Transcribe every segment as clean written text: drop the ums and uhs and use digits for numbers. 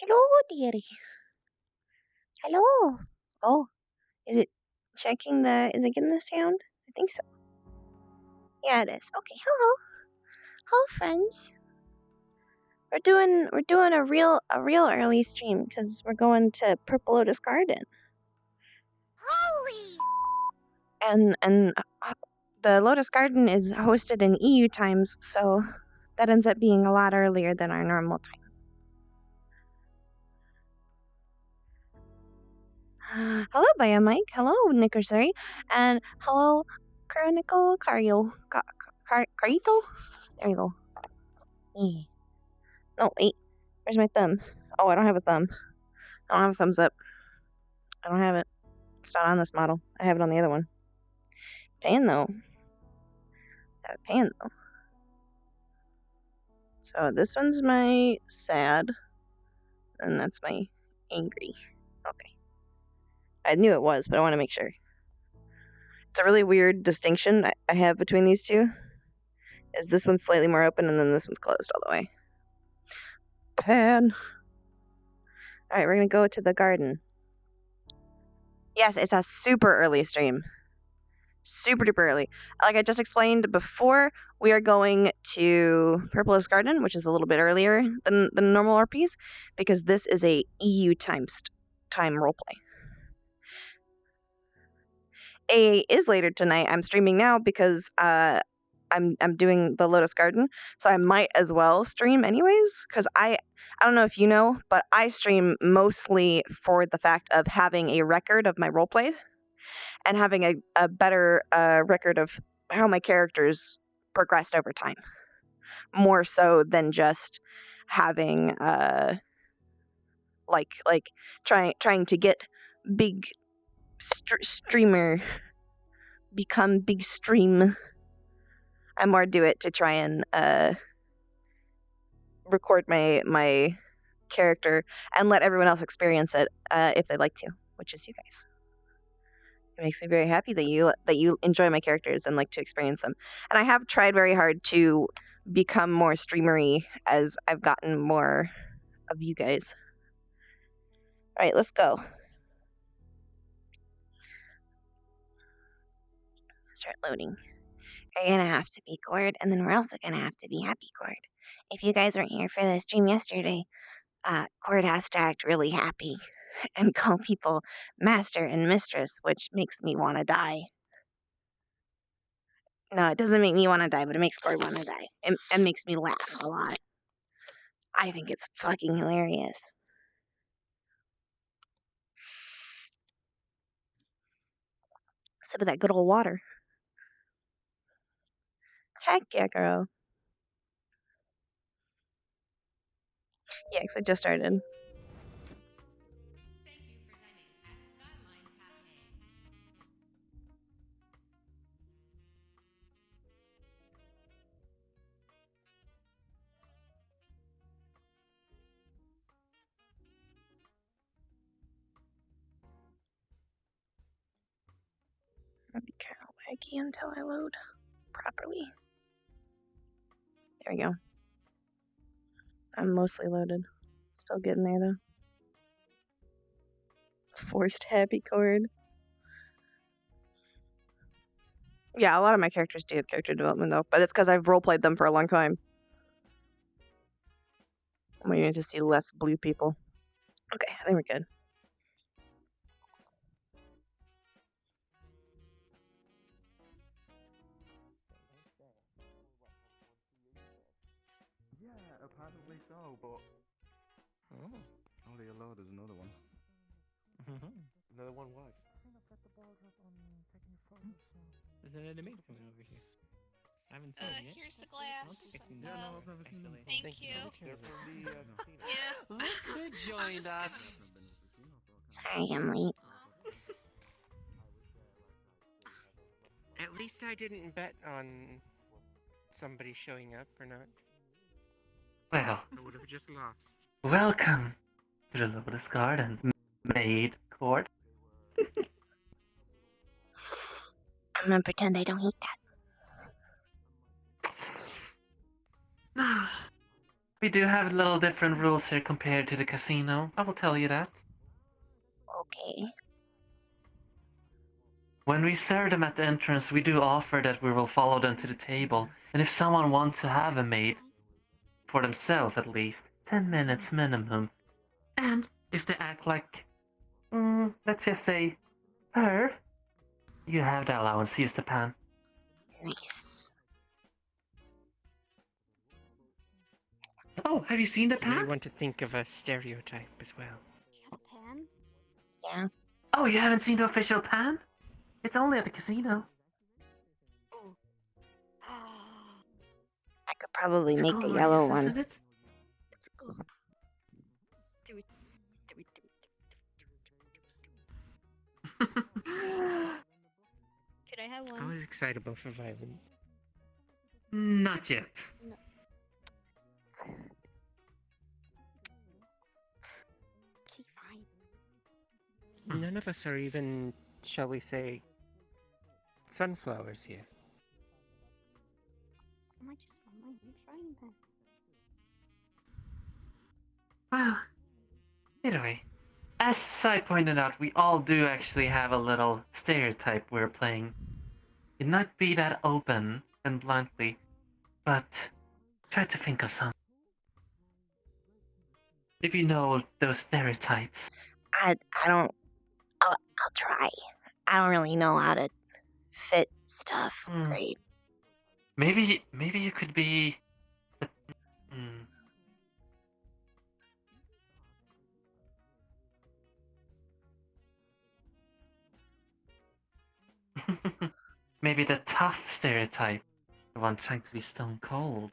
Hello, dearie. Hello. Oh, is it checking the? Is it getting the sound? I think so. Yeah, it is. Okay. Hello. Hello, friends. We're doing a real early stream because we're going to Purple Lotus Garden. Holy! And the Lotus Garden is hosted in EU times, so that ends up being a lot earlier than our normal time. Hello, Baya Mike. Hello, Nickersary. And hello, Chronicle Cario. Carito? There you go. Yeah. Oh, wait. Where's my thumb? Oh, I don't have a thumb. I don't have a thumbs up. I don't have it. It's not on this model. I have it on the other one. Pan, though. Got a pan, though. So this one's my sad, and that's my angry. Okay. I knew it was, but I want to make sure. It's a really weird distinction I have between these two. Is this one's slightly more open, and then this one's closed all the way. Pan. Alright, we're going to go to the garden. Yes, it's a super early stream. Super duper early. Like I just explained before, we are going to Purple Lotus Garden, which is a little bit earlier than normal RPs, because this is a EU time roleplay. AA is later tonight. I'm streaming now because I'm doing the Lotus Garden, so I might as well stream anyways. Because I don't know if you know, but I stream mostly for the fact of having a record of my roleplay and having a better record of how my characters progressed over time, more so than just having like trying to get big streamer, become big stream. I more do it to try and record my character and let everyone else experience it if they'd like to, which is you guys. It makes me very happy that you enjoy my characters and like to experience them. And I have tried very hard to become more streamery as I've gotten more of you guys. All right, let's go. Start loading. We're gonna have to be Cord, and then we're also gonna have to be happy Cord. If you guys weren't here for the stream yesterday, Cord has to act really happy and call people master and mistress, which makes me want to die. No, it doesn't make me want to die, but it makes Cord want to die. It makes me laugh a lot. I think it's fucking hilarious. Sip of that good old water. Heck yeah, girl. Yeah, 'cause I just started. I'll be kind of laggy until I load properly. There we go. I'm mostly loaded. Still getting there though. Forced happy Cord. Yeah, a lot of my characters do have character development though, but it's because I've roleplayed them for a long time. I'm waiting to see less blue people. Okay, I think we're good. Yeah, apparently so, but... Oh, hello, there's another one. Another one, what? There's an enemy coming over here. I haven't seen it yet. Here's the glass. Yeah, no, I've never seen them. Thank you. They're from the Yeah. Look who joined us. Sorry, I'm late. At least I didn't bet on somebody showing up or not. Well, I would have just lost. welcome to the Lotus Garden, Maid Court. I'm gonna pretend I don't hate that. We do have little different rules here compared to the casino. I will tell you that. Okay. When we serve them at the entrance, we do offer that we will follow them to the table. And if someone wants to have a maid, for themselves at least, 10 minutes minimum. And if they act like, let's just say, perv, you have the allowance to use the pan. Nice. Oh, have you seen the So you pan? want to think of a stereotype as well. Pan? Yeah. Oh, you haven't seen the official pan? It's only at the casino. Oh. I could probably It's make a glorious, yellow one. isn't it? It's cool. Do it. Could I have I one? was excitable for violence. Not yet. No. Okay, fine. None of us are even, shall we say, sunflowers here. I might just want my frying pan. Well, anyway, as Side pointed out, we all do actually have a little stereotype we're playing. It might be that open and bluntly, but try to think of some. If you know those stereotypes. I don't. I'll try. I don't really know how to fit stuff great. Maybe you could be. Maybe the tough stereotype, the one trying to be stone cold.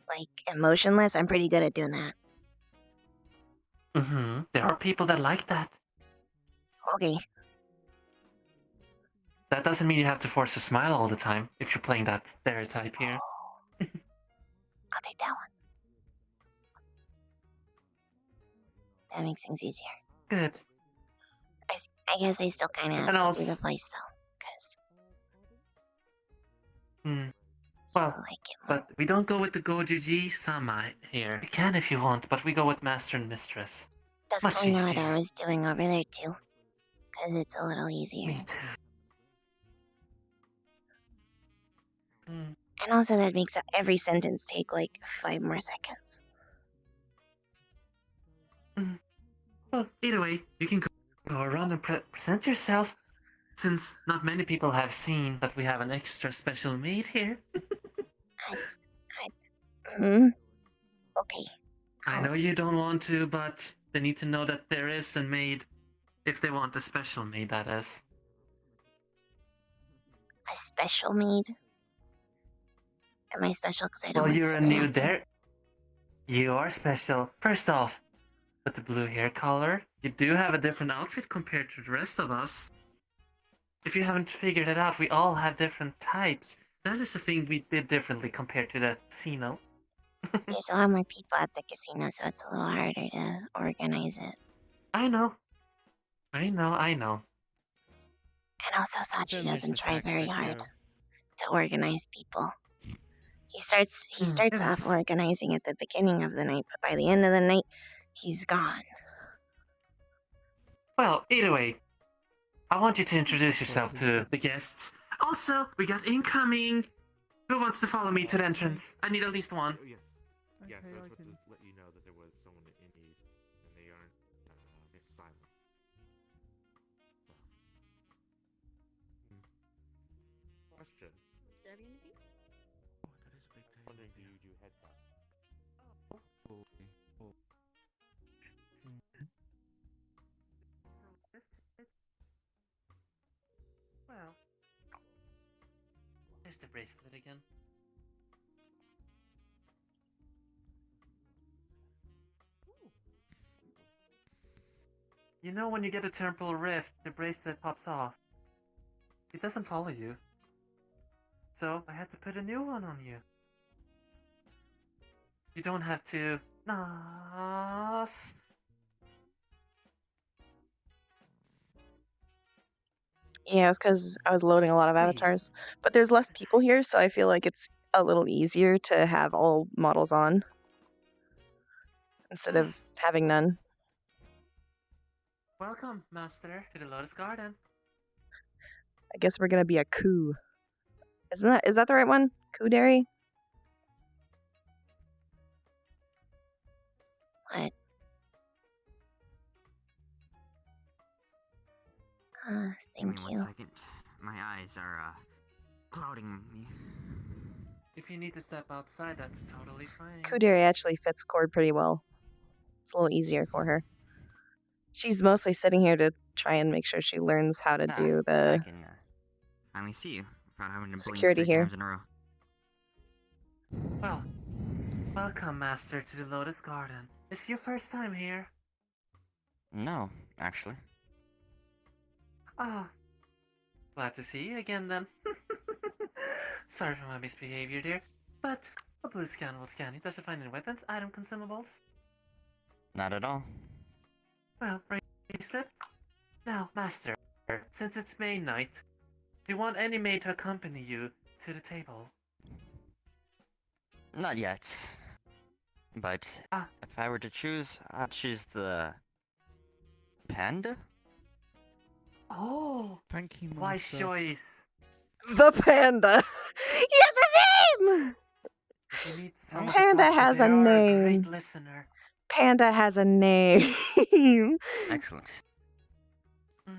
Like emotionless. I'm pretty good at doing that. There are people that like that. Okay. That doesn't mean you have to force a smile all the time if you're playing that stereotype here. I'll take that one. That makes things easier. Good. I guess I still kind of And have to also- do the voice though, because Well, I like it more. but we don't go with the Gojuji Sama here. You can if you want, but we go with Master and Mistress. That's much kind of what easier. I was doing over there too, because it's a little easier. Me too. And also that makes every sentence take like 5 more seconds. Well, either way, you can go around and present yourself, since not many people have seen that we have an extra special maid here. Okay. I know you don't want to, but they need to know that there is a maid, if they want a special maid, that is. A special maid? Am I special because I don't Well, wake you're up a very new often? there. You are special. First off, with the blue hair color, you do have a different outfit compared to the rest of us. If you haven't figured it out, we all have different types. That is the thing we did differently compared to the casino. There's a lot more people at the casino, so it's a little harder to organize it. I know. And also Then Sachi there's doesn't the try fact very that, hard to organize people. He starts Yes. off organizing at the beginning of the night, but by the end of the night, he's gone. Well, either way, I want you to introduce yourself to the guests. Also, we got incoming. Who wants to follow me to the entrance? I need at least one. Oh, yes. Yes, Okay, I was I about can- to let you know that there was someone in need, and they aren't, they're silent. Question. Serve you anything? Oh, that is a big thing. Wondering, do you do head pass? Well, there's the bracelet again. You know when you get a temporal rift, the bracelet pops off. It doesn't follow you. So I had to put a new one on you. You don't have to... Nos. Yeah, it's because I was loading a lot of Please. avatars. But there's less people here, so I feel like it's a little easier to have all models on instead of having none. Welcome, Master, to the Lotus Garden. I guess we're gonna be a coup. Is that the right one? Coup dairy? What? Give me Thank 1 you. second. My eyes are clouding me. If you need to step outside, that's totally fine. Coup dairy actually fits Cord pretty well. It's a little easier for her. She's mostly sitting here to try and make sure she learns how to do I the can finally see you without having to blink security 3 here. times in a row. Well, welcome, Master, to the Lotus Garden. It's your first time here. No, actually. Ah, glad to see you again then. Sorry for my misbehavior, dear, but a blue scan will scan you. Does it find any weapons, item consumables? Not at all. Well, bracelet. Now, Master, since it's main night, do you want any maid to accompany you to the table? Not yet. But if I were to choose, I'd choose the panda. Oh, Thank you, wise Master. choice. The panda. He has a name. If you need someone Panda to talk has to, a they are a name. great listener. Panda has a name. Excellent. Now,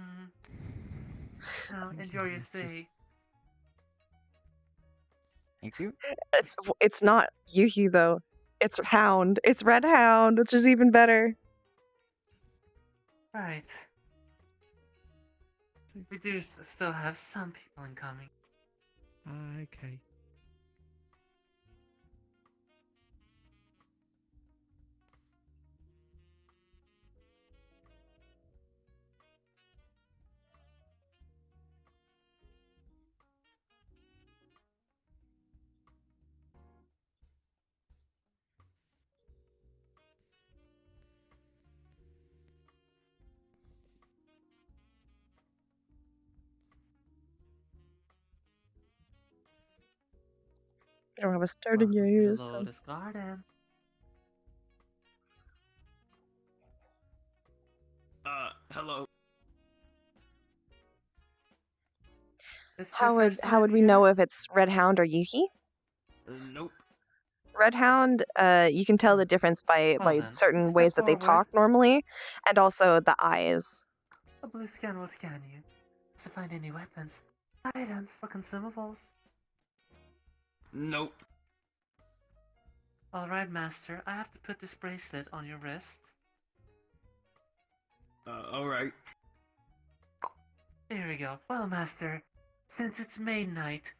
Thank enjoy you, your Master. stay. Thank you. It's not Yuhi though. It's Hound. It's Red Hound, which is even better. Right. We do still have some people incoming. Okay. I don't have a starting Welcome to area, the so Lotus Garden. Hello. This how your would first how time would we here? know if it's Red Hound or Yuhi? Nope. Red Hound, you can tell the difference by Well then, certain step ways that they forward. talk normally, and also the eyes. A blue scan will scan you. To find any weapons, items, or consumables. Nope. Alright, Master, I have to put this bracelet on your wrist. Alright. There we go. Well, Master, since it's maid night,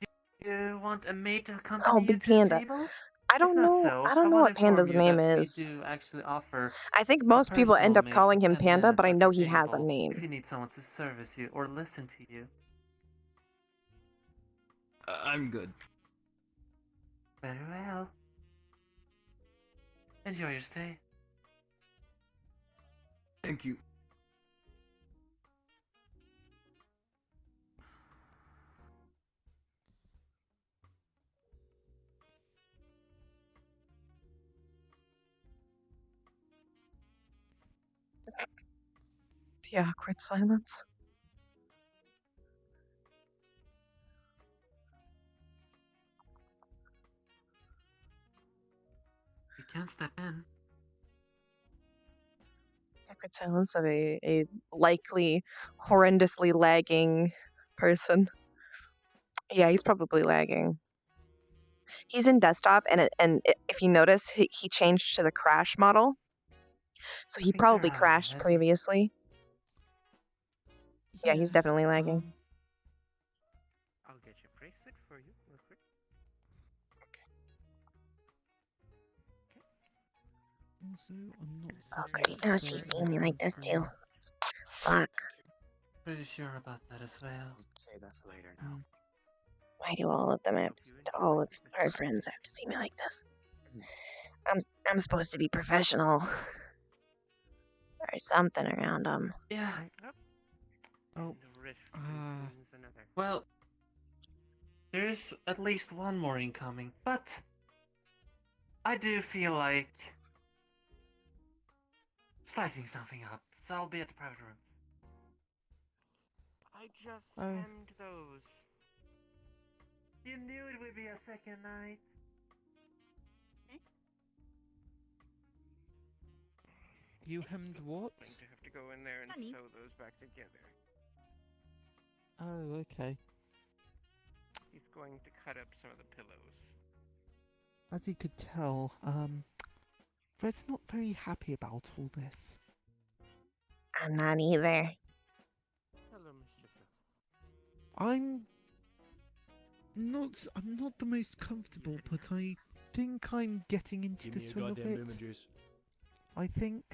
do you want a maid to accompany Oh, you Big to the Panda. table? I don't If not know. so, I don't know wanna what inform Panda's you name that is. We do actually offer I think a most people end personal up maid calling for him 10 Panda, but I minutes know at your he has a table name. if you need someone to service you or listen to you. I'm good. Very well. Enjoy your stay. Thank you. The awkward silence. You can step in. Awkward silence of a likely horrendously lagging person. Yeah, he's probably lagging. He's in desktop, and if you notice, he changed to the crash model. So he think probably they're crashed already. previously. Yeah, he's definitely lagging. I'll get your bracelet for you real quick. Also, I'm not. Oh, supposed great. to Now stay she's at seeing me like this, control. too. Fuck. Pretty sure about that as well. Save that for later now. Why do all of them have to, all of our friends have to see me like this? I'm supposed to be professional. Or something around them. Yeah, Right up. Oh, And the rift ah. brings another. well, There's at least one more incoming, but I do feel like slicing something up, so I'll be at the private rooms. I just Oh. hemmed those. You knew it would be a second night. You hemmed what? Going to have to go in there and Honey. sew those back together. Oh, okay. He's going to cut up some of the pillows. As you could tell, Fred's not very happy about all this. I'm not either. Hello, Mistress Ness. I'm not the most comfortable, but I think I'm getting into Give the me a swing of goddamn it. boomer juice. I think.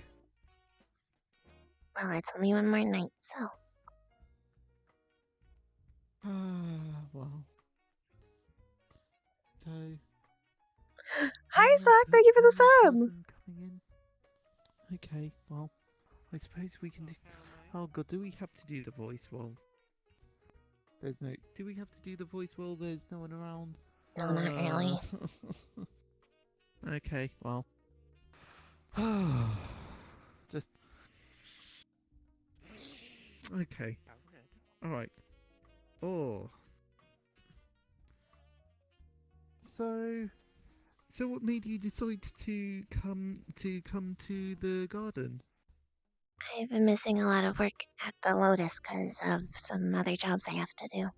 Well, it's only one more night, so. Well. So. Hi, Zach. Thank you for the sub. Coming in. Okay, well, I suppose we can do. Oh god, do we have to do the voice while there's no? Do we have to do the voice while there's no one around? No, not really. Okay, well. Just. Okay. Alright. Oh. So what made you decide to come to the garden? I've been missing a lot of work at the Lotus because of some other jobs I have to do.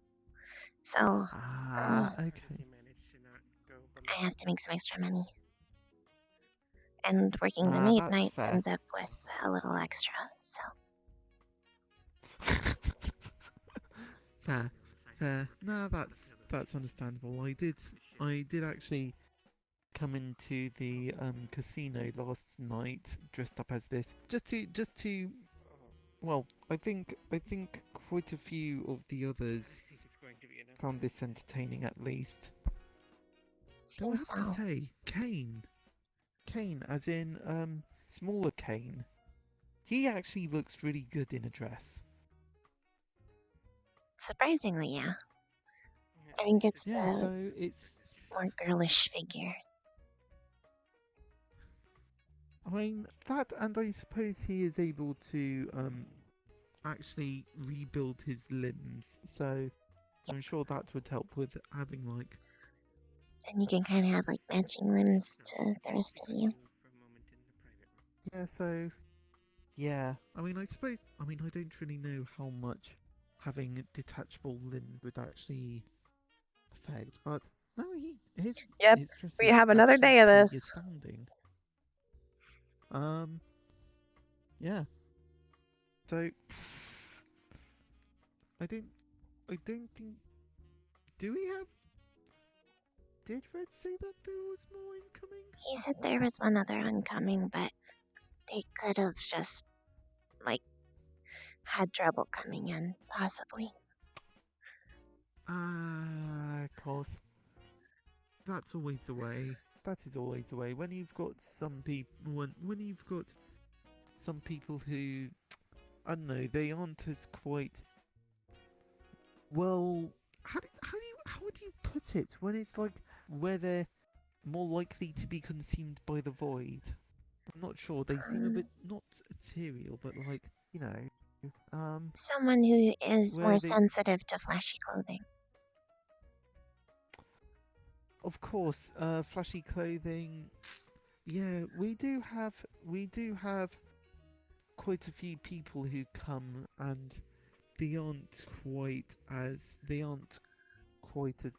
So, Ah, How does okay. he manage to not go I have to make some extra money. And working the Ah, maid that's nights fair. ends up with a little extra, so. Fair. Fair. No, that's understandable. I did actually come into the casino last night dressed up as this, just to. Well, I think quite a few of the others I think it's going to be enough. found this entertaining at least. Though I Seems have to so. say, Kane, as in smaller Kane, he actually looks really good in a dress. Surprisingly, yeah. Yeah, I think this it's is- Yeah, the so it's. more girlish figure. I mean that, and I suppose he is able to actually rebuild his limbs. So I'm sure that would help with having like. And you can kind of have like matching limbs to the rest of you. For a moment in the private room. Yeah, so yeah. I mean, I suppose. I mean, I don't really know how much having detachable limbs would actually affect, but no, his Yep, his dress we is have another actually day of pretty this. astounding. Yeah. So I don't think. Do we have? Did Fred say that there was more incoming? He said there was one other oncoming, but they could have just, like, had trouble coming in, possibly. Of course. That's always the way. That is always the way. When you've got some people, when you've got some people who, I don't know, they aren't as quite. Well, how would you put it? When it's like where they're more likely to be consumed by the void. I'm not sure. They seem a bit not ethereal, but like Someone who is where more they- sensitive to flashy clothing. Of course, flashy clothing. Yeah, we do have quite a few people who come and they aren't quite as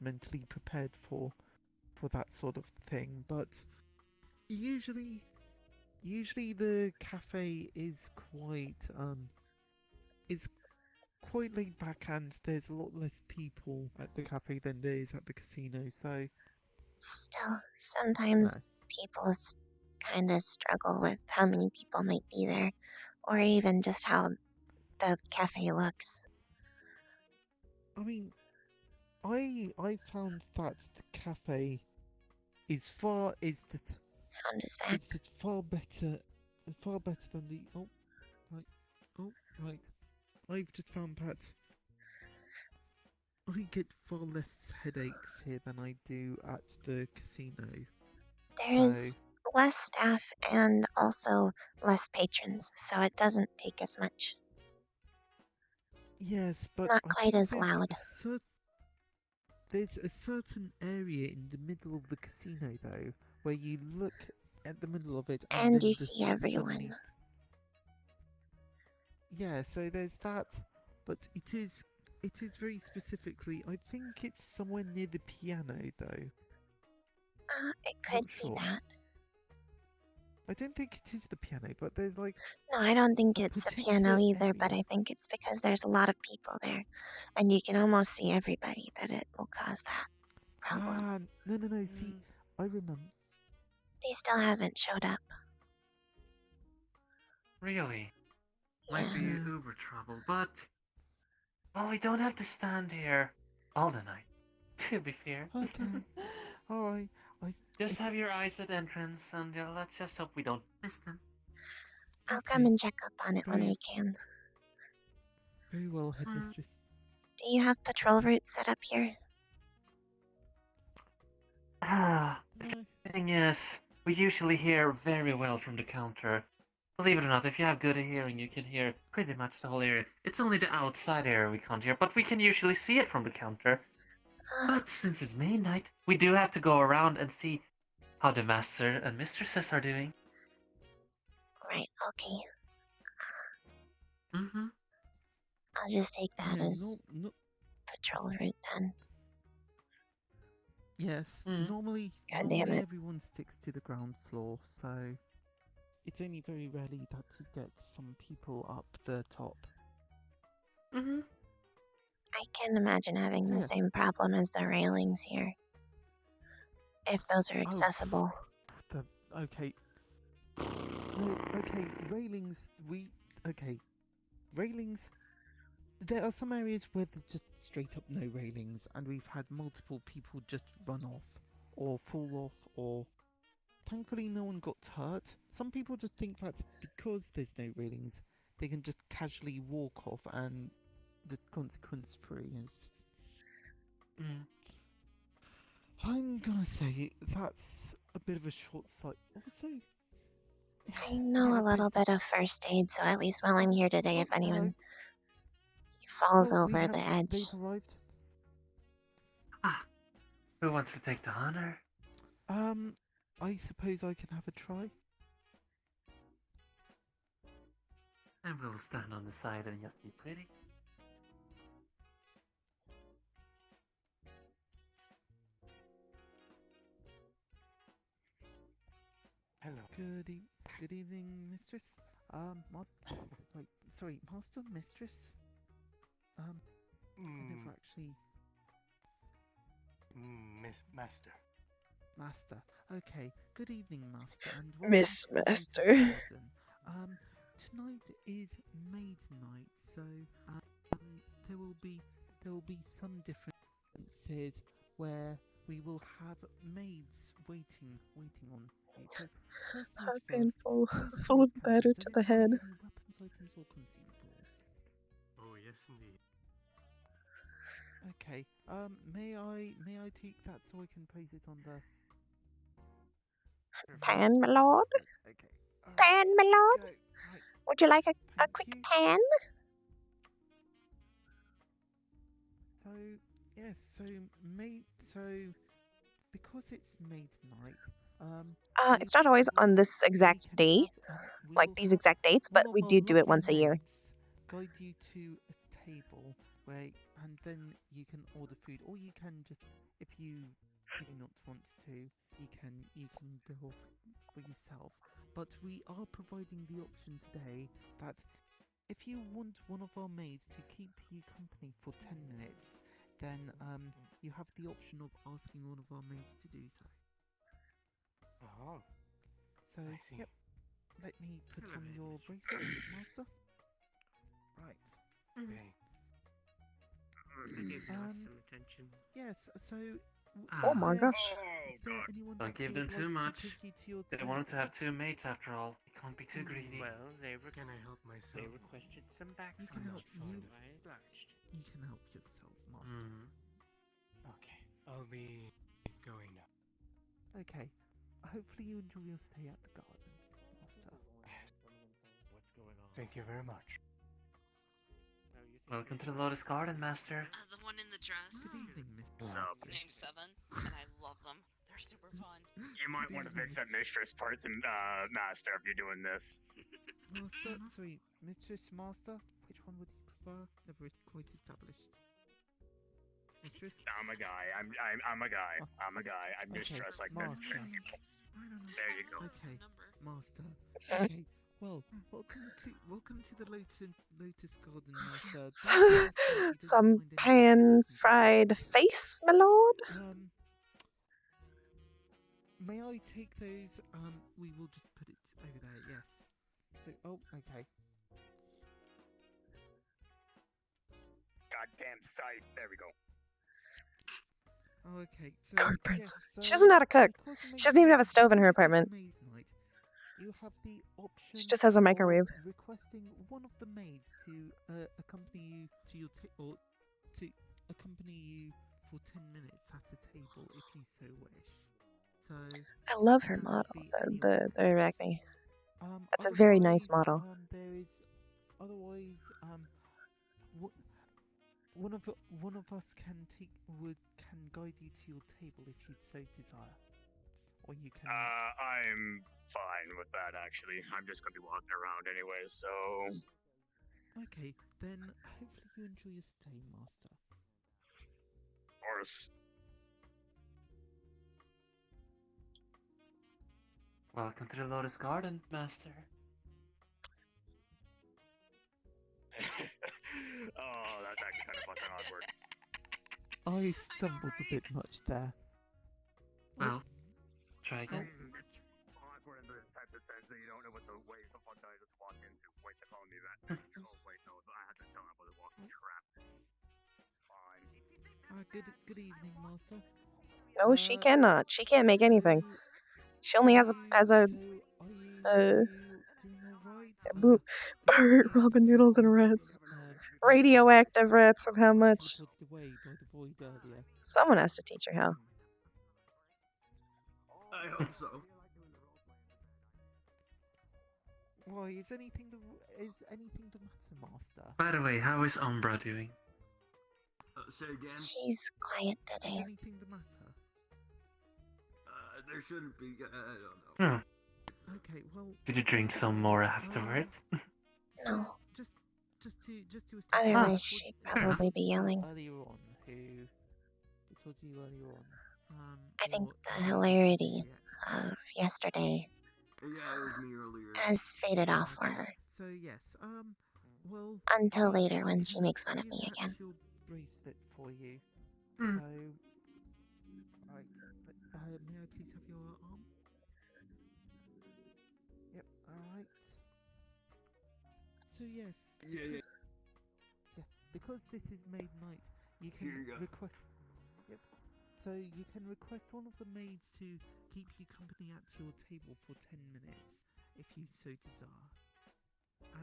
mentally prepared for that sort of thing. But usually the cafe is quite laid back, and there's a lot less people at the cafe than there is at the casino. So Still, sometimes no. people kind of struggle with how many people might be there, or even just how the cafe looks. I mean, I found that the cafe is just Hound is back. it's just far better than the right. I've just found that I get far less headaches here than I do at the casino. There's less staff and also less patrons, so it doesn't take as much. Yes, but Not I quite think as loud. there's a certain area in the middle of the casino, though, where you look at the middle of it And then you the see sun everyone. suddenly. Yeah, so there's that, but it is very specifically. I think it's somewhere near the piano, though. It could Not be sure. that. I don't think it is the piano, but there's like. No, I don't think a it's the particular piano either, but area. I think it's because there's a lot of people there, and you can almost see everybody that it will cause that problem. No. See, I remember. They still haven't showed up. Really? Might be Yeah. uber trouble, but well, we don't have to stand here all the night. To be fair. Okay. All right. Just have your eyes at entrance, and let's just hope we don't miss them. I'll come and check up on it when I can. Very well, headmistress. Do you have patrol routes set up here? The thing is, we usually hear very well from the counter. Believe it or not, if you have good hearing, you can hear pretty much the whole area. It's only the outside area we can't hear, but we can usually see it from the counter. But since it's main night, we do have to go around and see how the master and mistresses are doing. Right, okay. Mm-hmm. I'll just take that Yeah, as patrol route then. Yes. Normally everyone sticks to the ground floor, so it's only very rarely that you get some people up the top. Mm-hmm. I can imagine having the Yeah. same problem as the railings here. If those are accessible. Okay. No, okay, railings, railings, there are some areas where there's just straight up no railings, and we've had multiple people just run off, or fall off, or thankfully no one got hurt. Some people just think that because there's no railings, they can just casually walk off and the consequence free. And it's just... I'm gonna say that's a bit of a short sight. Also, I know a little bit of first aid, so at least while I'm here today, if anyone falls over the edge. They've arrived. Who wants to take the honor? I suppose I can have a try. And we'll stand on the side and just be pretty. Hello. Good evening, mistress. Master, mistress. I never actually. Master. Master. Okay. Good evening, Master, and welcome Miss to the Master. Lotus Garden. Tonight is Maids night, so there will be some differences where we will have maids waiting on you. So first How things painful. first, Full of Miss batter Captain, to does the it have head. any weapons, items, or consumables? Oh, yes, indeed. Okay. May I take that so I can place it on the Pan, my lord? Okay. Pan, my lord? Go. Right. Would you like a Thank quick you. pan? So yes, because it's maid night, It's not always on this exact day, like these exact dates, but we do it once a year. Guide you to a table and then you can order food, or you can just, if you do not want to, you can bill for yourself. But we are providing the option today that if you want one of our maids to keep you company for 10 minutes, then you have the option of asking one of our maids to do so. Oh. So, I see. yep. Let me put on your bracelet, Master. Right. Okay. Give us some attention. Yes, so... Oh my gosh. Is there anyone Don't that give would them too like much. to take you to your They wanted to have 2 mates after all. You can't be too greedy. Well, Can I help myself? they requested some You can backstory, help so you. I obliged. You can help yourself, Master. I'll be going now. Okay. Hopefully you enjoy your stay at the garden, Master. What's going on? Thank you very much. Welcome to the Lotus Garden, Master. The one in the dress. Good evening, Mr. His Lotus. name's Seven, and I love them. They're super fun. You might want to fix that mistress part, Master, if you're doing this. Master, sorry, Mistress, Master, which one would you prefer? Never quite established. Mistress? I'm a guy. I'm a guy. I'm a guy. I mistrust like this. Master. There you go. Okay, Master. Okay, well, welcome to the Lotus Garden, Master. Some pan-fried face, my lord? May I take those? We will just put it over there, yes. So, oh, okay. Goddamn sight. There we go. Oh, okay. So, Corporate. yes, She doesn't know how to cook. because She doesn't even have a stove in her apartment. Maid night, you have the option She just has a microwave. of requesting one of the maids to accompany you to your or to accompany you for 10 minutes at a table if you so wish. So I love her that would model, be any the option. Arachne. That's a very nice model. There is otherwise one of us can guide you to your table if you so desire, or you can. I'm fine with that, actually. I'm just gonna be walking around anyway, so... Okay, then hopefully you enjoy your stay, Master. Of course. Welcome to the Lotus Garden, Master. Oh, that's actually kind of fucking awkward. I stumbled a bit much there. Well, try again. Awkward in the type of sense that you don't know what the way the fuck I just walked into. Wait, they're calling me that. Oh, wait, no, I had to tell them I was walking trap. Fine. Good evening, Master. No, she cannot. She can't make anything. She only has a burnt ramen noodles and rats. Radioactive rats of how much? Someone has to teach her how. I hope so. Why, is anything the matter, Master? By the way, how is Umbra doing? Say again? She's quiet today. Is anything the matter? There shouldn't be. I don't know. Okay, well. Did you drink some more afterwards? No. Just to Otherwise, she'd probably be yelling. Earlier on, who told you earlier on? I think the hilarity of yesterday Yeah, it was me earlier. has faded off for her. So yes, well. Until later when she makes fun of me again. Your bracelet for you. Hmm. So, right. May I please have your arm? Yep. All right. So yes. Yeah. Because this is maid night, you can Here you go. request. Yep. So you can request one of the maids to keep you company at your table for 10 minutes, if you so desire.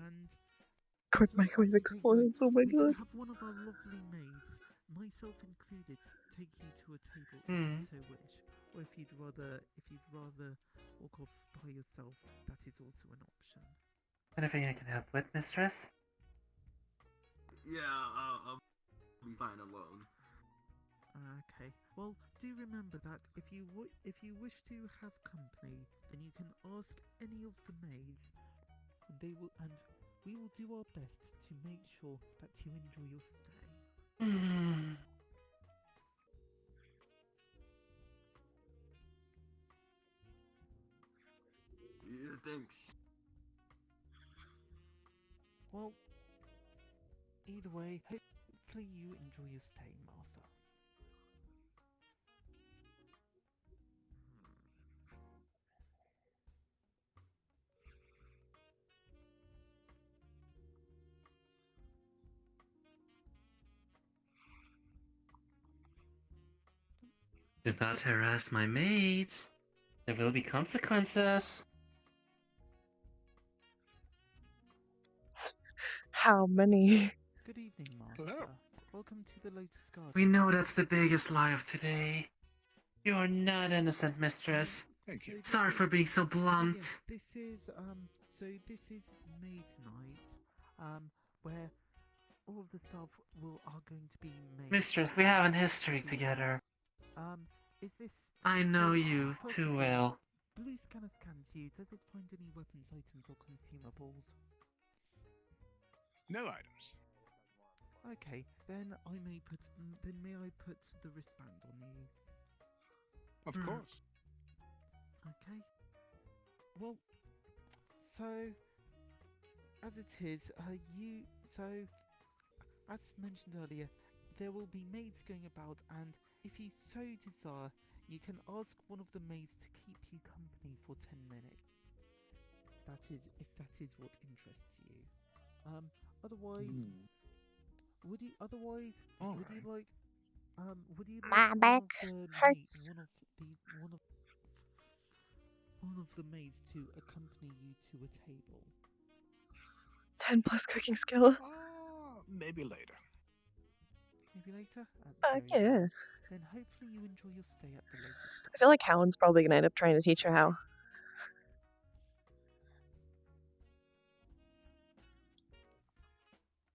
And Quick microwave explodes, oh my we can god. have one of our lovely maids, myself included, take you to a table if Hmm. you so wish. Or if you'd rather walk off by yourself, that is also an option. Anything I can help with, Mistress? Yeah, I'll be fine alone. Okay. Well, do remember that if you wish to have company, then you can ask any of the maids, and we will do our best to make sure that you enjoy your stay. Yeah, thanks. Well, either way, hopefully you enjoy your stay, Master. Do not harass my maids. There will be consequences. How many? Good evening, Master. Hello. Welcome to the Lotus Garden. We know that's the biggest lie of today. You are not innocent, mistress. Thank you. Sorry for being so blunt. Yes, this is this is Maids Night, where all of the staff are going to be maids. Mistress, we have an history together. Is this? I know so, you first too of all, well. Blue scanner scans you. Does it find any weapons, items, or consumables? No items. Okay, then may I put the wristband on you? Of course. Okay. Well, so as it is, as mentioned earlier, there will be maids going about, and if you so desire, you can ask one of the maids to keep you company for 10 minutes. If that is what interests you. Otherwise, would you like My back hurts. one of the maids to accompany you to a table? 10 plus cooking skill. Maybe later. Maybe later? Fuck yeah. Then hopefully you enjoy your stay at the Lotus Garden. I feel like Hallen's probably gonna end up trying to teach her how.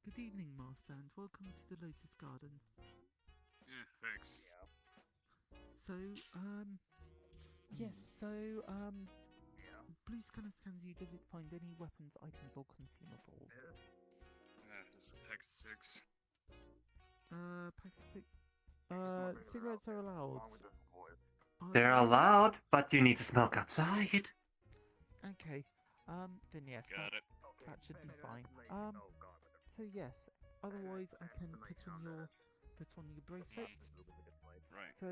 Good evening, Master, and welcome to the Lotus Garden. Yeah, thanks. So, Blue scanner scans you. Does it find any weapons, items, or consumables? There's a pack 6. Pack 6. Cigarettes are allowed. They're allowed, but you need to smoke outside. Okay. Then yes. Got it. That should be fine. So yes. Otherwise, I can put on your bracelet. Right. So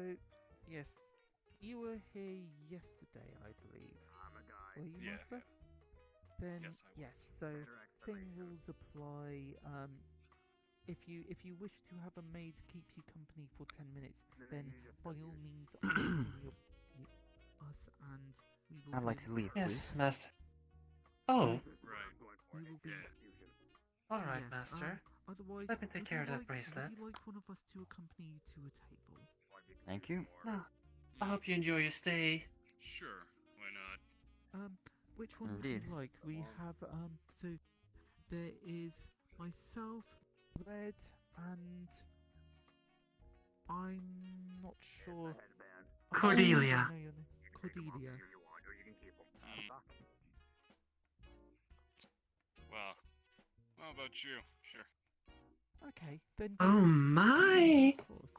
yes, you were here yesterday, I believe. Were you, Yeah. Master? Then Yes, I was. so same rules apply. If you wish to have a maid keep you company for 10 minutes, then by all means, us and we will. I'd like to leave, Yes, please. master. Oh, Right. We will be. all right, Yes, master. Otherwise, Let me take would care you of that like- bracelet. Would you like one of us to accompany you to a table? Thank you. No. I hope you enjoy your stay. Sure. Why not? Which one Indeed. would you like? We have so there is myself, Red, and I'm not sure. Cordelia. I don't know your name. Cordelia. Well, how about you? Sure. Okay, then. Oh my! Of course.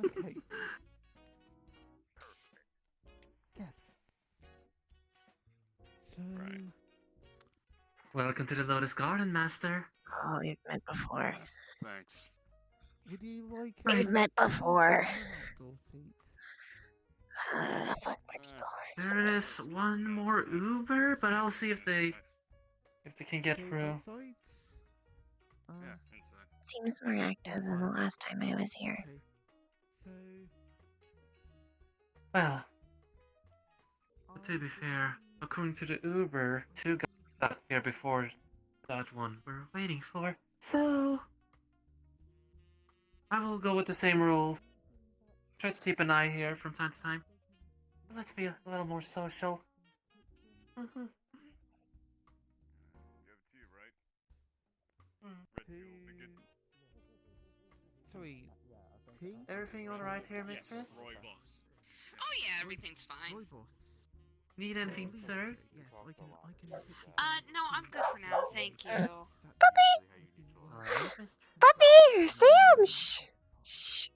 Okay. Yes. So. Right. Welcome to the Lotus Garden, master. Oh, we've met before. Thanks. Would you like? We've met before. an outdoor seat? Fuck my people. There is one more Uber, but I'll see if they can get So through. outside? Yeah, inside. Seems more active than the last time I was here. Okay. So. Well, to be fair, according to the Uber, 2 got stuck here before that one we're waiting for. So I will go with the same rule. Try to keep an eye here from time to time. Let's be a little more social. You have tea, right? Red tea will be good. Sorry. Tea? Everything alright here, mistress? Yes, Roy boss. Oh yeah, everything's fine. Roy boss. Need anything, Please. sir? Yes, I can put you. No, I'm good for now, thank you. Alright, mistress. Puppy! Sam! Shh! Shh!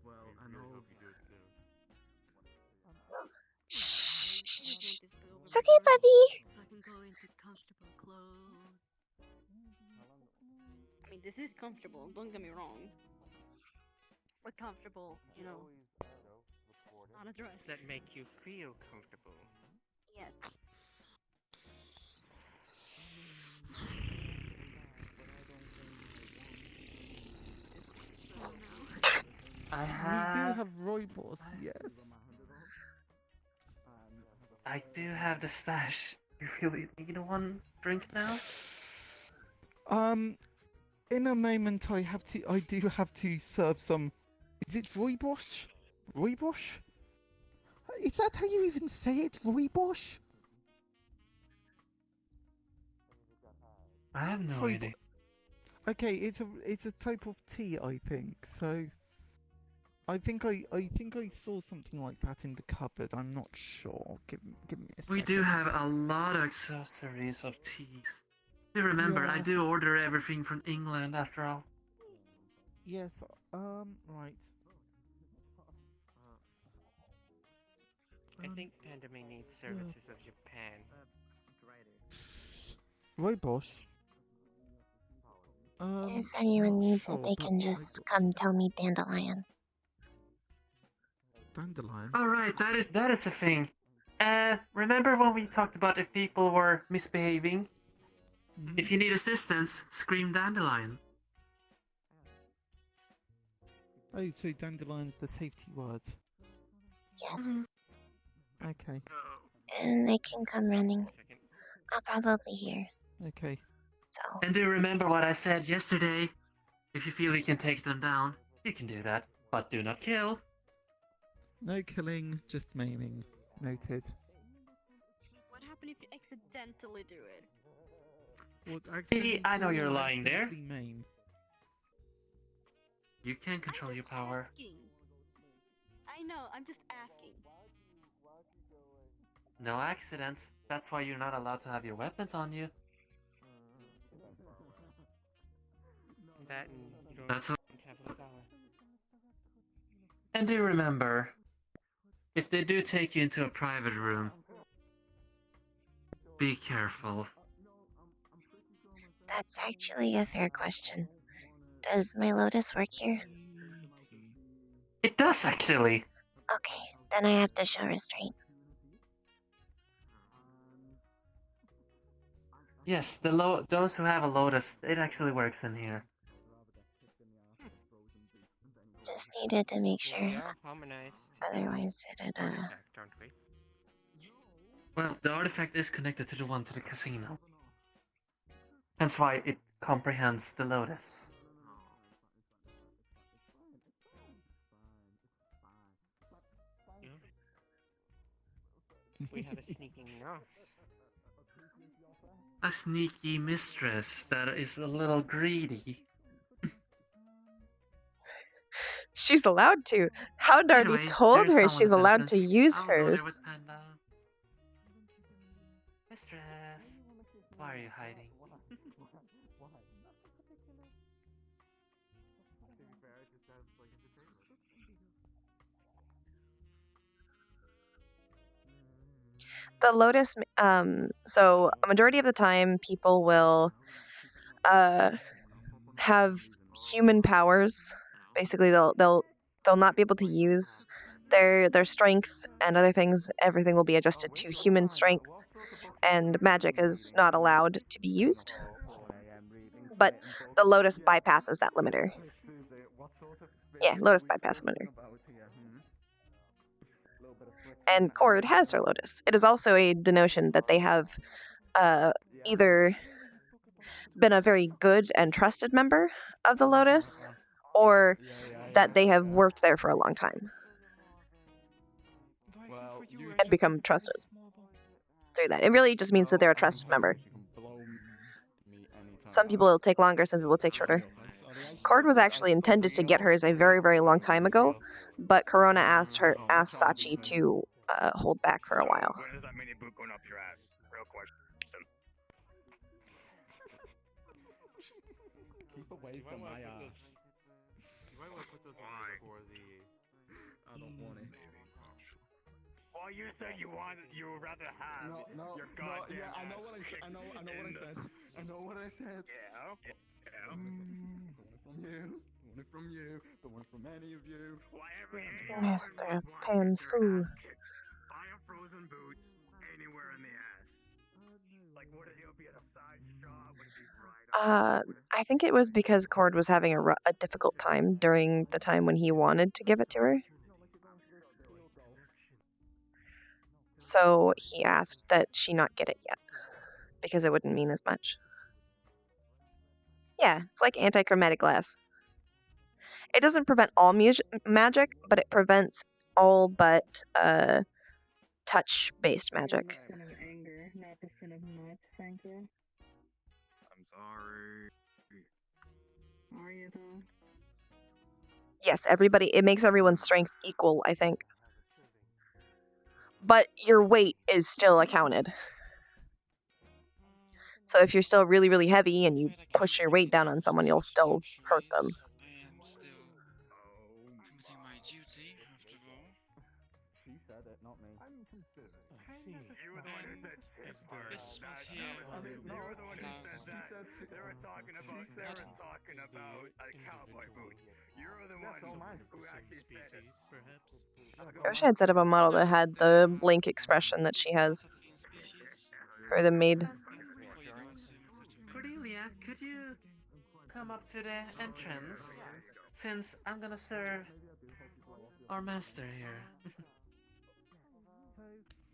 Well, I know. Shh! It's It's okay, puppy! So I can go into comfortable clothes. I mean, this is comfortable, don't get me wrong. But comfortable, you know. It's not a dress. That make you feel comfortable. Yes. Oh no. I We do have have Roy boss, yes. I do have the stash. You really need one drink now? In a moment, I do have to serve some. Is it rooibos? Rooibos? Is that how you even say it? Rooibos? I have no Rooibos. idea. Okay, it's a type of tea, I think. So, I think I saw something like that in the cupboard. I'm not sure. Give me a second. We do have a lot of accessories of teas. Do remember, I Yeah. do order everything from England after all. Yes. Right. I think Panda may need services of Japan. Rooibos. If anyone not needs sure, it, they but can I just got come tell me Dandelion. Dandelion. All right, that is the thing. Remember when we talked about if people were misbehaving? If you need assistance, scream Dandelion. Oh, so dandelion's the safety word. Yes. Okay. And they can come running. I'll probably hear. Okay. So. And do remember what I said yesterday? If you feel you can take them down, you can do that, but do not kill. No killing, just maiming. Noted. What happened if you accidentally do it? See, I know you're lying there. Maim. You can control your power. Asking. I know, I'm just asking. No accidents. That's why you're not allowed to have your weapons on you. That and you don't That's have the power. And do remember, if they do take you into a private room, be careful. That's actually a fair question. Does my Lotus work here? It does, actually. Okay, then I have to show restraint. Yes, those who have a Lotus, it actually works in here. Just needed to make sure. We are harmonized. Otherwise, it'd, Artifact, aren't we? Well, the artifact is connected to the one to the casino. Hence why it comprehends the Lotus. We have a sneaking nurse. A sneaky mistress that is a little greedy. She's allowed to. Hound already Anyway, told there's her someone she's at the allowed to entrance. use I'll go there hers. with Panda. Mistress, why are you hiding? The Lotus, so a majority of the time people will have human powers. Basically, they'll not be able to use their strength and other things. Everything will be adjusted to human strength, and magic is not allowed to be used. But the Lotus bypasses that limiter. Yeah, Lotus bypass limiter. And Cord has her Lotus. It is also a denotion that they have either been a very good and trusted member of the Lotus, or that they have worked there for a long time and become trusted through that. It really just means that they're a trusted member. Some people will take longer, some people will take shorter. Cord was actually intended to get hers a very, very long time ago, but Corona asked Sachi to hold back for a while. When is that mini boot going up your ass? Real question. Keep away from my ass. You might want to put those on before the. I don't want it. Well, you said you would rather have your goddamn yeah, I know what I said. I know what I said. I know what I said. Yeah. The one from you. The one from any of you. Mr. Panfu. Buy a frozen boot anywhere in the ass. Like, would it be at a side shot? Would it be right I think it was because Cord was having a difficult time during the time when he wanted to give it to her. So he asked that she not get it yet, because it wouldn't mean as much. Yeah, it's like anti-chromatic glass. It doesn't prevent all magic, but it prevents all but touch-based magic. Sin of anger, not the sin of might, thank you. I'm sorry. Are you though? Yes, it makes everyone's strength equal, I think. But your weight is still accounted. So if you're still really, really heavy and you push your weight down on someone, you'll still hurt them. I am still committing my duty, after all. She said it, not me. I'm considered. You were the one who said tip part. This was here. You were the one who allows said that. They were talking about a cowboy boot. You're the one who actually said it. I wish I had set up a model that had the blink expression that she has for the maid. Cordelia, could you come up to the entrance? Since I'm gonna serve our master here. So,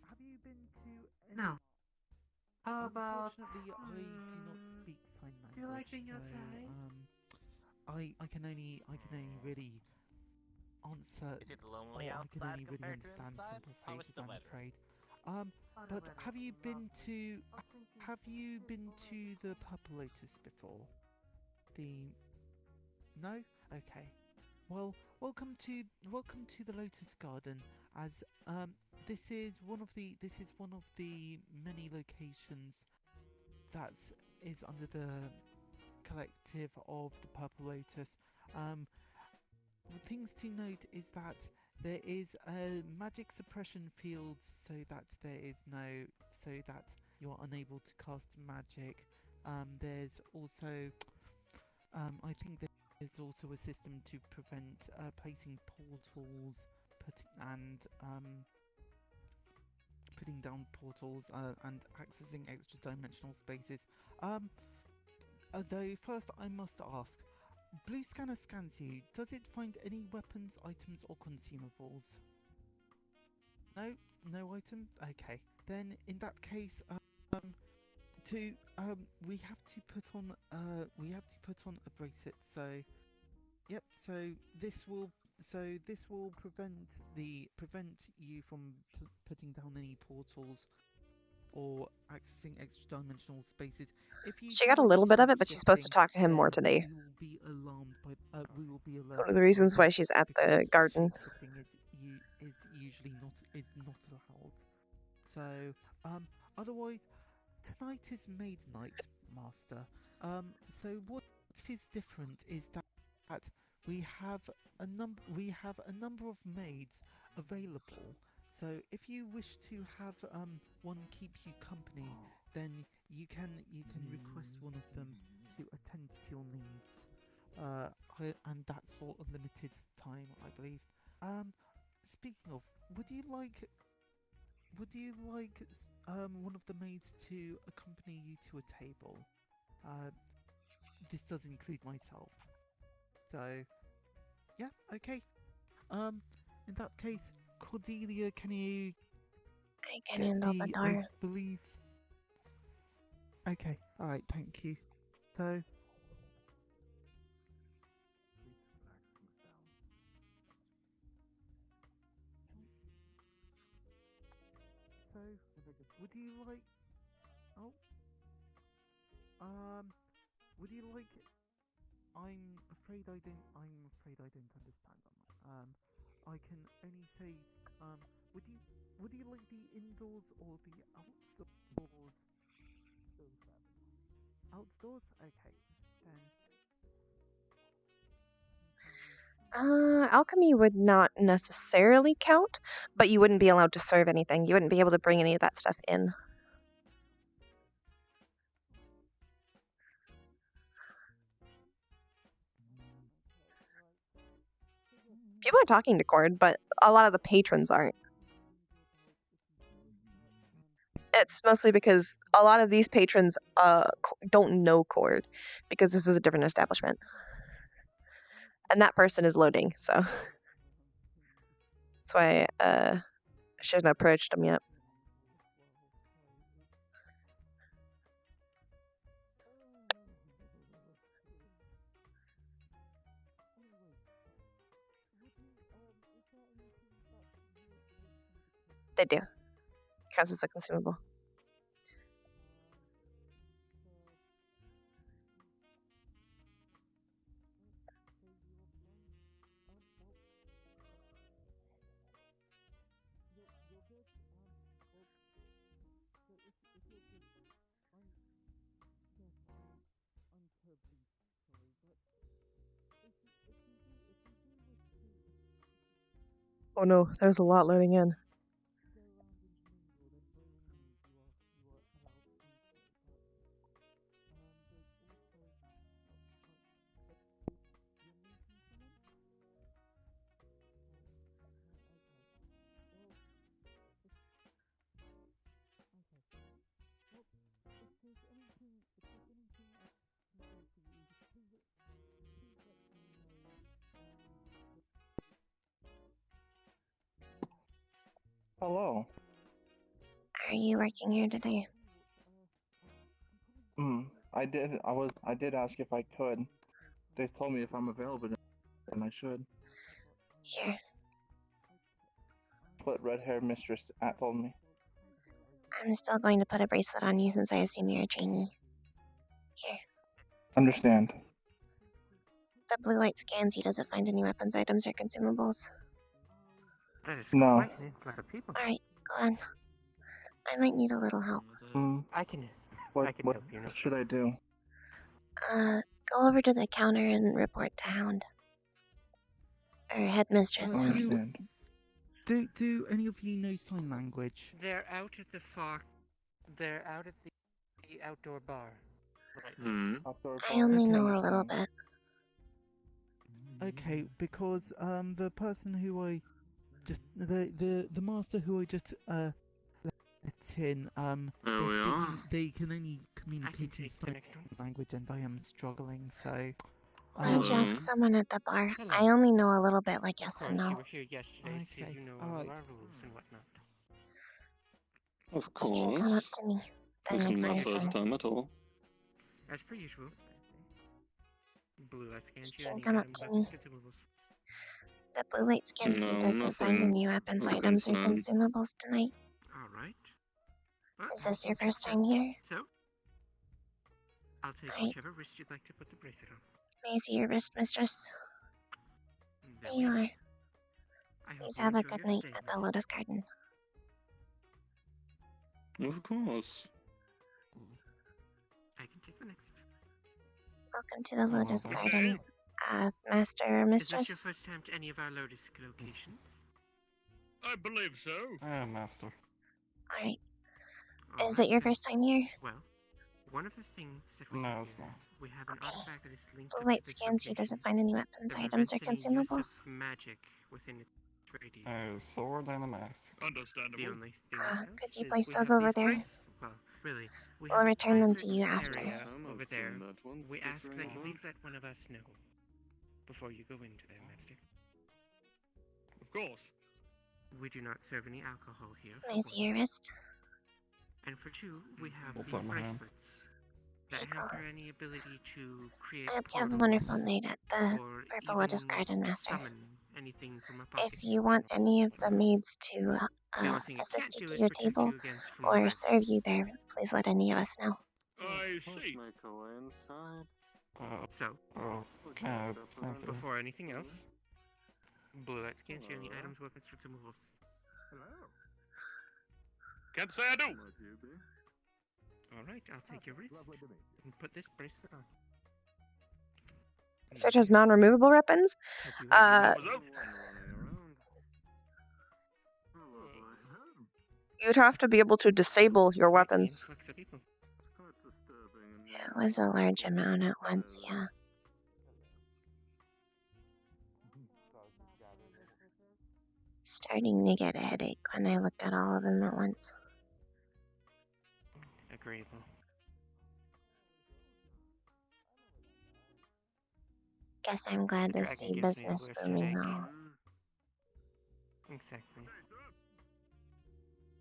have you been to any... No. How about... Unfortunately, I do not speak sign language. Do you like being so, outside? I can only really answer. Is it lonely I can outside only really compared to understand inside? simple How is faces, the I'm weather? afraid. But have you been to the Purple Lotus before? No? Okay. Well, welcome to the Lotus Garden. As this is one of the many locations that is under the collective of the Purple Lotus. The things to note is that there is a magic suppression field, so that you're unable to cast magic. There's also, I think there's also a system to prevent placing portals, putting down portals and accessing extra dimensional spaces. Though first I must ask, Blue Scanner scans you. Does it find any weapons, items, or consumables? No, no item. Okay, then in that case, we have to put on a bracelet. So, yep. So this will prevent you from putting down any portals or accessing extra dimensional spaces. If you She got a little bit of it, but she's supposed to talk to him more today. We will be alarmed by. We will be alerted. It's one of the reasons why she's at the garden. Shifting is usually not allowed. So otherwise, tonight is Maid Night, Master. So what is different is that we have a number of maids available. So if you wish to have one keep you company, then you can request one of them to attend to your needs, and that's for a limited time, I believe. Speaking of, would you like one of the maids to accompany you to a table? This does include myself. So yeah, okay. In that case, Cordelia, can you? I can handle the door. I believe. Okay, alright, thank you. So. Would you like? Oh. Would you like? I'm afraid I don't understand on that. I can only say, would you like the indoors or the outdoors? Outdoors? Okay. Then. Alchemy would not necessarily count, but you wouldn't be allowed to serve anything. You wouldn't be able to bring any of that stuff in. People are talking to Cord, but a lot of the patrons aren't. It's mostly because a lot of these patrons don't know Cord, because this is a different establishment. And that person is loading, so that's why she hasn't approached him yet. They do. Counts as a consumable. Oh no, there's a lot loading in. Hello. Are you working here today? I did ask if I could. They told me if I'm available, then I should. Here. What red-haired mistress told me. I'm still going to put a bracelet on you since I assume you're a trainee. Here. Understand. The blue light scans you. Does it find any weapons, items, or consumables? That is No. quite an influx of people. Alright, go on. I might need a little help. I can What help you. No. should I do? Go over to the counter and report to Hound. Or Headmistress I Hound. understand. Do any of you know sign language? They're out at the They're out at the outdoor bar. Hmm. I only Okay. know a little bit. Okay, because the person who I just the master who I just let in There we are. they can only communicate in take the sign next one. language, and I am struggling. So Why don't you ask Hello. someone at the bar? Hello. I only know a little bit, like yes Of and course, you no. were here yesterday, so Okay, you know all all right. our rules and whatnot. Of You can come up course. to me. The This is next my person. first time at all. As per usual. Blue light scans You you. can Any come up items, to weapons, me. consumables. The blue light scans you. No, Does it find nothing any weapons, of items, or concern. consumables tonight? All right. Well, Is this your everything first checks time out. here? So, I'll take Right. whichever wrist you'd like to put the bracelet on. May I see your wrist, mistress? There There you we are. I hope Please you have a enjoy good your night stay at with the us. Lotus Garden. Of course. I can take the next. Welcome to the Lotus Good Garden. name. Master or Is this your mistress? first time to any of our Lotus locations? I believe so. Master. Alright. All Is right, it your then. first time here? Well, one of the things that we No, have it's here, not. we have an Okay. artifact that is linked Blue up light to this scans you. Does it location find any weapons, that items, or prevents any use consumables? of magic within its radius. Oh, sword and a mask. Understandable. The only thing Could else you is place we those have over these there? well, really, we We'll have a return them private to you after. area over there. We ask that you please let one of us know before you go into there, Master. Of course. We do not serve any alcohol here. May I see your wrist? And for two, we have What's these that, ma'am? bracelets that There you go. hamper any ability to create I hope you have a portals wonderful night at the or Purple Lotus even Garden, Master. summon anything from a pocket. If you want any of the maids to The only thing it assist can't you do to is your protect table you against from or rats. serve you there, please let any of us know. I see. Make our way inside. So, Okay, thank you. before anything else, blue light scans you any items, weapons, or consumables. Hello. Can't say I do. Alright, I'll take your wrist and put this bracelet on. Such as non-removable weapons. Hope you Uh, enjoy it. You'd have to be able to disable your Quite the weapons. influx of people. It was a large amount at once, yeah. Starting to get a headache when I look at all of them at once. Agreeable. Guess I'm glad The to dragon see gives me a business worse booming headache. though. Exactly.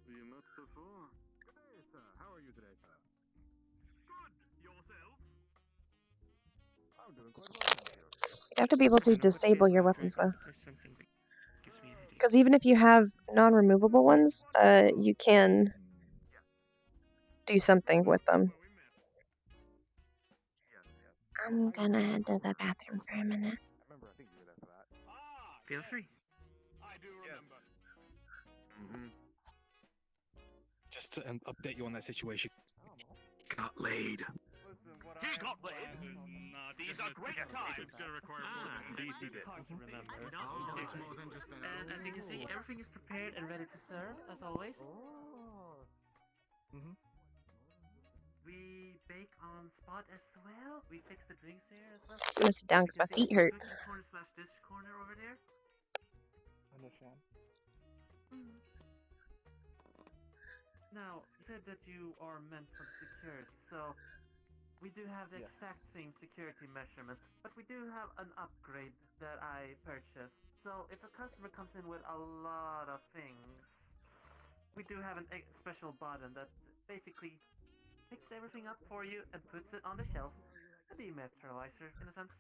We met before. Good day, sir. How are you today, sir? Good. Yourself? I'm doing quite well. You'd have to be able I to don't know what it disable is your about weapons, dragon, though. but there's something that gives me a headache. Because even if you have non-removable ones, you can do something with them. I'm gonna head to the bathroom for a minute. Feel free. Just to update you on that situation. Got laid. He got laid. These are great times. And as you can see, everything is prepared and ready to serve, as always. We bake on spot as well. We fix the drinks here as well. I'm gonna sit down because my feet hurt. Cooking corner / dish corner over there. Understand. Now, you said that you are meant for security, so we do have the exact same security measurements, but we do have an upgrade that I purchased. So if a customer comes in with a lot of things, we do have a special button that basically picks everything up for you and puts it on the shelf. A dematerializer, in a sense.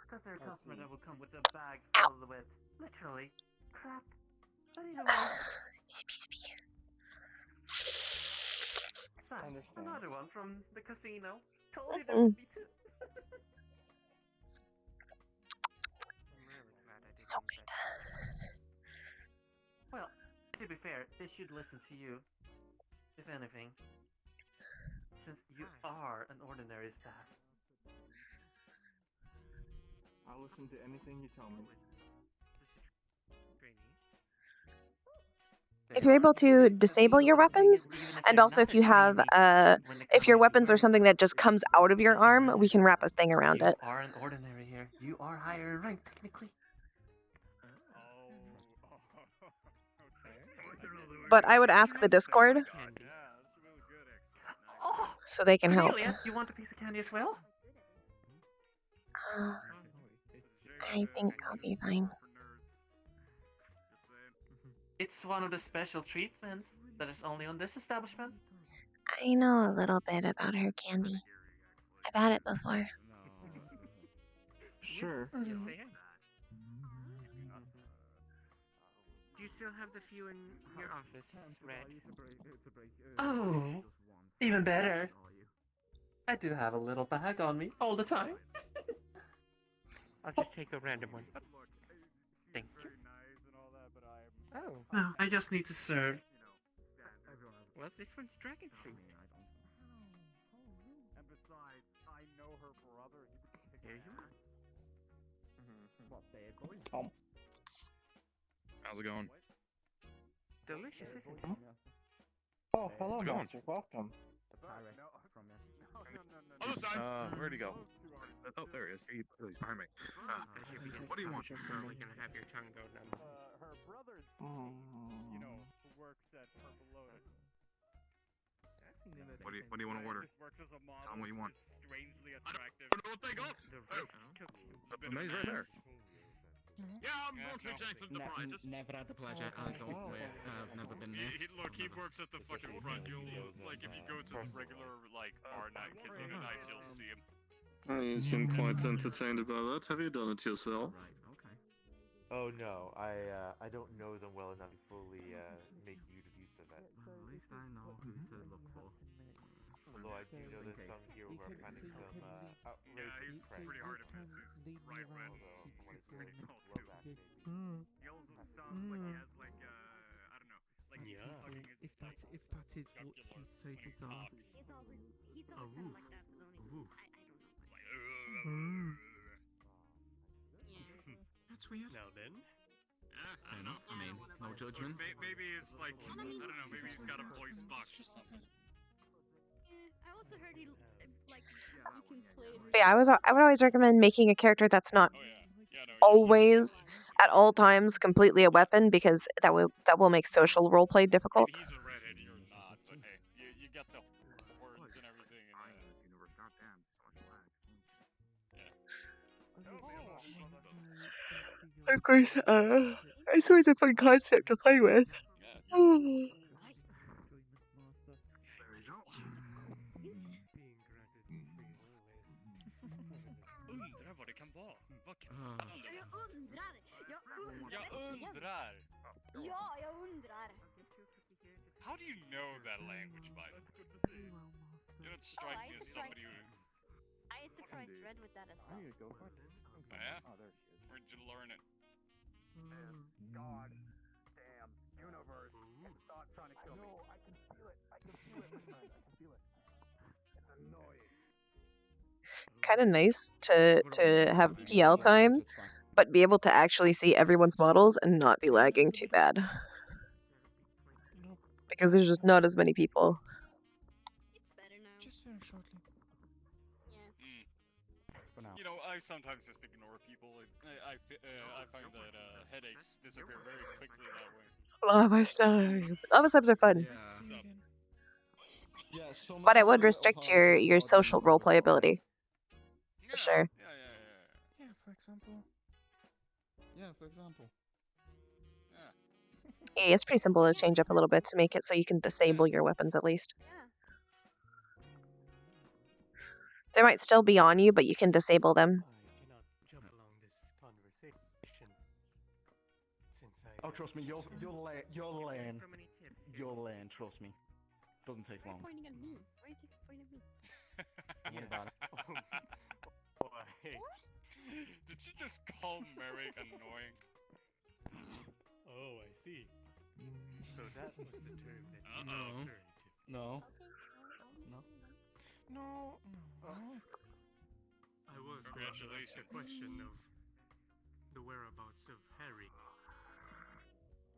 Because there are customers that will come with a bag filled with, literally, crap. But either way. Another one from the casino. Told you there would be two. So good. Well, to be fair, they should listen to you, if anything, since you are an ordinary staff. I'll listen to anything you tell me. If you're able to disable your weapons, and also if you have, if your weapons are something that just comes out of your arm, we can wrap a thing around it. You are an ordinary here. You are higher in rank, technically. But I would ask the Discord so they can help. Cordelia, you want a piece of candy as well? I think I'll be fine. It's one of the special treatments that is only on this establishment. I know a little bit about her candy. I've had it before. Sure. Yes, I am. Do you still have the few in your office, Red? Oh, even better. I do have a little bag on me all the time. I'll just take a random one. Thank you. Oh. No, I just need to serve. Well, this one's dragon fruit. And besides, I know her brother. Here you are. How's it going? Delicious, isn't it? Oh, hello, Master. Welcome. Where'd he go? Oh, there he is. He's behind me. What do you want? You're probably gonna have your tongue go numb. Her brother's, You know, who works at Purple Lotus. What do you want to order? Tell them what you want. Strangely attractive. I don't know what they got. The men's right there. Yeah, I'm mostly Jason the Brightest. Never had the pleasure. I don't I've never been there. Look, he works at the fucking front. You'll, like, if you go to the regular, like, bar night, kids on the nights, you'll see him. You seem quite entertained by that. Have you done it yourself? Oh no, I don't know them well enough to fully make use of it. At least I know who to look for. Although I do know there's some here who are planning some outrageous pranks. Pretty hard to miss. He's bright red. Although from what it's pretty cool actually. He also sounds like he has like I don't know, like If that is what you so desire. A roof. A roof. That's weird. Now then. Fair enough. I mean, no judgment. Maybe it's like, I don't know, maybe he's got a voice box or something. I also heard he like you can play. But yeah, I would always recommend making a character that's not always at all times completely a weapon, because that will make social roleplay difficult. He's a redhead, you're not, but hey, you got the words and everything. Of course, it's always a fun concept to play with. Undrar vad det kan vara. Vad kan det undrar. Ja, jag undrar. How do you know that language, by the way? You don't strike me as somebody who... I surprised Red with that as well. Oh, yeah? Where'd you learn it? God damn universe. Stop trying to kill me. No, I can feel it. I can feel it, my friend. I can feel it. It's annoying. It's kind of nice to have PL time, but be able to actually see everyone's models and not be lagging too bad. Because there's just not as many people. It's better now. Just very shortly. Yeah. You know, I sometimes just ignore people. I find that headaches disappear very quickly that way. Lava slime. Lava slimes are fun. Sup? Yeah, so But much it would of the restrict autonomy your is social about roleplay ability. For sure. Yeah, for example. Yeah, for example. Yeah, it's pretty simple to change up a little bit to make it so you can disable your weapons at least. They might still be on you, but you can disable them. Jump along this conversation. Oh, trust me, you'll learn. You'll learn. Trust me. Doesn't take long. Why are you pointing at me? Why are you pointing at me? What about it? Did you just call Merrick annoying? Oh, I see. So that was the term that you Uh-oh. referred to. No. No. I was Congratulations. A question of the whereabouts of Harry.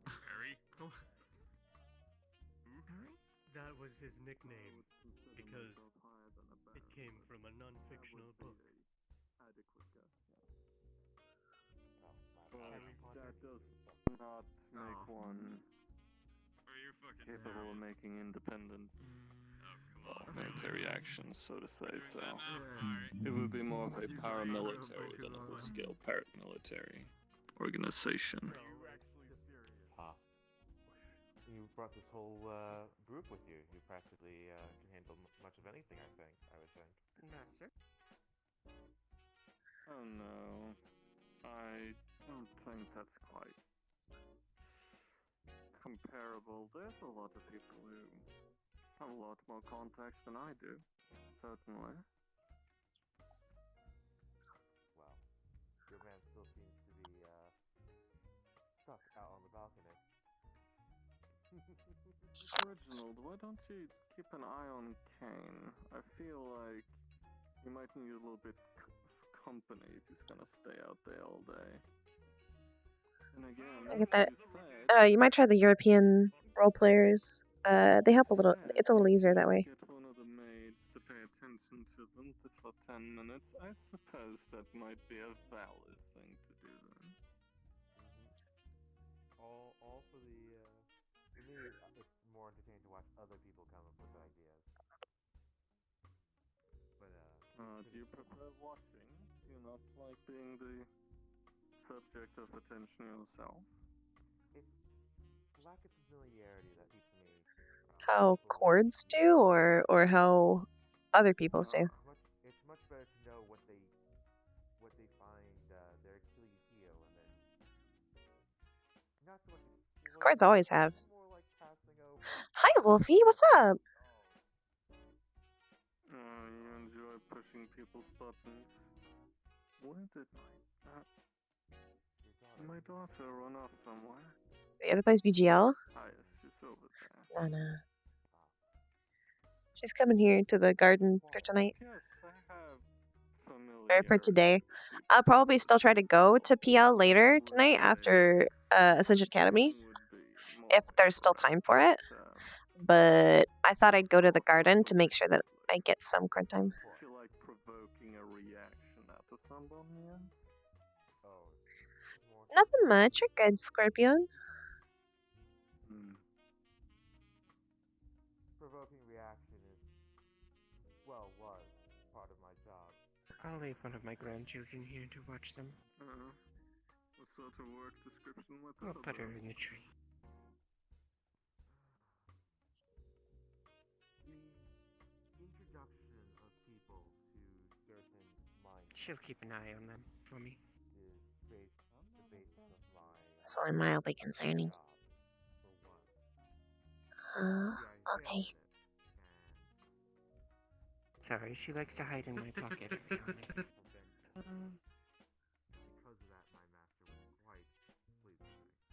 Harry? Oh. That was his nickname because it came from a non-fictional book. Harry Potter. That does not make one Are you fucking capable of serious? making independent Oh, come on. military actions, so to say. So Alright. it would be more of a paramilitary than a full-scale paramilitary organization. Ah. You brought this whole group with you. You practically can handle much of anything, I would think. Master? Oh no. I don't think that's quite comparable. There's a lot of people who have a lot more contacts than I do, certainly. Well, your man still seems to be stuck out on the balcony. Reginald, why don't you keep an eye on Kane? I feel like you might need a little bit of company if he's gonna stay out there all day. And again, I get that. you said, You might try the European role players. They help a little. It's a little easier that way. get one of the maids to pay attention to them for 10 minutes. I suppose that might be a valid thing to do then. All for the for me, it's more entertaining to watch other people come up with ideas. But Do you prefer watching? Do you not like being the subject of attention yourself? it's lack of familiarity that keeps me. How chords do, or how other people's do. It's much better to know what they find their Achilles heel, and then not so much. Chords always have. More like passing over. Hi, Wolfie. What's up? You enjoy pushing people's buttons. Where did my daughter run off somewhere? The other place, BGL? Ah, yes, she's over there. No. She's coming here to the garden for tonight. Yes, I have Or for today. I'll probably still try to go to PL later tonight after Ascension Academy, if there's still time for it. But I thought I'd go to the garden to make sure that I get some card time. I feel like provoking a reaction out of someone here. Nothing much. You're good, Scorpion. Provoking reaction is, was part of my job. I'll leave one of my grandchildren here to watch them. What sort of work description was I'll that put her about? in the tree. The introduction of people to certain minds She'll keep an eye on them for me. is the basis of my So I'm mildly concerning. Okay. Sorry, she likes to hide in my pocket every now and then.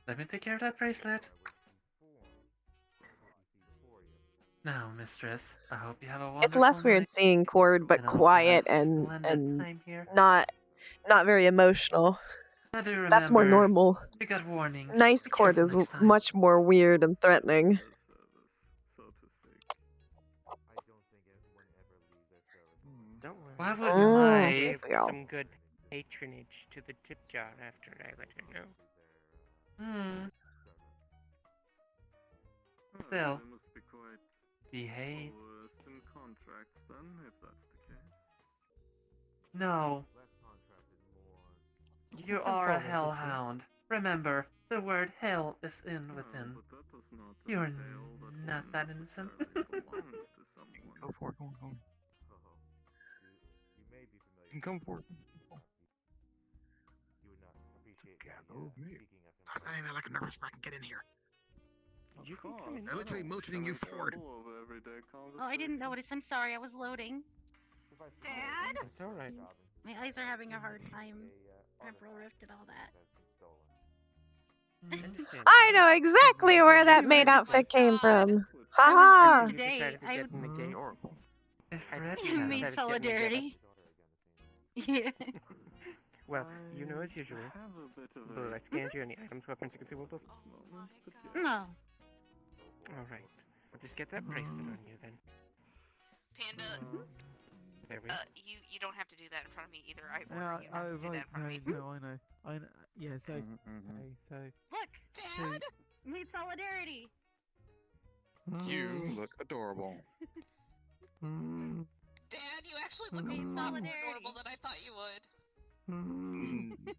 Let me take care of that bracelet. Now, mistress, I hope you have a wonderful It's less weird night. seeing Cord, but And I hope you have quiet a and splendid time here. not very emotional. I do That's more remember normal. we got warnings. Nice Be Cord careful is next time. much more weird and threatening. Don't worry. Why would Mm. my... Gave Here we go. some good patronage to the tip jar after I let her know. Still, They must be quite behave. coerced in contracts then, if that's the case. No. You can are a follow this, yeah. hellhound. Remember, the word hell is in within. But that does not You're entail that not one that innocent. necessarily belongs to someone. Go for it, go on. You may be familiar. You can come for it. You would not appreciate Together, me mate. speaking of him. Stop standing there like a nervous wreck and get in here. You can come in. They're literally motioning you forward. Oh, I didn't notice. I'm sorry. I was loading. Dad? It's alright. My eyes are having a hard time. Temporal rift and all that. I know exactly where that maid outfit came from. Haha! Today, I Get in the game. made solidarity. Yeah. Well, you know as usual. Blue light scans you, any items, weapons, and consumables? No. Alright. We'll just get that bracelet on you then. Panda. There we You don't have to do that in front of me either. I Yeah, order you not to do that in front of me. I know. Yeah, so, okay, so... Look, Dad! Made solidarity! You look adorable. Dad, you actually look more adorable than I thought you would.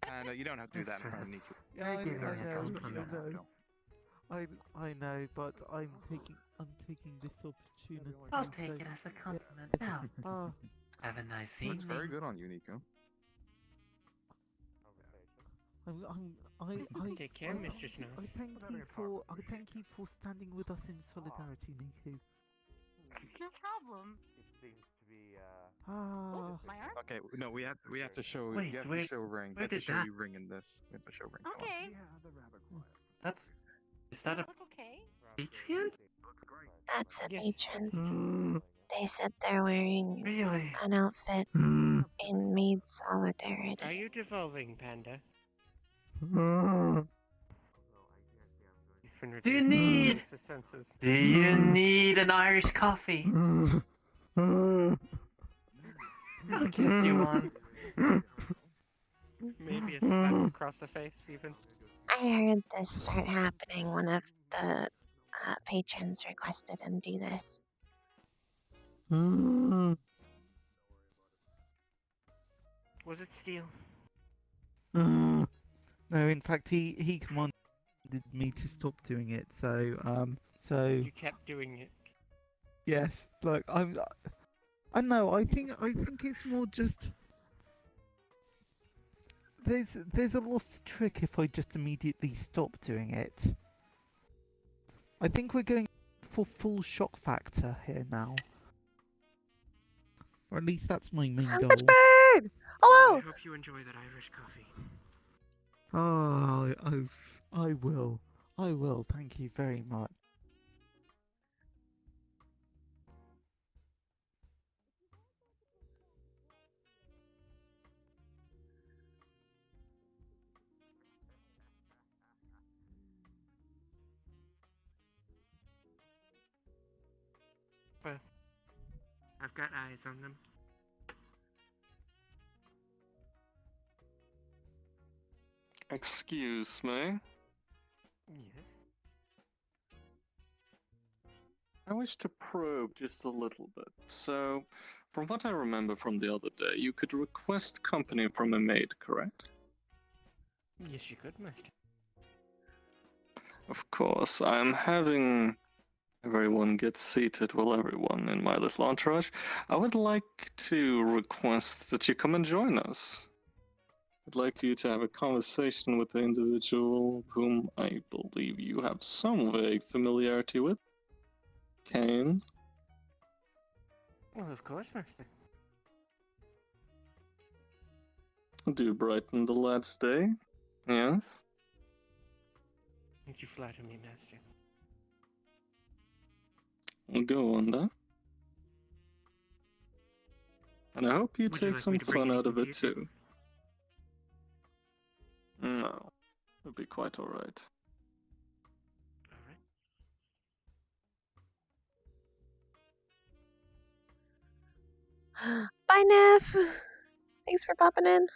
Panda, you don't have to do that in front of Nico. Yeah, I know, but I'm taking this opportunity. I'll take it as a compliment. Now, have a nice evening. Looks very good on you, Nico. Take care, Mr. Snows. I thank you for standing with us in solidarity, Nico. No problem. It seems to be Oh, my arm? Okay, no, we have to show. Wait, you have where- to show ring. where We have to did show that- you ring in this. We have to show ring. Come on. Okay. That's... Is that a Look okay. patron? That's a Yes. patron. They said they're wearing Really? an outfit in Maids Are solidarity. you devolving, Panda? He's been Do you reduced need... to senses. Do you need an Irish coffee? I'll get you one. Maybe a slap across the face, even. I heard this start happening. One of the patrons requested him do this. Was it steel? No, in fact, he commanded me to stop doing it. So You kept doing it. yes. Look, I know. I think it's more just there's a lost trick if I just immediately stop doing it. I think we're going for full shock factor here now, or at least that's my main goal. Bird! Hello! I hope you enjoy that Irish coffee. Oh, I will. Thank you very much. Well, I've got eyes on them. Excuse me. Yes. I wish to probe just a little bit. So, from what I remember from the other day, you could request company from a maid, correct? Yes, you could, Master. Of course, I'm having everyone get seated while everyone in my little entourage. I would like to request that you come and join us. I'd like you to have a conversation with the individual whom I believe you have some vague familiarity with. Kane. Well, of course, Master. Do brighten the lad's day. Yes? Thank you flatter me, Master. Go on then. And I hope you Would you take like some me to bring fun out of anything it to your too. No, it'll be quite alright. Bye, Neff. Thanks for popping in.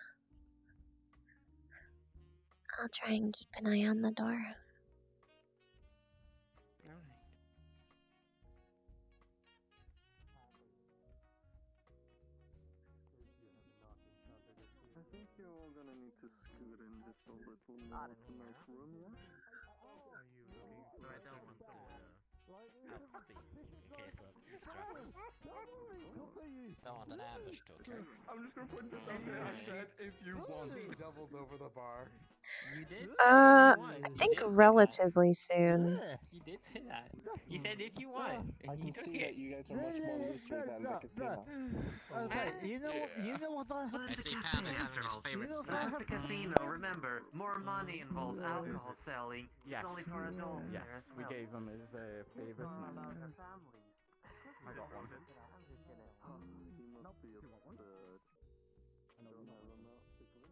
I'll try and keep an eye on the door. I think you're all gonna need to scoot in just a little more to make room, yeah? Are you looking for I don't want to outspeak in case of eavesdroppers. Don't want an ambush to occur. I'm just gonna put this up there. I said if you want. She doubles over the bar. You did? I You think did say relatively soon. that. You did say that. You said if you want. I You can took see it. that you guys are much more looser than the casino. Okay, you know what I What is the casino involved? That's the casino, remember. More money involved, alcohol selling. Yes. It's only for adults Yes, there as we well. gave him his favorite snack. I got one. He must be absurd. Don't have enough to go.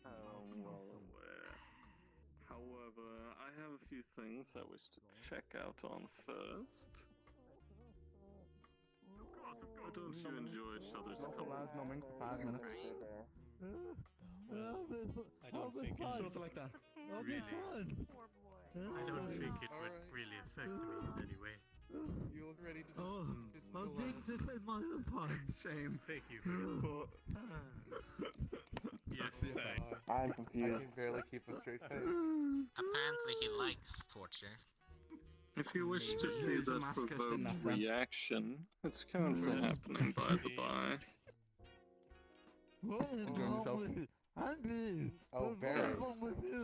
Well aware. However, I have a few things I wish to check out on first. Why don't you enjoy each other's company? I don't think it Sort of like that. really. I don't think it would really affect me in any way. You look ready to just. I'll take this in my own time. Shame. Thank you. Yes, I'm I confused. can barely keep a straight face. Apparently he likes torture. If you wish to see He's a that masochist in that provoked sense. reaction, it's currently happening by the by. Enjoying himself. Oh, very.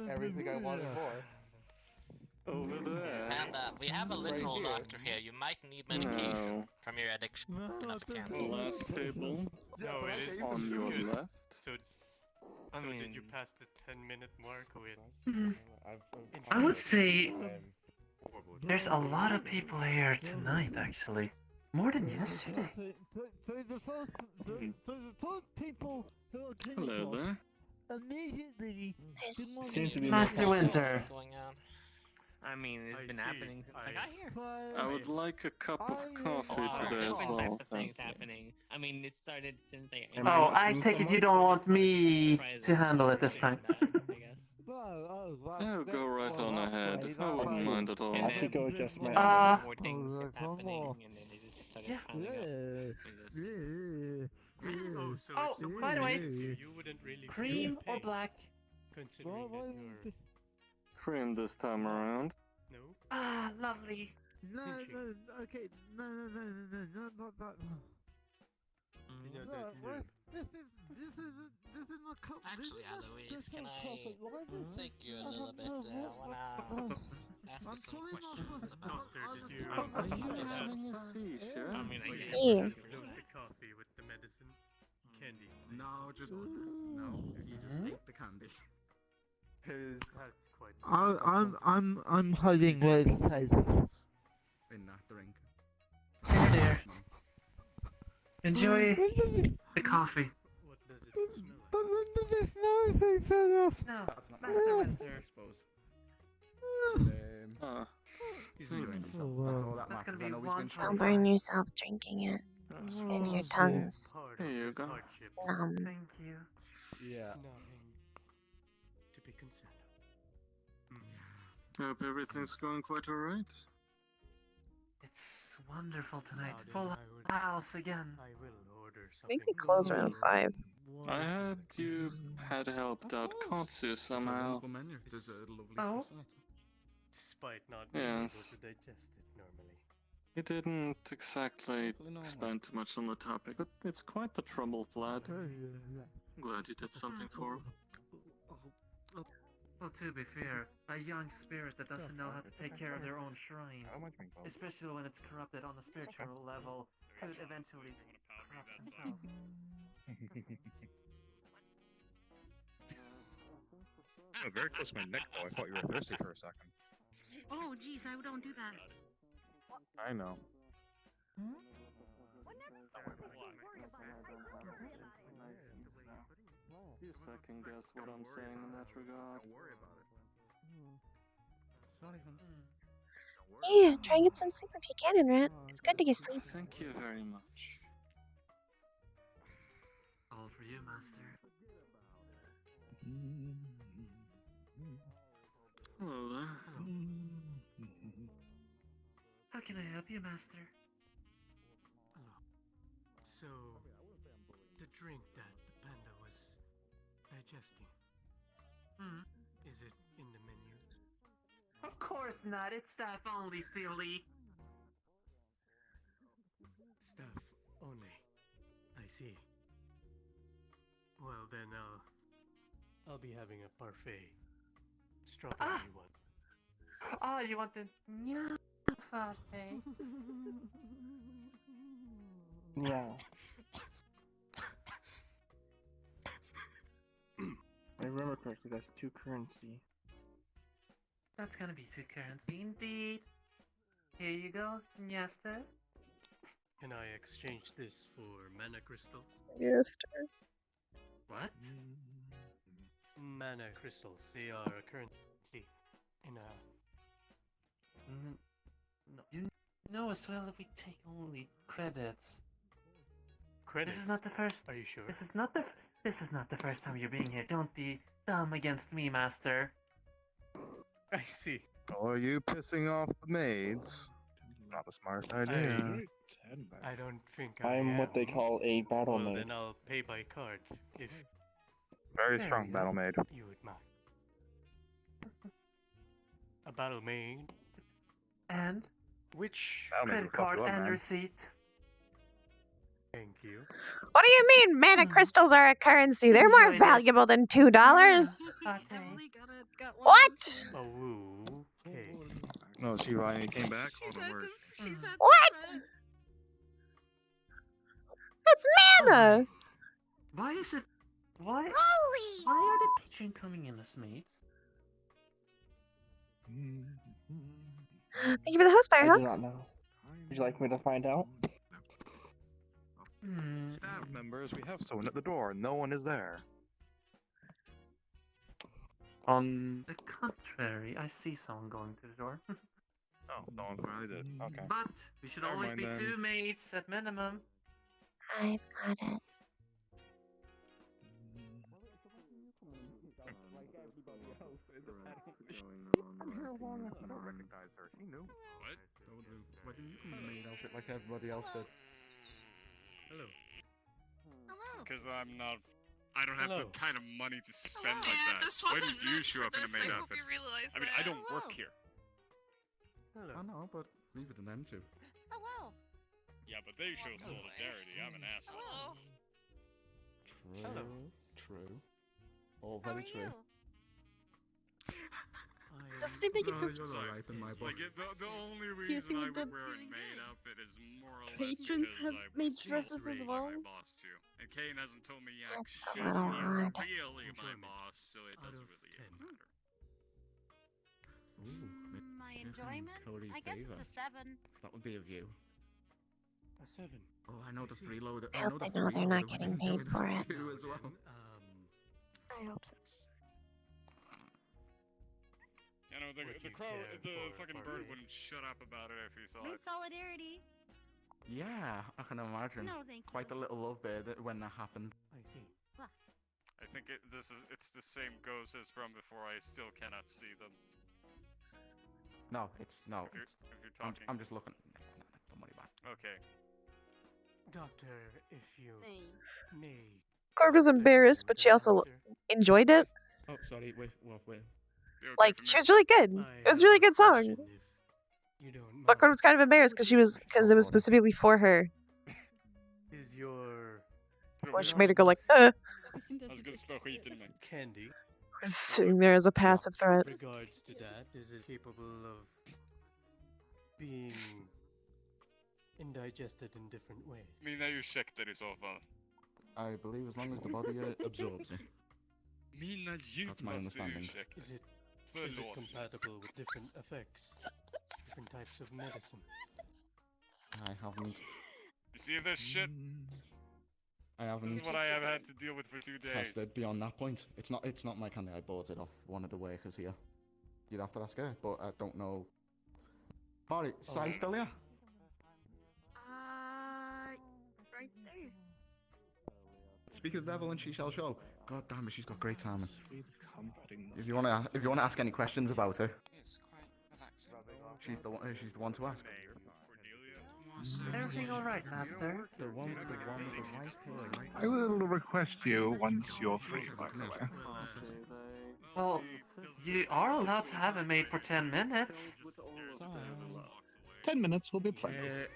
Everything I wanted more. Over there. And we have a little here. doctor here. You might need medication No. from your addiction of The cancer. last table No, it is on your good. left. So did you pass the 10-minute mark with? I would say there's a lot of people here tonight, actually. More than yesterday. So the first people who came Hello there. immediately Seems to be Master Winter. What's going on? I mean, it's been happening since I got here. I would like a cup of coffee There's today as been well, types of thank things you. happening. I mean, it started since I. Oh, I take it you don't want me to handle it this time. Oh, go right on ahead. I wouldn't mind at all. And I should go then adjust my more things kept happening, and then they just started piling up. Oh, so by the way, you wouldn't really cream feel or pain, black? considering that you're Cream this time around. no. Ah, lovely. No, okay, no, not that. You know No, that well, no. this is not cup. Actually, Alois, can I take you a No, little bit? I wanna ask you some questions about. Doctor, did you? Are you having a seizure? I mean, I guess. Yeah. Dose the coffee with the medicine, candy. No, just no. You just take the candy. That's quite. I'm hiding where it says. In that drink. There, there. Enjoy the coffee. What does it smell like? But when did this noise turn off? No, Master Winter. He's enjoying himself. Oh, wow. That's all that That's matters. gonna I be know he's one been for Don't trying. burn yourself drinking it. If your tongue's Here you go. numb. Thank you. Yeah. Nothing to be concerned Hope everything's going quite alright. It's wonderful tonight. Now then, Full I would- house again. I will order I think something. we close around 5. I heard you had helped out Katsu somehow. Oh? Despite not being able Yes. to digest it normally. You didn't exactly explain too much on the topic, but it's quite the trouble, Vlad. Glad you did something for him. Well, to be fair, a young spirit that doesn't know how to take care of their own shrine, especially when it's corrupted on a spiritual level, could eventually corrupt themselves. Oh, very close to my neck, though. I thought you were thirsty for a second. Oh, jeez, I don't do that. I know. You second guess what I'm saying in that regard. Don't worry about it. Yeah, try and get some sleep if you can, Rat. It's good to get sleep. Thank you very much. All for you, Master. Hello there. How can I help you, Master? Hello. So, the drink that the panda was digesting, is it in the menu? Of course not. It's staff only, silly. Staff only. I see. Well then, I'll be having a parfait. Strawberry one. Oh, you want the parfait? Yeah. I remember correctly, that's 2 currency. That's gonna be 2 currency indeed. Here you go, Master. Can I exchange this for mana crystals? Yes. What? Mana crystals, they are a currency in a... No. You know as well if we take only credits. Credits? This is not the first. Are you sure? This is not the first time you're being here. Don't be dumb against me, Master. I see. Oh, are you pissing off the maids? Not the smartest idea. I don't think I'm what they call a battle well, maid. then I'll pay by card, if Very strong battle maid. you would mind. A battle maid? And? Which Battle maid Credit will fuck card you up, and man. receipt. Thank you. What do you mean mana crystals are a currency? They're more Enjoy that. valuable than $2. What? Oh, okay. No, she finally came back. Hold on, where is she? What? That's mana! Why is it? Why? Holy! Why are the patron coming in as maids? Thank you for the host, I do Firehawk. not know. Would you like me to find out? Staff members, we have someone at the door. No one is there. On the contrary, I see someone going to the door. Oh, no one finally did. Okay. But we should Never always mind be then. 2 maids at minimum. I've got it. I don't recognize her. She knew. What? Why didn't you come in a maid outfit like everybody else did? Hello. Hello. Because I don't have the Hello. kind of money to spend Oh, like yeah, that. this Why wasn't did you meant show for up in a this. maid I hope outfit? you realize I mean, that. I don't work Hello. here. Hello. I know, but leave it to them two. Hello. Yeah, but they show solidarity. I'm an asshole. Hello. True. Hello. True. All How very are true. you? Doesn't it make it No, different? you're alright in my book. Like, the only you reason think I with them would wear a feeling maid good? outfit is more or less Patrons because have I was maid dresses as raised well? by my boss too. And Kane hasn't told me jack That's a shit. little He's odd. really my Enjoyment. boss, so it Out doesn't of really 10. matter. Ooh, My maybe enjoyment? Cody I guess favor. it's a 7. That would be a view. A 7. Oh, I know the freeloader. I hope they know they're not getting paid for it. You as well. I hope so. You know, Would the you crow, care the for fucking a bird party? wouldn't shut up about it if he saw Maid it. solidarity. Yeah, I can imagine. No, thank Quite a little love bed when that happened. I see. I think it's the same ghost as from before. I still cannot see them. No, it's no. If you're, it's- if you're I'm, talking. I'm just looking. No, don't worry about it. Okay. Doctor, if you may Cord was embarrassed, but she also enjoyed it. Oh, sorry. Wait. Like, she was really good. It was a really good song. But Cord was kind of embarrassed because it was specifically for her. Is your Which made her go like, Jag ska spöa skiten ur mig. candy Sitting there as a passive threat. with regards to that, is it capable of being indigested in different ways? Mina ursäkter i så fall. I believe as long as the body absorbs it. Mina That's my djupaste understanding. ursäkter. Is it Förlåt. compatible with different effects, different types of medicine? I haven't. You see this shit? I haven't This is what I have had to deal with for 2 days. tested beyond that point. It's not my candy. I bought it off one of the workers here. You'd have to ask her, but I don't know. Mari, Sai still here? Right there. Speak of the devil and she shall show. God damn it, she's got great timing. If you wanna ask any questions about her, It's quite relaxing. she's the one to ask. Everything alright, Master? The one with the white hair. I will request you once you're free, by the way. Well, you are allowed to have a maid for 10 minutes. 10 minutes will be plenty.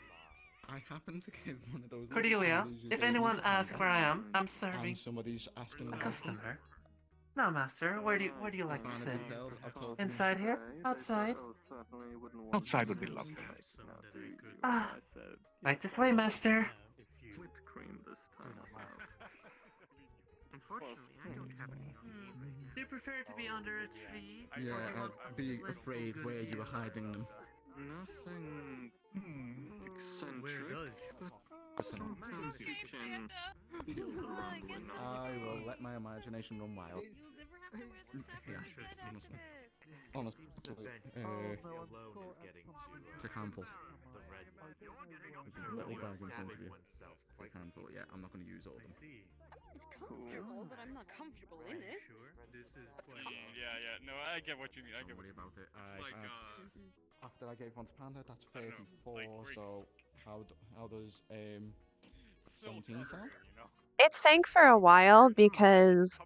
I happen to give one of those. little Cordelia, candies you if gave me anyone to asks Panda, where I am, I'm serving and somebody's asking a about customer. No, Master, where do you like to Find the sit? details, I've told you. Inside here? Outside? Outside would be lovely. Ah, right this way, Master. Whipped cream this time. Unfortunately, I don't have any. Do you prefer to be under a tree? Yeah, I'd be afraid where you were hiding them. Nothing eccentric, but sometimes you can feel the wrong way now. I will let my imagination run wild. Yeah, honestly. It's a handful. There's a little bag in front of you. It's a handful, yeah, I'm not going to use all of them. It's comfortable, but I'm not comfortable in it. Yeah. No, I get what you mean. I get Don't worry what you about mean. it. It's like, After I gave one to Panda, that's I don't 34, know, like so how does 17 sound? It sank for a while because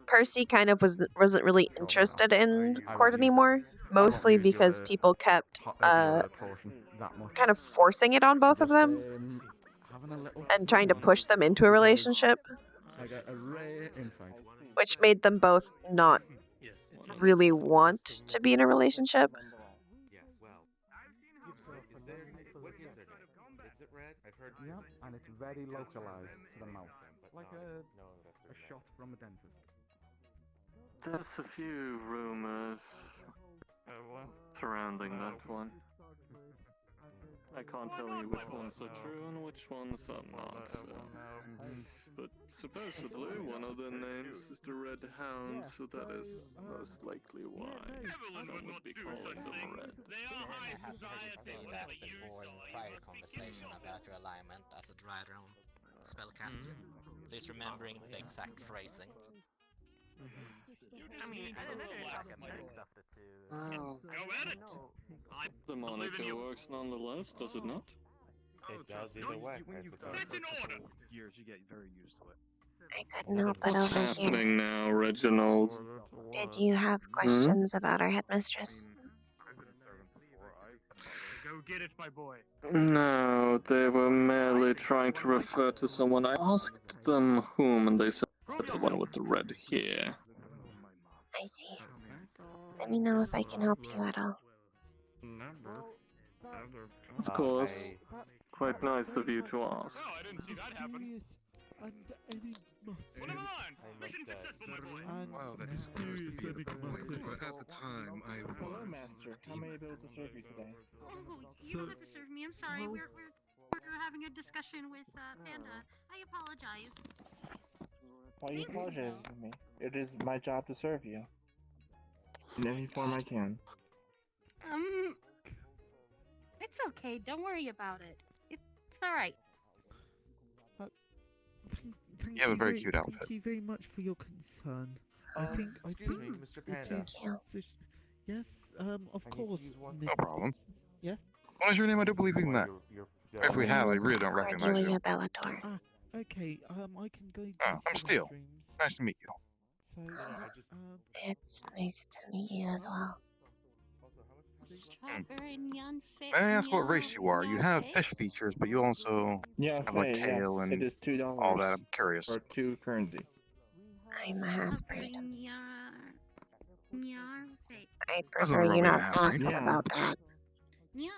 Percy kind of wasn't really interested in Cord anymore, mostly because people kept kind of forcing it on both of them and trying to push them into a relationship, I get a rare insight. which made them both not really want to be in a relationship. What is their name? Is it red? I've heard. Yeah, and it's very localized to the mouth, like a that's shot from a dentist. There's a few rumors surrounding that one. I can't tell you which ones are true and which ones are not. But supposedly one of the names is the Red Hound, so that is most likely why some would be calling them red. I have seen that before in prior conversation about your alignment as a dry round spellcaster. Please remembering the exact phrasing. I mean, The moniker works nonetheless, does it not? It does either way, I suppose. Years, you get very used to it. I couldn't help but What's overhear. happening now, Reginald? Did you have questions about our headmistress? Go get it, my boy. No, they were merely trying to refer to someone. I asked them whom, and they said the one with the red hair. I see. Let me know if I can help you at all. Of course. Quite nice of you to ask. Oh, I didn't see that happen. Wow, that is close to being a point. If I had the time, I would. Hello, Master. How may I be able to serve you today? Oh, you don't have to serve me. I'm sorry. We're having a discussion with Panda. I apologize. Why are you apologizing to me? It is my job to serve you. In any form I can. It's okay. Don't worry about it. It's alright. Thank You have a very cute outfit. Thank you very much for your concern. I think Excuse me, Mr. it Panda. is- Yes, of course. No problem. Yeah. What is your name? I do believe we've met. If we have, I really don't recognize you. Cordelia Bellator. Okay, I can go to I'm the Steele. restrooms. Nice to meet you. So, It's nice to meet you as well. Strawberry neon fit. May I ask what race you are? You have fish features, but you also Yeah, have like Faye, tail yes, and it is $2 all that. I'm curious. or 2 currency. I'm a half-breed. I Doesn't prefer rub you me a not half-breed. ask Yeah. about that. Yeah.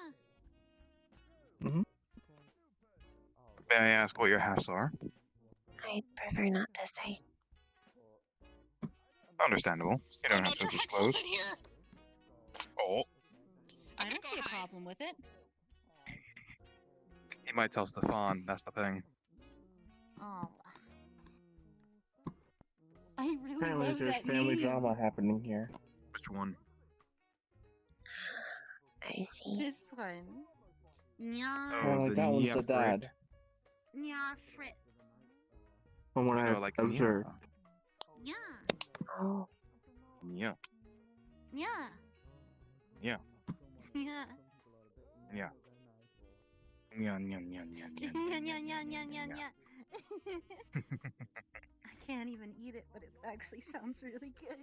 May I ask what your halves are? I'd prefer not to say. Understandable. You don't have to disclose. in here. Oh, I don't see a problem with it. he might tell Stefan. That's the thing. Oh. I really Apparently love there's that family name. drama happening here. Which one? I see. This one. Nya. Apparently that one's the dad, Nya Frit. from what I've like observed. Yeah. Oh. Yeah. Yeah. Yeah. Yeah. Yeah. Yeah. Yeah. Yeah. Yeah. Yeah, yeah, yeah, yeah, yeah, yeah. I can't even eat it, but it actually sounds really good.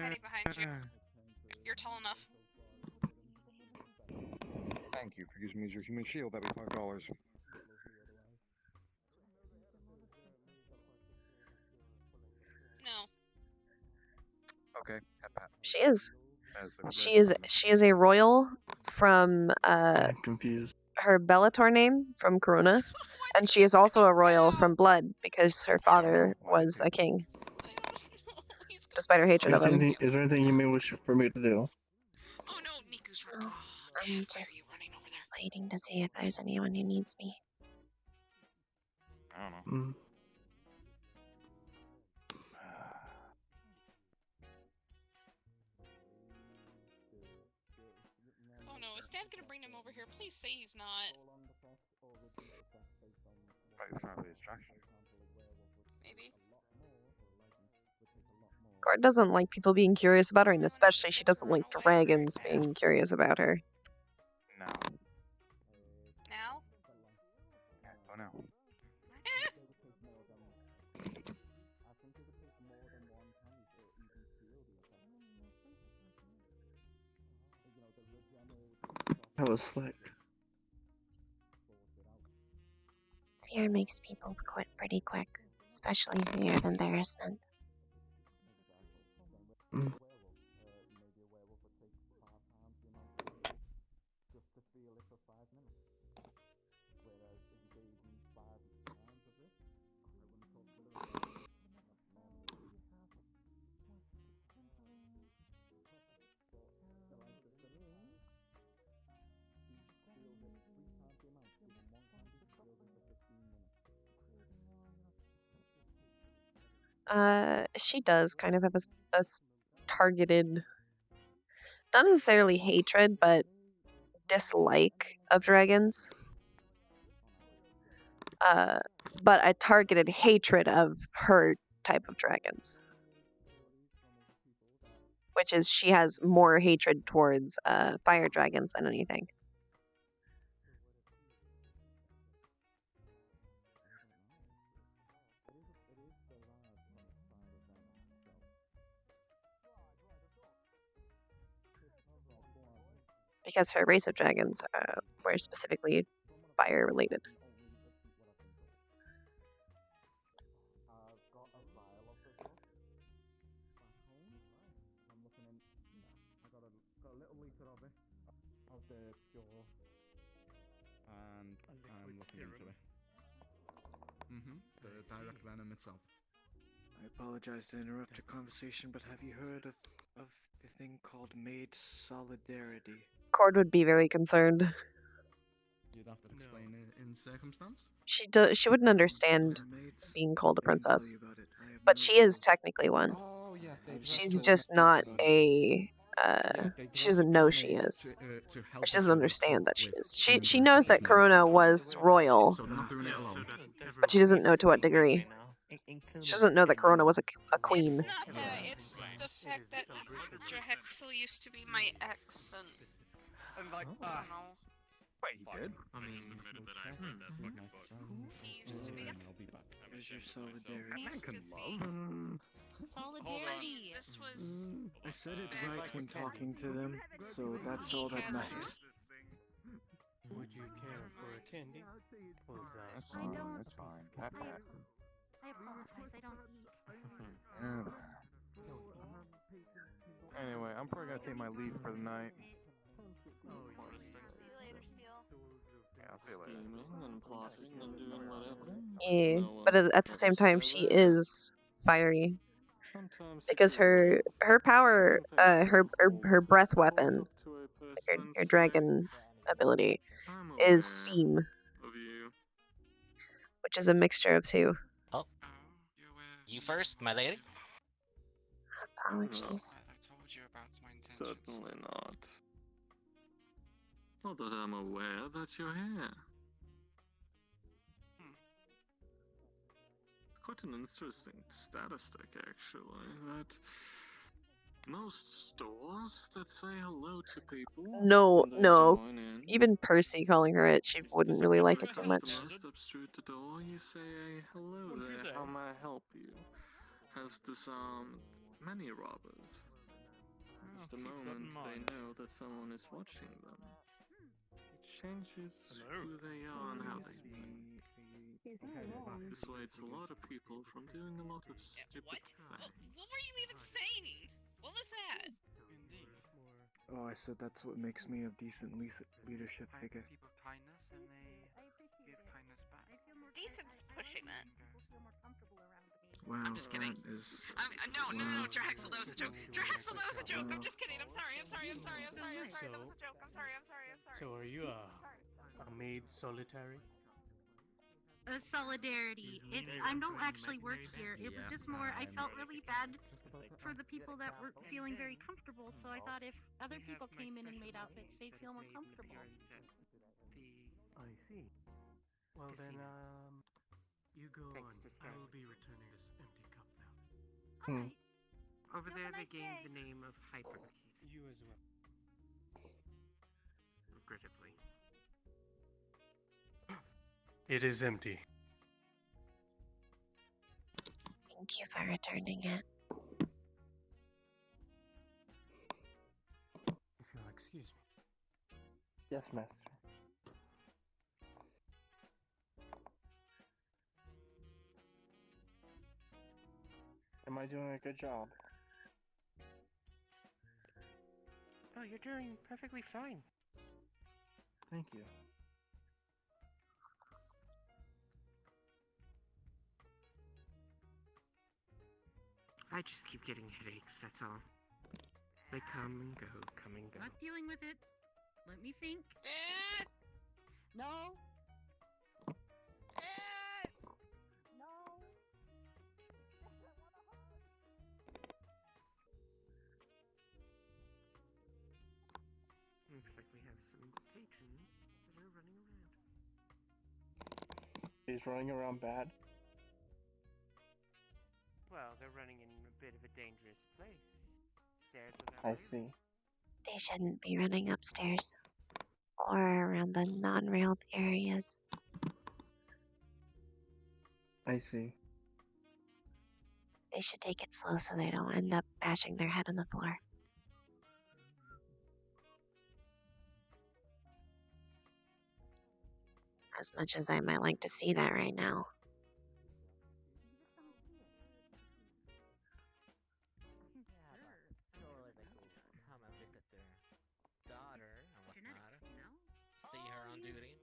Ready behind you. You're tall enough. Thank you for using me as your human shield. That'd be $5. No. Okay. Pat. She is. As the She is a royal from I'm confused. her Bellator name from Corona, and she is also a royal from blood because her father was a king. Despite her hatred of him. Is there anything you may wish for me to do? Oh no, Niku's right. Oh, I'm just waiting to see if there's anyone who needs me. I don't know. Oh no, is Dad gonna bring him over here? Please say he's not. Probably trying to be a distraction. Maybe. Cord doesn't like people being curious about her, and especially she doesn't like dragons being curious about her. No. Now? Oh no. That was slick. Fear makes people quit pretty quick, especially fear of embarrassment. She does kind of have a targeted, not necessarily hatred, but dislike of dragons. But a targeted hatred of her type of dragons. Which is she has more hatred towards fire dragons than anything. Because her race of dragons were specifically fire related. And I'm looking into it. The direct venom itself. I apologize to interrupt your conversation, but have you heard of the thing called Maids Solidarity? Cord would be very concerned. You'd have to explain it in circumstance. She wouldn't understand being called a princess, but she is technically one. Oh yeah, she's just not a. She doesn't know she is. Or she doesn't understand that she is. She knows that Corona was royal, but she doesn't know to what degree. She doesn't know that Corona was a queen. It's not that, it's the fact that Drahexel used to be my ex, and I don't know. Wait, he did? I just admitted that I read that fucking book. He used to be. I'll be back. I'm Where's your ashamed of myself. solidarity? He used to be. Solidarity. This was. I said it bad right back when then. talking to them, so that's all that matters. Would you care for a candy? What was that? That's fine. That's fine. Cat cat. I apologize. I don't eat. Anyway, I'm probably gonna take my leave for the night. See you later, Steel. Yeah, I'll see you later. Scheming and plotting and doing whatever. Yeah, No but one at the same time, ever she said that. is fiery Sometimes because her power, her breath weapon, to a her dragon ability, is steam, of you. which is a mixture of two. Oh. You first, my lady. Apologies. I told you about my intentions. Certainly not. Not that I'm aware that you're here. Quite an interesting statistic, actually, that most stores that say hello to people No, when they no. join in, Even Percy calling her it, she wouldn't really like it too much. customers steps through the door, you say a hello there, how may I help you? Has disarmed many robbers. Just the moment they know that someone is watching them. It changes who they are and how they think. Dissuades a lot of people from doing a lot of stupid things. What were you even saying? What was that? Oh, I said that's what makes me a decent leadership figure. Decent's pushing it. Wow, I'm just kidding. that is... No, Draxel, that was a joke. Draxel, that was a joke. I'm just kidding. I'm sorry. That was a joke. I'm sorry. So are you a maid solitary? Solidarity. I don't actually work here. It was just more. I felt really bad for the people that weren't feeling very comfortable. So I thought if other people came in and made outfits, they'd feel more comfortable. I see. Well then, you go on. I will be returning this empty cup now. Over there, they gained the name of Hyperkeys. You as well. Regrettably. It is empty. Thank you for returning it. If you'll excuse me. Yes, master. Am I doing a good job? Oh, you're doing perfectly fine. Thank you. I just keep getting headaches, that's all. They come and go, come and go. Not dealing with it. Let me think. Dad! No. Dad! Looks like we have some patrons that are running around. He's running around bad. Well, they're running in a bit of a dangerous place. Stairs I without see. They shouldn't be running upstairs or around the non-railed areas. I see. They should take it slow so they don't end up bashing their head on the floor. As much as I might like to see that right now. Surely they could come and visit their daughter and whatnot. See her on duty.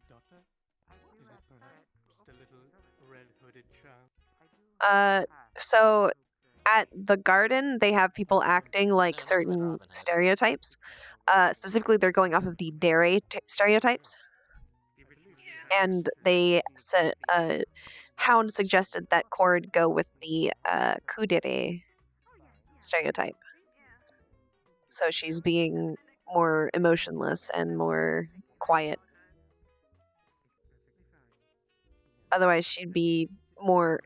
Doctor? Is it perhaps the little red-hooded child? So at the garden, they have people acting like certain stereotypes. Specifically, they're going off of the dairy stereotypes. And they said, Hound suggested that Cord go with the kudere stereotype. So she's being more emotionless and more quiet. Otherwise, she'd be more.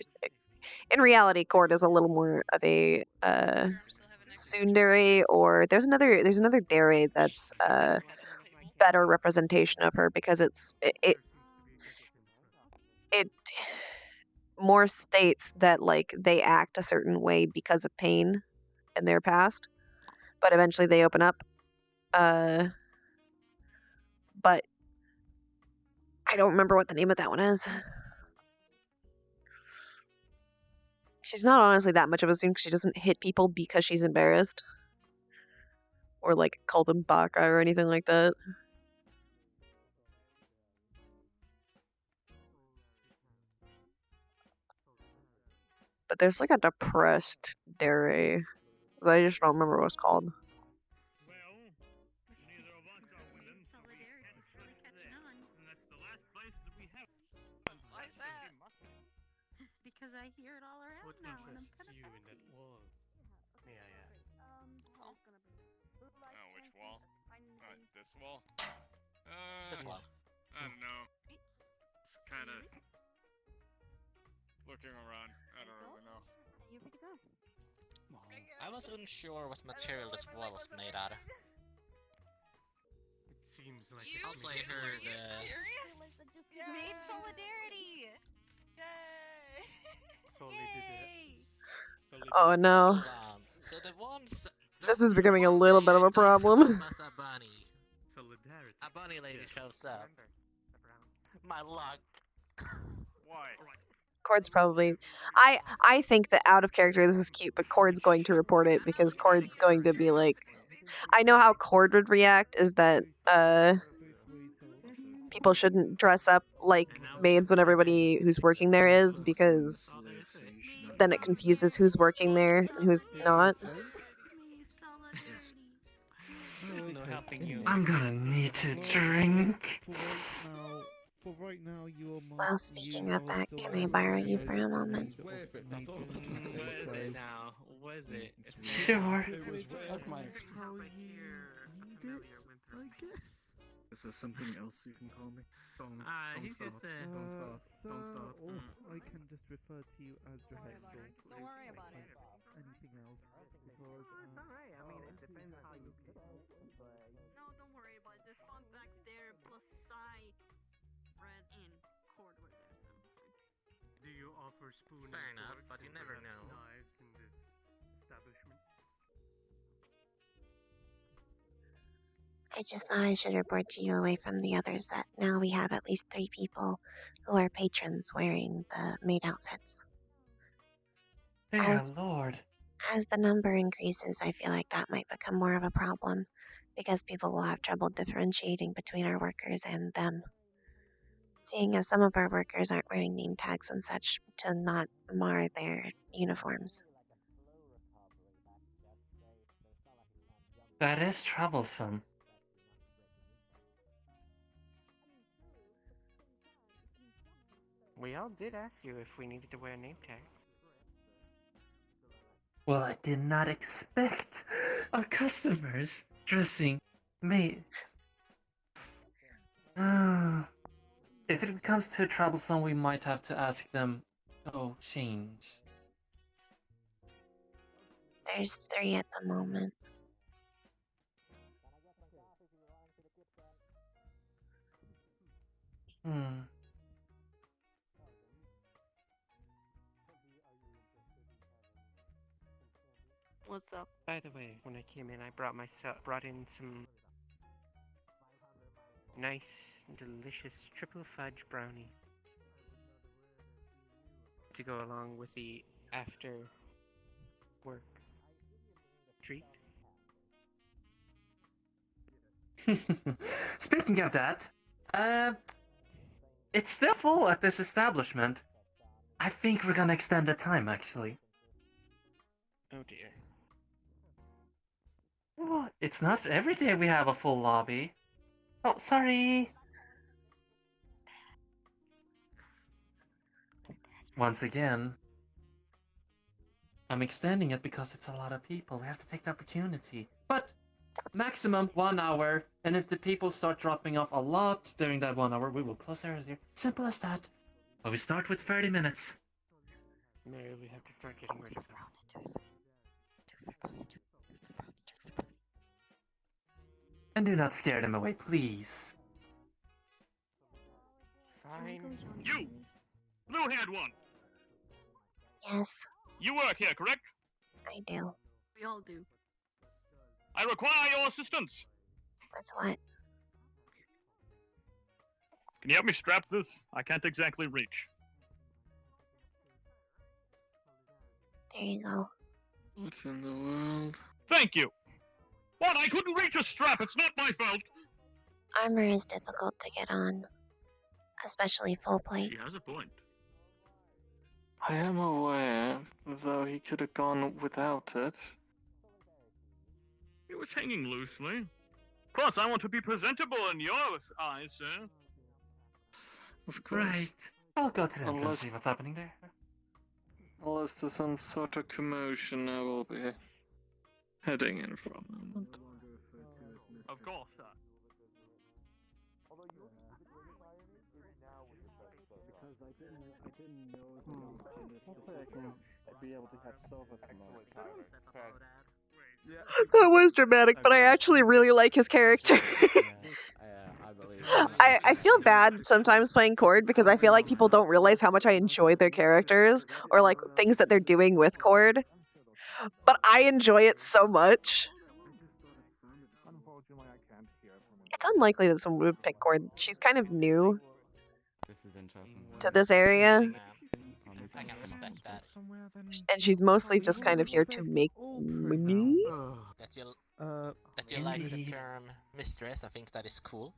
In reality, Cord is a little more of a tsundere, or there's another dere that's better representation of her because it more states that like they act a certain way because of pain in their past, but eventually they open up. But I don't remember what the name of that one is. She's not honestly that much of a student 'cause she doesn't hit people because she's embarrassed. Or like call them baka or anything like that. But there's like a depressed dere. But I just don't remember what it's called. Because I hear it all around What now, and I'm interests kind of you in that wall? May I ask? Oh, which wall? This wall? This wall. I don't know. It's kind of looking around. I don't really know. You're free to go. I was unsure what material this wall was made out of. It seems like You Also, I two, heard, are you serious? Made solidarity! Oh no. Hold on. So the ones. This is becoming a little bit of a problem. A bunny. Solidarity. A bunny lady shows up. My luck. Why? Cord's probably. I think that out of character this is cute, but Cord's going to report it because Cord's going to be like. I know how Cord would react is that people shouldn't dress up like maids when everybody who's working there is because then it confuses who's working there and who's not. There's no helping you. I'm gonna need to drink. For right now, you are Well, speaking of that, can I borrow you for a moment? Was it now? Was it? Sure. That's my How you need it, I guess. Is there something else you can call me? Don't He's stop. just Don't stop. I can just refer to you as your head. Don't worry about it. Anything else? Because, It's alright. I mean, it depends how you pick it. No, don't worry about it. Just fun back there plus side Fred and Cord were there, so. Do you offer spoon Fair and enough, fork but you and never perhaps know. knives in this establishment? I just thought I should report to you away from the others that now we have at least 3 people who are patrons wearing the maid outfits. Dear Lord. As the number increases, I feel like that might become more of a problem because people will have trouble differentiating between our workers and them. Seeing as some of our workers aren't wearing name tags and such to not mar their uniforms. That is troublesome. We all did ask you if we needed to wear name tags. Well, I did not expect our customers dressing maids. If it becomes too troublesome, we might have to ask them to change. There's 3 at the moment. What's up? By the way, when I came in, I brought in some nice, delicious triple fudge brownie to go along with the after work treat. Speaking of that, it's still full at this establishment. I think we're gonna extend the time, actually. Oh dear. What? It's not every day we have a full lobby. Oh, sorry. Once again, I'm extending it because it's a lot of people. We have to take the opportunity. But maximum 1 hour, and if the people start dropping off a lot during that 1 hour, we will close earlier. Simple as that. But we start with 30 minutes. Mary, we have to start getting rid of them. And do not scare them away, please. Fine. You! Blue-haired one! Yes, You work here, correct? I do. We all do. I require your assistance! With what? Can you help me strap this? I can't exactly reach. There you go. What in the world? Thank you! What? I couldn't reach a strap! It's not my fault! Armor is difficult to get on, especially full plate. She has a point. I am aware, though he could have gone without it. It was hanging loosely. Plus, I want to be presentable in your eyes, sir. Of course. Right. I'll go to them and Unless- see what's happening there. Unless there's some sort of commotion, I will be heading in for a moment. Of course, sir. Hopefully I can be able to catch Silva tomorrow. That was dramatic, but I actually really like his character. I believe. I feel bad sometimes playing Cord because I feel like people don't realize how much I enjoy their characters or like things that they're doing with Cord. But I enjoy it so much. It's unlikely that someone would pick Cord. She's kind of new This is interesting. to this area, I can respect that. and she's mostly just kind of here to make money. That you like the Indeed. term mistress, I think that is cool.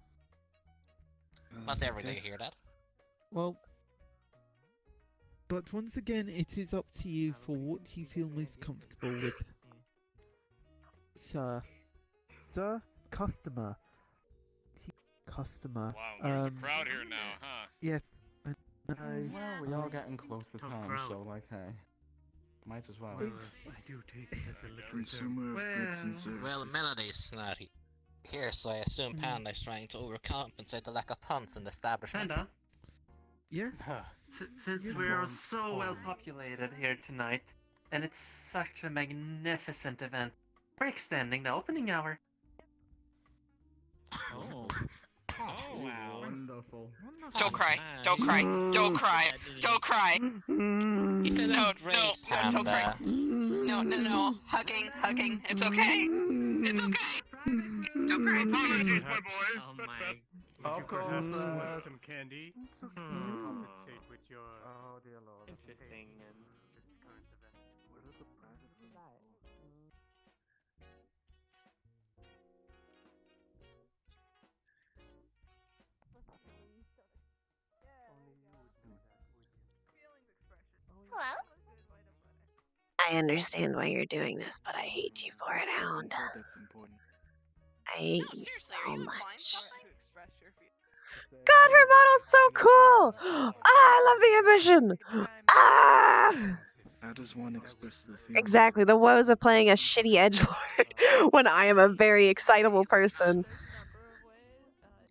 Not every day you hear that. Well, but once again, it is up to you for what you feel most comfortable with. Sir. Sir? Customer. Customer. Wow, there's a crowd here now, huh? Yes. Well, we are getting close to time, so like, hey, might as well. I do take it as a little Consumer of goods and services. Well, Melody's not here, so I assume Panda is trying to overcompensate the lack of puns in the establishment. Panda, Yes? since Yes, we're Mom. so well populated here tonight, and it's such a magnificent event, we're extending the opening hour. Oh. Oh, wow. Wonderful. Don't cry. Don't cry. Don't cry. Don't cry. He said No, great, no, don't cry. Panda. No. Hugging. It's okay. It's okay. Don't cry. It's okay. Apologies, my boy. Oh That's my. it. Would Of you perhaps course, want some candy? It's okay. Compensate with your Oh dear lord. interesting and Hello? I understand why you're doing this, but I hate you for it, Hound. That's important. I hate you so much. God, her model's so cool! Ah, I love the ambition! Ah! How does one express their feelings? Exactly, the woes of playing a shitty edgelord when I am a very excitable person.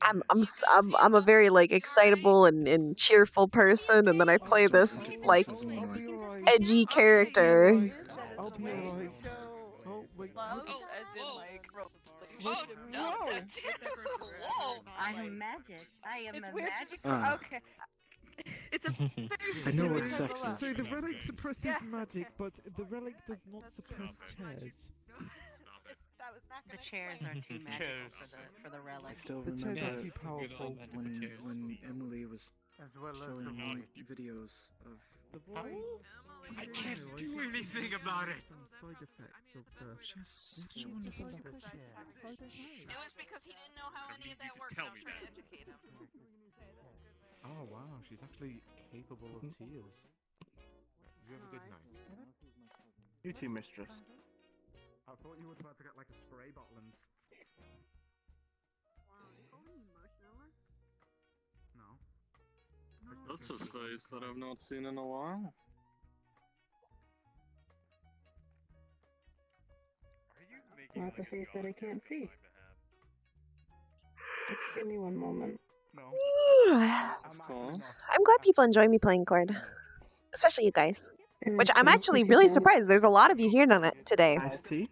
I'm a very like excitable and cheerful person, and then I play this like edgy character. I'll be alright. Oh, wait. Oh, no, that's whoa. I am magic. I am a magic. Ah. Okay. It's a very I know weird what sex level. is. So the relic suppresses magic, but the relic does not suppress chairs. The chairs are too magical for the I relic. still The chairs remember are too powerful. when Emily was as well as showing the me void. videos of. I can't do anything about it. Some side effects of the. She has such a wonderful look. It was because he didn't know how any of that worked. I was trying to educate him. Oh wow, she's actually capable of tears. You have a good night. You too, mistress. I thought you were about to get like a spray bottle and. No. That's a face that I've not seen in a while. That's a face that I can't see. Give me one moment. Of course. I'm glad people enjoy me playing Cord, especially you guys. Which I'm actually really surprised. There's a lot of you here on it today. I Iced tea?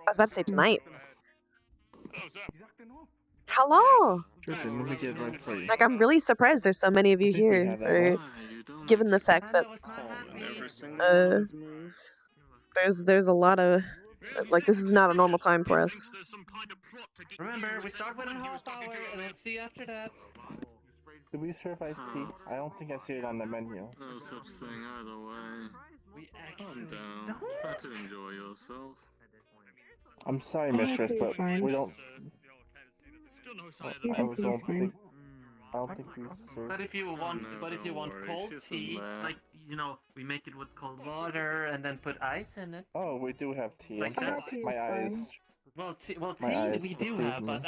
was about to say tonight. Hello. Sure thing, let me get it right for you. Like, I'm really surprised there's so many of you I think we here have that for, right. given the fact that there's a lot of like this is not a normal time for us. Remember, we start with a half hour and we'll see after that. Do we serve iced tea? I don't think I see it on the menu. No such thing either way. We Calm actually down. Try to enjoy yourself. I'm sorry, mistress, but we don't. I don't think. I don't think we serve. But if you want, cold tea, like we make it with cold water and then put ice in it. Oh, we do have tea. Like I'm sorry. that? My eyes. Well, tea eyes we do deceive have, me.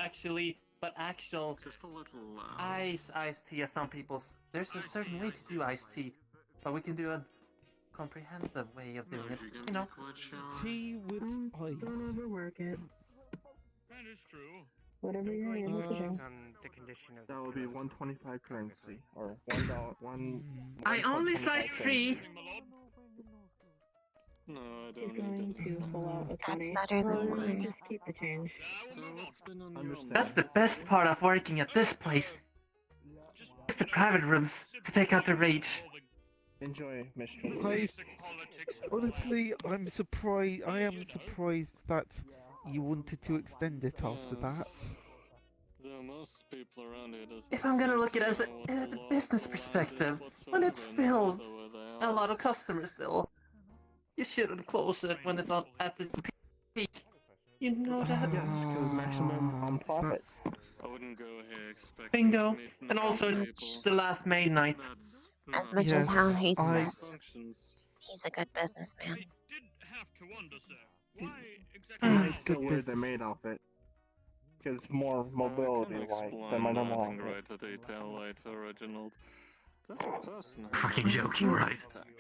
but actual Just a little iced tea. As some people's, there's a certain way to do iced tea, but we can do a comprehensive way of doing it. Tea with ice. Don't overwork it. That is true. Whatever you're able to do. On the condition of That would be 125 currency, or $1. I only sliced 3. No, I She's don't going to pull out a 20. That's better than So mine. just keep the change. So what's been on your mind? That's the best part of working at this place. It's the private rooms to take out the rage. Enjoy, mistress. Honestly, I'm surprised. I am surprised that you wanted to extend it after that. Though most people around here doesn't If I'm gonna look at it as seem to know a what the business law perspective, is when it's whatsoever, no filled, matter where they a are. lot of customers still. You shouldn't close it when it's at its peak. You know that? Yes, because maximum on profits. I wouldn't go here expecting Bingo. to meet And also, many it's people. the last May night. That's As not much as Yes, Hal hates I- this, he's a good businessman. I still wear the maid outfit. Because it's more mobility-wise than my normal Nothing outfit. right to detail later, Reginald. There's a person who Fucking knows joking, best, right? actually.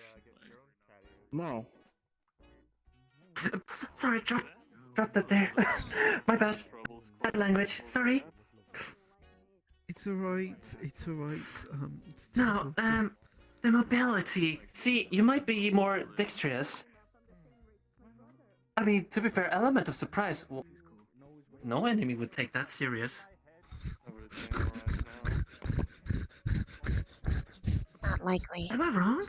No. Sorry, drop that there. My bad. Bad language. Sorry. It's alright. It's alright. No, the mobility. See, you might be more dexterous. I mean, to be fair, element of surprise. Well, no enemy would take that serious. Not likely. Am I wrong?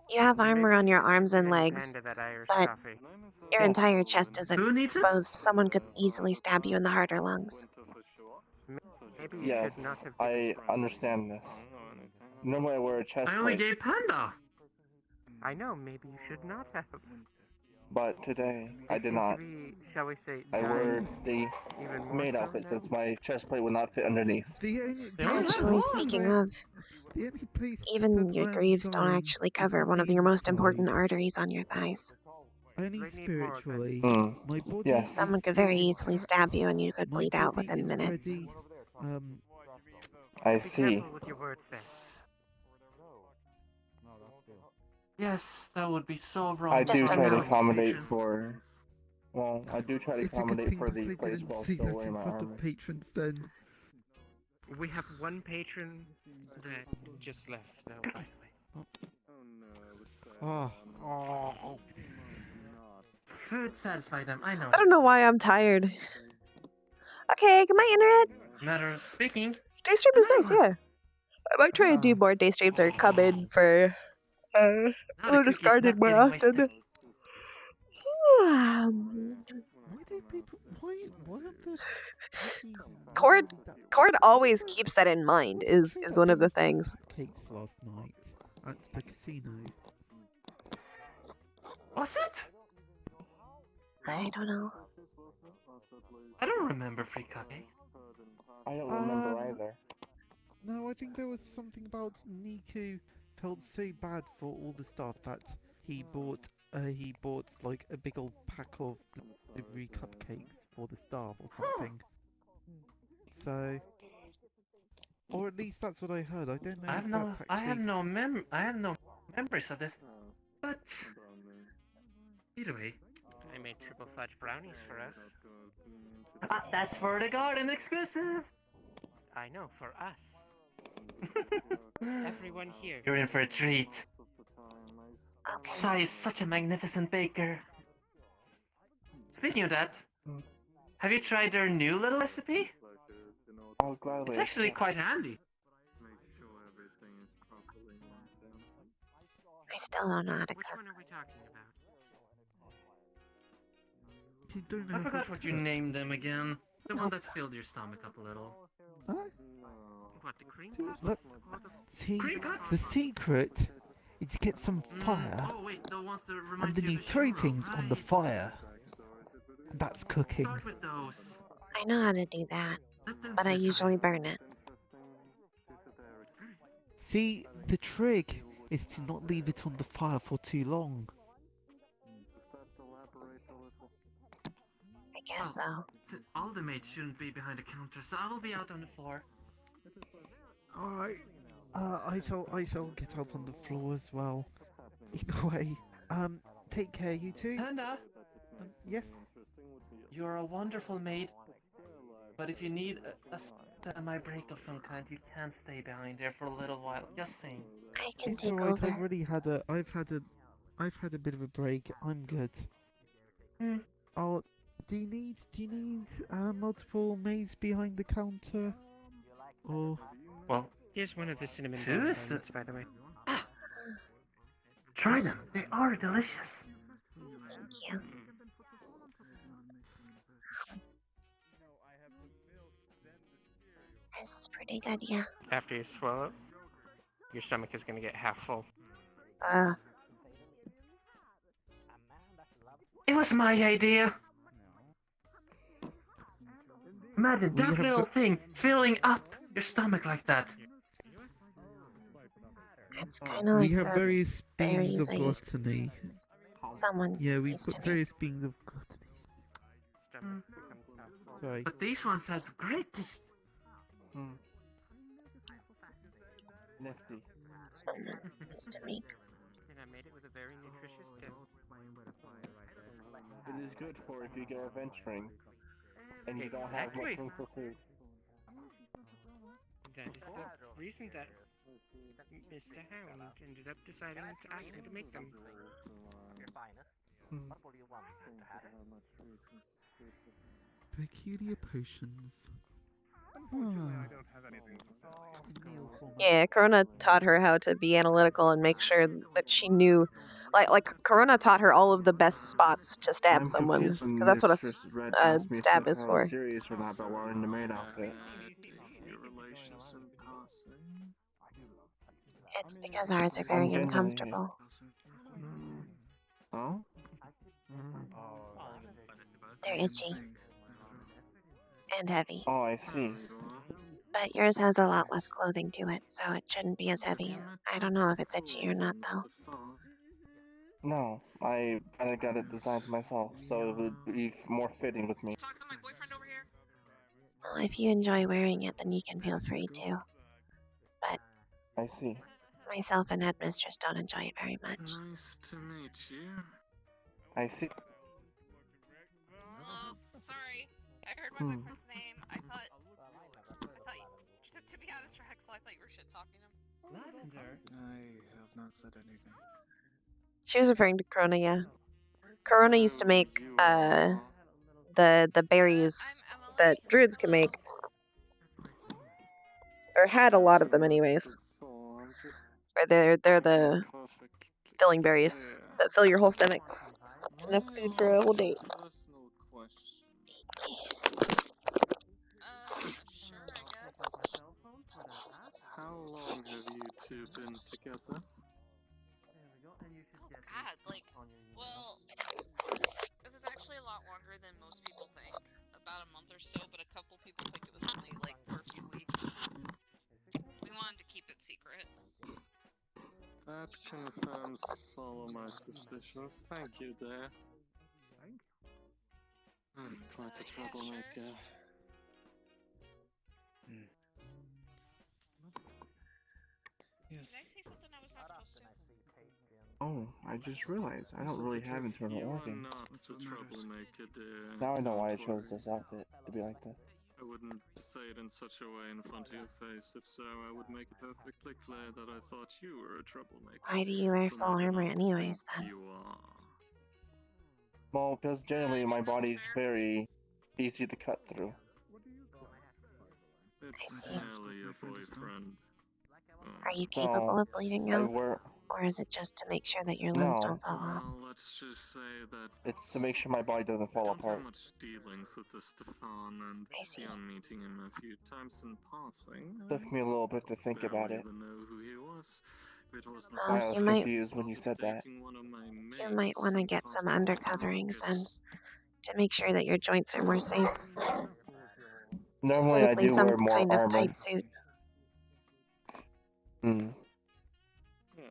You have armor on your arms and legs, Hand of that Irish but coffee. your entire chest is Who needs it? exposed. Someone could easily stab you in the heart or lungs. Maybe you Yes, should not have. I understand this. Normally I wear a chest I only plate, gave Panda. I know. Maybe you should not have. but today I You did seem not. To be, shall we say, I wear dying the even more maid so outfit now? since my chest plate would not fit underneath. Actually, speaking of, The only place even that your I am greaves don't dying actually is cover on one of the your most inside. important arteries on your thighs. Only They need more spiritually. Hmm. My body Yes. is Someone could still very easily intact. stab you and you could My bleed out body within is minutes. ready. I Be see. careful with your words there. Yes, that would be so wrong. I do Just try to enough. accommodate for. Well, I do try to It's a good accommodate thing for that the I place didn't while say still that wearing in my front armor. of patrons then. We have one patron that just left, though, by the way. Ah. Oh. Food satisfy them, I know. I don't know why I'm tired. Okay, good night, internet. Matter of speaking. Day stream is nice, yeah. I might try to do more day streams or come in for Now the Lotus cookie's Garden not more getting often. wasted. Why do people? Why are the Cord always keeps that in mind. Is one of the things. cakes last night at the casino? Was it? I don't know. I don't remember free cupcake. I don't remember either. No, I think there was something about Niku felt so bad for all the stuff that he bought like a big old pack of delivery cupcakes for the staff or something. So, or at least that's what I heard. I don't know. I have if no, that's I have actually- no I have no memories of this. But either way, I made triple fudge brownies for us. That's for the garden exclusive. I know, for us. Everyone here. You're in for a treat. Sai is such a magnificent baker. Speaking of that, Have you tried their new little recipe? I'll gladly It's actually accept. quite handy. Make sure everything is properly maintained. I still don't know how to Which cook. one are we talking about? You don't know I how forgot to what you cook. named them again. The one that filled your stomach up a little. Huh? What, the cream puffs? Look, Or the see, Cream the puffs? secret is to get some fire, Oh wait, the ones that and remind then you you of the throw churro, things on the right. fire. That's cooking. Start with those. I know how to do that, Let them but I two try usually it. burn it. See, the trick is to not leave it on the fire for too long. I guess so. All the maids shouldn't be behind the counter, so I will be out on the floor. Alright. I shall get out on the floor as well. Either way, take care, you two. Panda, Yes. you're a wonderful maid. But if you need a semi-break of some kind, you can stay behind there for a little while. Just saying. I can It's take alright. over. I've already had a. I've had a bit of a break. I'm good. Oh, do you need multiple maids behind the counter? Or Well, Here's one of the cinnamon two bun is the- donuts, by the way. Try them. They are delicious. Thank you. This is pretty good, yeah. After you swallow, your stomach is gonna get half full. It was my idea. Imagine We that have little got- thing filling up your stomach like that. It's kind of like we have the various beans berries of I gluttony. someone Yeah, we've used got to make. various beans of gluttony. Stomach becomes half full. Sorry. But these ones has great taste. Nifty. Someone used to make. And I made it with a very nutritious dip. It is good for if you go adventuring and you don't have Exactly. much room for food. That is the reason that Mr. Hound ended up deciding to ask me to make them. Peculiar potions. Yeah, Corona taught her how to be analytical and make sure that she knew, like Corona taught her all of the best spots to stab I'm someone, confused when because that's what Mistress Red asked me stab if is I for. was serious or not about wearing the maid outfit. Your relations in passing. It's because ours are very genuinely- uncomfortable. Oh? They're itchy. And heavy. Oh, I see. But yours has a lot less clothing to it, so it shouldn't be as heavy. I don't know if it's itchy or not, though. No, I kinda got it designed myself, so it would be more fitting with me. Well, if you enjoy wearing it, then you can feel free to. But I see. myself and Headmistress don't enjoy it very much. Nice to meet you. I see. Hello. Sorry. I heard my boyfriend's name. I thought, to be honest, Raxel, I thought you were shit talking him. Lavender. I have not said anything. She was referring to Corona, yeah. Corona used to make the berries that druids can make, or had a lot of them anyways. Or they're the filling berries that fill your whole stomach. It's enough food for a whole day. Personal question. Sure, I guess. How long have you two been together? God, well, it was actually a lot longer than most people think. About a month or so, but a couple people think it was only, for a few weeks. We wanted to keep it secret. That confirms all of my suspicions. Thank you, there. I'm quite a troublemaker. Did I say something I was not supposed to? Oh, I just realized I don't really have internal You are organs. not a troublemaker, dear. Now I know why I Don't chose worry. this outfit to be like this. I wouldn't say it in such a way in front of your face. If so, I would make it perfectly clear that I thought you were a troublemaker. Why do you wear But full I do armor not anyways, think then? You are. Well, because generally my body's very easy to cut through. It's see. Ellie, your boyfriend. Are you No, capable of bleeding I out? wear. Or is it just to make sure that your limbs No, don't fall off? Well, let's just say that it's to make sure my body doesn't I fall don't apart. have much dealings with this Stefan, and I see. beyond meeting him a few times in passing, Took me a little bit to think about barely it. even know who he was. It wasn't Well, I was you might confused when you said that. dating one of my you might mates want to and get some possible undercoverings then targets. to make sure that your joints are more safe. Normally I Specifically, do some wear more kind of armor. tight suit. Hmm.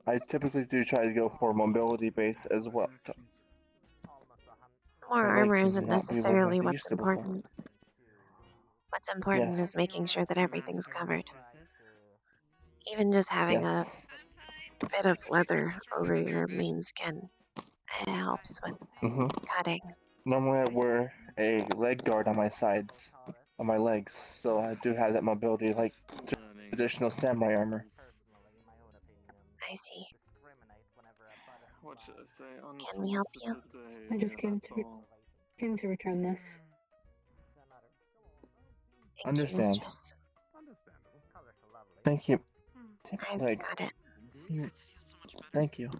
I typically do try to go for mobility base as well. More My legs armor seem to isn't not be working like necessarily they what's used to before. important. What's important Yes. is making sure that everything's covered. Even just having Yes. a bit of leather over your main skin, it helps with Mhm. cutting. Normally I wear a leg guard on my sides, on my legs, so I do have that mobility like traditional samurai armor. I see. What should I say? Can we help you? I just came to return this. Thank you, Understand. mistress. Thank you. I've Like, got it. thank you.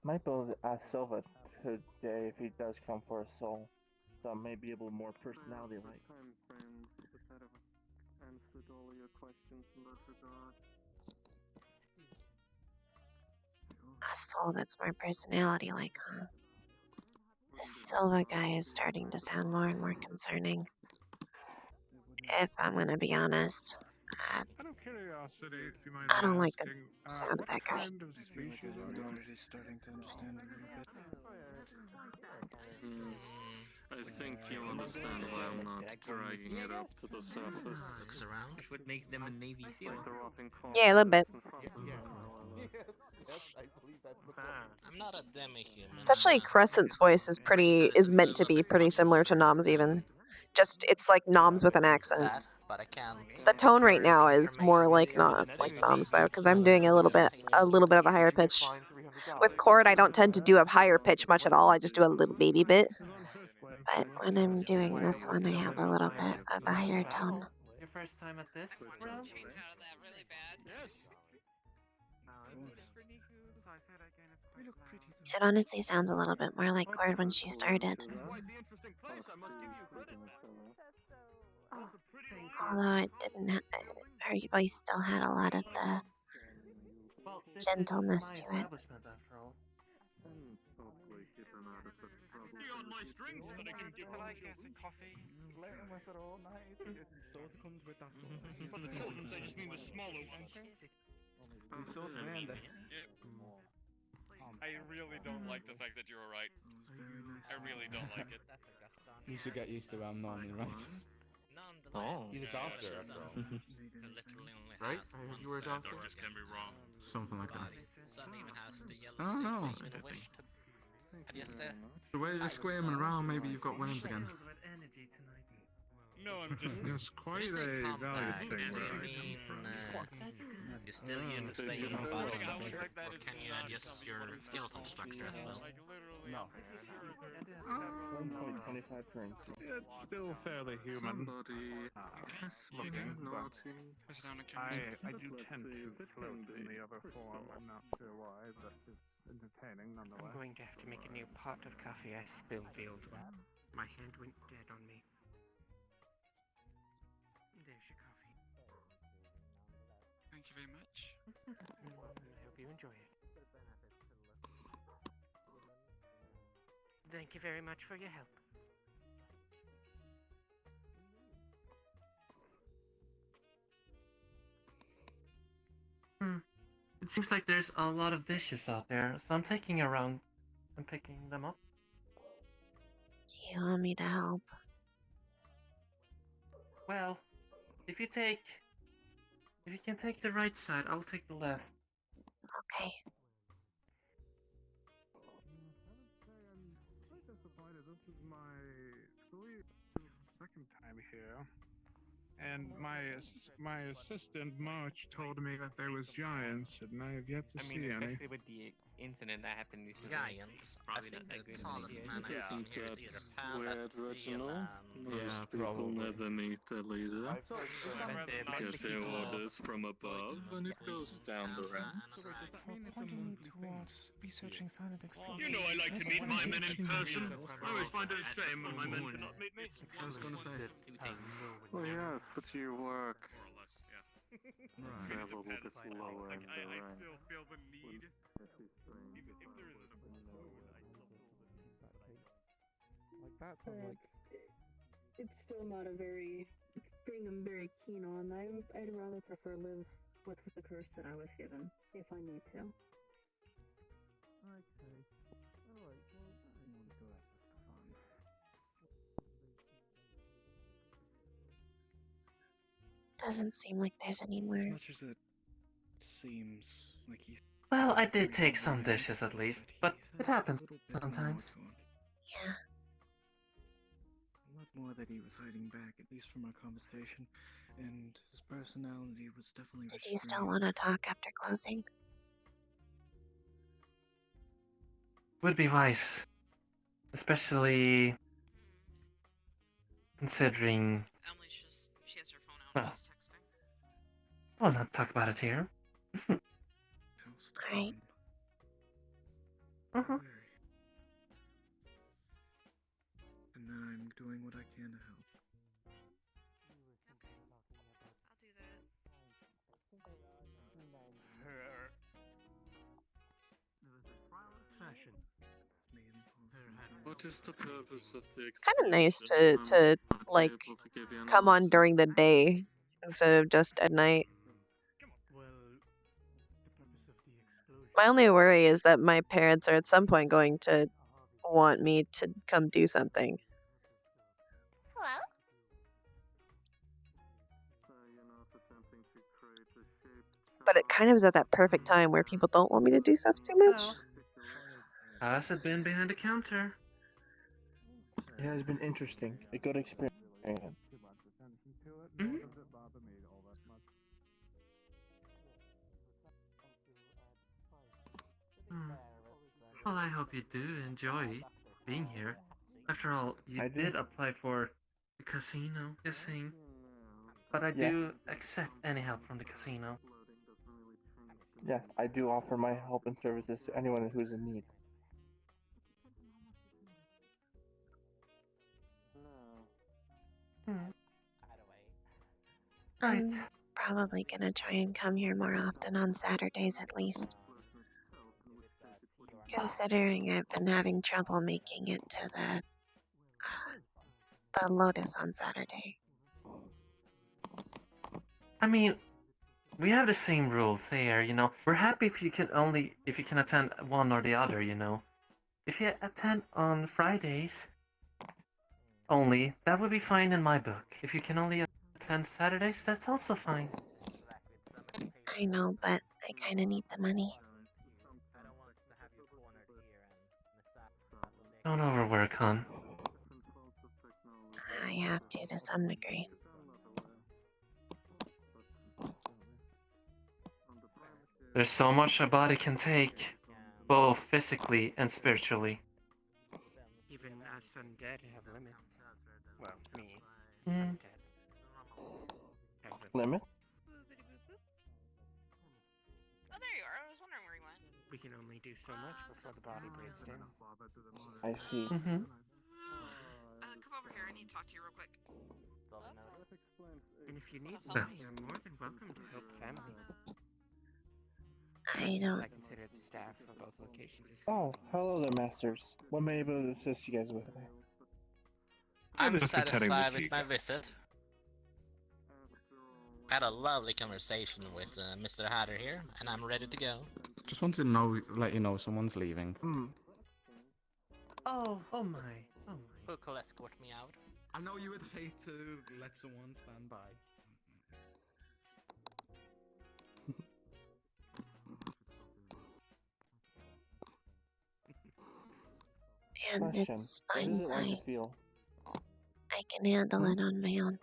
Might be able to ask Silva today if he does come for a soul. So I may be able more personality like. Time frame would that have answered all your questions in that regard? A soul that's more personality like, huh? This Silva guy is starting to sound more and more concerning. If I'm gonna be honest, Out of curiosity, if you mind I don't like the asking, sound of what that guy. kind of species are you? already starting to understand a little bit. I think you'll understand why I'm not dragging it up to the surface. Looks around. Which would make them a Navy SEAL. Like the rotting Yeah, a little bit. I'm not a demi-human. Especially Crescent's voice is meant to be pretty similar to Nom's even. Just it's like Nom's with an accent. That, but I can't. The tone right now is more like Nom's though, because I'm doing a little bit of a higher pitch. With Cord, I don't tend to do a higher pitch much at all. I just do a little baby bit. But when I'm doing this one, I have a little bit of a higher tone. Your first time at this round? It honestly sounds a little bit more like Cord when she started. Although it didn't her voice still had a lot of the gentleness to it. On my strings so they can give coffee. Let him with it all night. It sort of comes with that. On the short ones, I just mean the smaller ones. I really don't like the fact that you're right. I really don't like it. You should get used to I'm Norman, right? Oh. He's a doctor, after all. Right? You were a doctor? Doctors can be wrong. Something like that. Son even has the yellow I don't know. with a wish to... The way you're squirming around, maybe you've got worms again. No, I'm just... It's quite a valid thing, Does it right? mean you still use the same body, or can you adjust your skeleton structure as well? No. 1.25 currency. It's still fairly human. Looking, I do tend to float in the other form. I'm not sure why, but it's entertaining I'm nonetheless. going to have to make a new pot of coffee. I spilled the old one. My hand went dead on me. There's your coffee. Thank you very much. I hope you enjoy it. Thank you very much for your help. It seems like there's a lot of dishes out there, so I'm taking around and picking them up. Do you want me to help? Well, if you can take the right side, I'll take the left. Okay. This is my second time here, and my assistant March told me that there was giants, and I have yet to see any. Especially with the incident that happened recently. Giants. I Probably think not that the great of an tallest idea. man I've Isn't seen here is that either weird, Palace, Reginald? Zealand. Most people never meet their leader. Get their orders from above, and it goes down the ranks. Pointing me towards researching silent explosions. You know I like to meet my men in person. I always find it a shame when my men cannot meet me. I was gonna say. Well, yes, but you work. More or less, yeah. Right. Travel a bit slower in the I ranks. still feel the need. Even if there isn't a code, Like that sounds like It's still not a very thing I'm very keen on. I'd rather prefer live with the curse that I was given, if I need to. okay. Alright, well I want to go after Stefan. Doesn't seem like there's any more. As much as it seems like he's. Well, I did take some dishes at least, but it happens sometimes. Yeah. A lot more that he was hiding back, at least from our conversation, and his personality was definitely. Did you still want to talk after closing? Would be wise. Especially considering. She has her phone out Well, and she's texting. we'll not talk about it here. Alright. And then I'm doing what I can to help. Fashion. What is the purpose of the Kind of nice expedition? to I'm like able to give you an come on answer. during the day instead of just at night. Well, the purpose of the explosion. My only worry is that my parents are at some point going to want me to come do something. Hello? But it kind of is at that perfect time where people don't want me to do stuff too much. How has it been behind the counter? It has been interesting. A good experience. Well, I hope you do enjoy being here. After all, you I do. did apply for the casino, just saying. But I Yeah. do accept any help from the casino. Yes, I do offer my help and services to anyone who is in need. I'm probably gonna try and come here more often on Saturdays at least. Considering I've been having trouble making it to the Lotus on Saturday. I mean, we have the same rules there, you know. We're happy if you can attend one or the other, you know. If you attend on Fridays only, that would be fine in my book. If you can only attend Saturdays, that's also fine. I know, but I kinda need the money. Don't overwork, hon. I have to some degree. There's so much a body can take, both physically and spiritually. Even us undead have limits. Well, me. Hmm. Have Limit? Oh, there you are. I was wondering where you went. We can only do so much before the body breaks down. I see. Mm-hmm. Come over here. I need to talk to you real quick. And if you need Yeah. money, I'm more than welcome to help family. I don't. I consider the staff for both locations as Oh, hello there, masters. What may I be able to assist you guys with today? I'm just pretending satisfied that with my visit. Had a lovely conversation with Mr. Hatter here, and I'm ready to go. Just wanted to let you know someone's leaving. Oh my. Who could escort me out? I know you would hate to let someone stand by. And Question. it's What fine, is it like I to feel? can handle it on my own.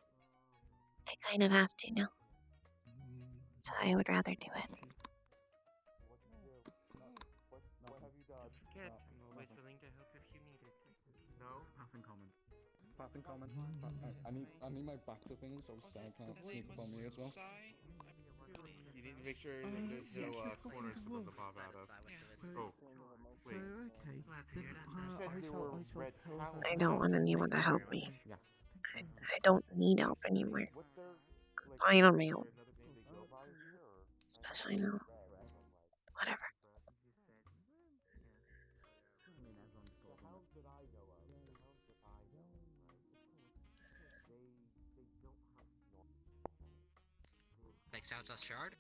I kind of have to now. So I would rather do it. path in common. I need my back to things so Sai can't sneak up on me as well. You need to make sure that there's no corners for them to pop out of. Oh, wait. Okay. You said they were red towels. I don't want anyone to help me. Yeah. I don't need help anymore. I'm fine on my own. Especially now. Whatever. Takes out a shard.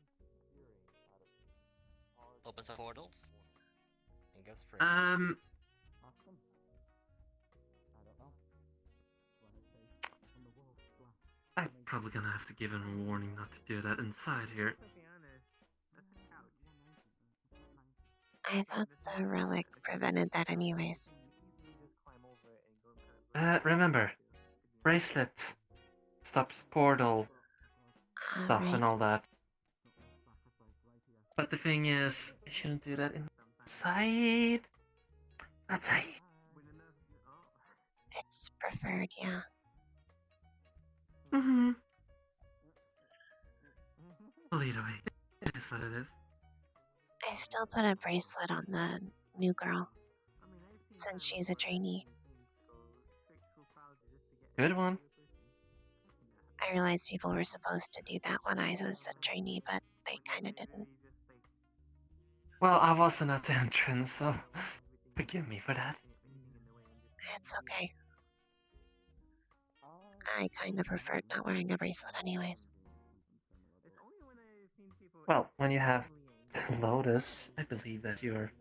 Opens the portals. And goes free. I'm probably gonna have to give him a warning not to do that inside here. I thought the relic prevented that anyways. Remember, bracelet stops portal stuff and all that. But the thing is, you shouldn't do that inside. Outside. It's preferred, yeah. Well, either way, it is what it is. I still put a bracelet on the new girl. Since she's a trainee. Good one. I realized people were supposed to do that when I was a trainee, but they kinda didn't. Well, I wasn't at the entrance, so forgive me for that. It's okay. I kinda preferred not wearing a bracelet anyways. Well, when you have Lotus, I believe that you're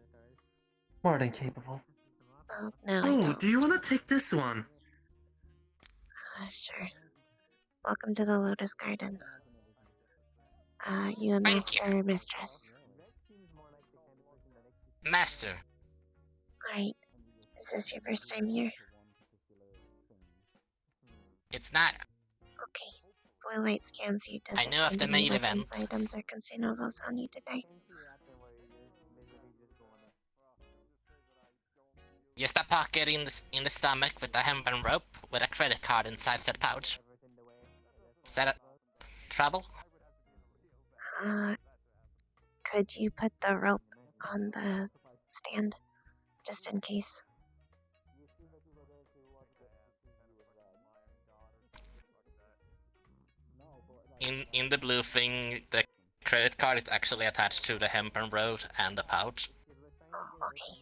more than capable. Oh, no, I Oh, don't. do you want to take this one? Sure. Welcome to the Lotus Garden. You a master or mistress? Master. Alright. Is this your first time here? It's not. Okay. Blue light scans you. Does I it know of find the any main event. weapons, items, or consumables on you today? Just a pocket in the stomach with a hempen rope with a credit card inside said pouch. Is that a trouble? Could you put the rope on the stand? Just in case. In the blue thing, the credit card is actually attached to the hempen rope and the pouch. Oh, okay.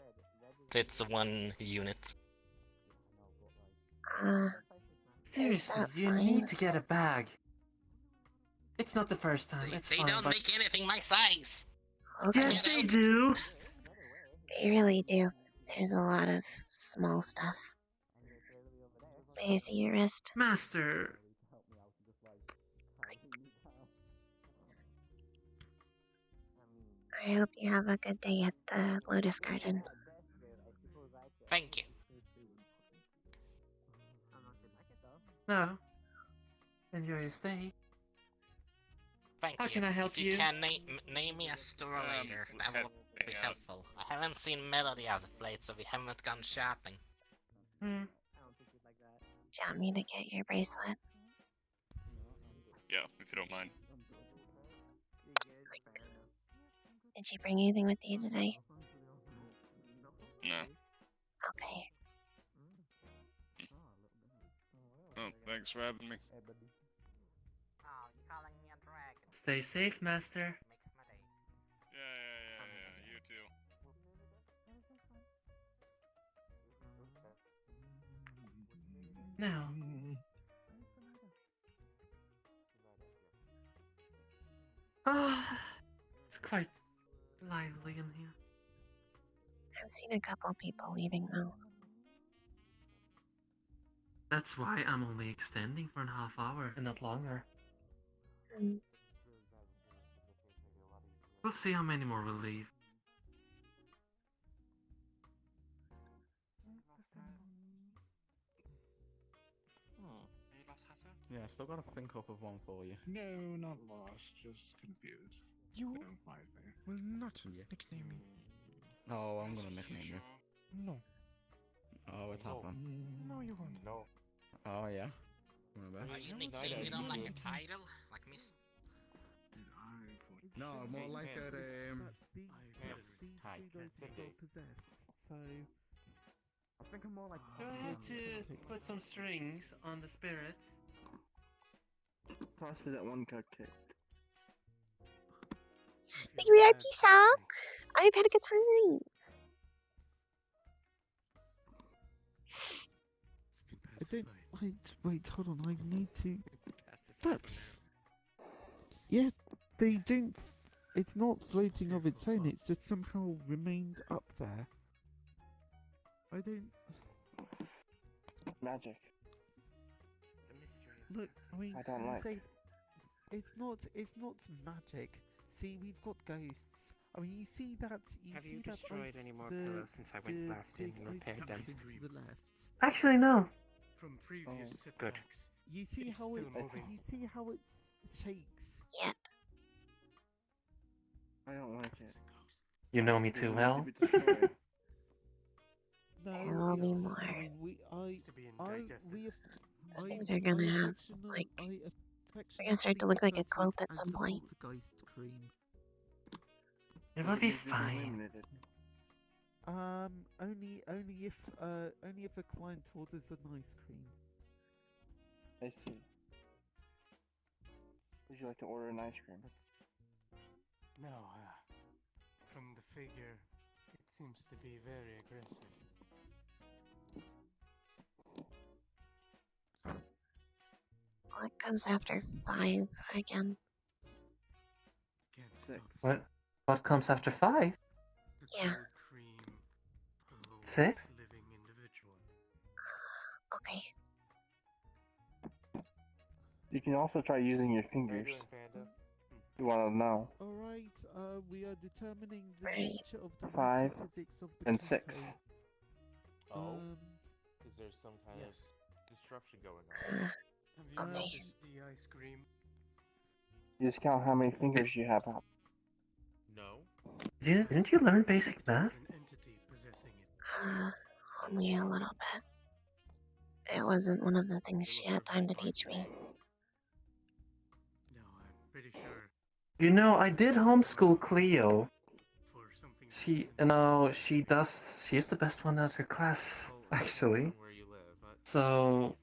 It's one unit. Seriously, you need to get a bag. It's not the first time, it's They fine, don't but... make anything my size. Okay. Yes, they do! They really do. There's a lot of small stuff. May I see your wrist? Master... I hope you have a good day at the Lotus Garden. Thank you. No. Enjoy your stay. Thank How you. can I help if you? you? Can name me a store later, that will be helpful. I haven't seen Melody as of late, so we haven't gone shopping. Do you want me to get your bracelet? Yeah, if you don't mind. Did you bring anything with you today? No. Okay. Oh, thanks for having me. Stay safe, Master. Yeah, you too. Now. Ah, it's quite lively in here. I've seen a couple people leaving though. That's why I'm only extending for a half hour and not longer. We'll see how many more will leave. Yeah, still got to think up of one for you. No, not lost, just confused. You Don't mind me. will not nickname me. Oh, I'm gonna nickname you. No. Oh, it's happened. No, you won't. No. Oh yeah. My bad. You nicknamed them like a title, like Miss. No, more like a So I think I'm more like. Do I have to put some strings on the spirits? Toss me that one cupcake. Thank you, Riaki Sock. I've had a good time. I don't. Wait, hold on. I need to. That's. Yeah, they don't. It's not floating of its own. It's just somehow remained up there. I don't. Magic. Look, I mean, I don't like. It's not magic. See, we've got ghosts. I mean, you see that. Have you see that destroyed ice- any more the- pillows since I went the last in big and ice repaired them? cube to the left. Actually, no. From previous Good. setbacks, You see it's how it. still moving. You see how it shakes. Yep. I don't like it. You know me It too needs well. to be destroyed. No, There will be more. I mean, Those things are gonna have, like, they're gonna start to look like a quilt at some point. It will be It needs to fine. eliminated. Only if a client orders an ice cream. I see. Would you like to order an ice cream? No, from the figure, it seems to be very aggressive. What comes after 5 again? 6. What comes after 5? Yeah. 6? Okay. You can also try using your fingers. You want to know. Alright, we are determining the Right. nature of the 5 physics of the and 6. cocoa. Oh? Is there some kind of disruption going on? Have you Okay. noticed the ice cream? You just count how many fingers you have up. No. Didn't you learn basic math? An entity possessing it. Only a little bit. It wasn't one of the things she had time to teach me. No, I'm pretty sure You know, I did homeschool Cleo. for something. She is the best one at her class, actually. Where you live, So,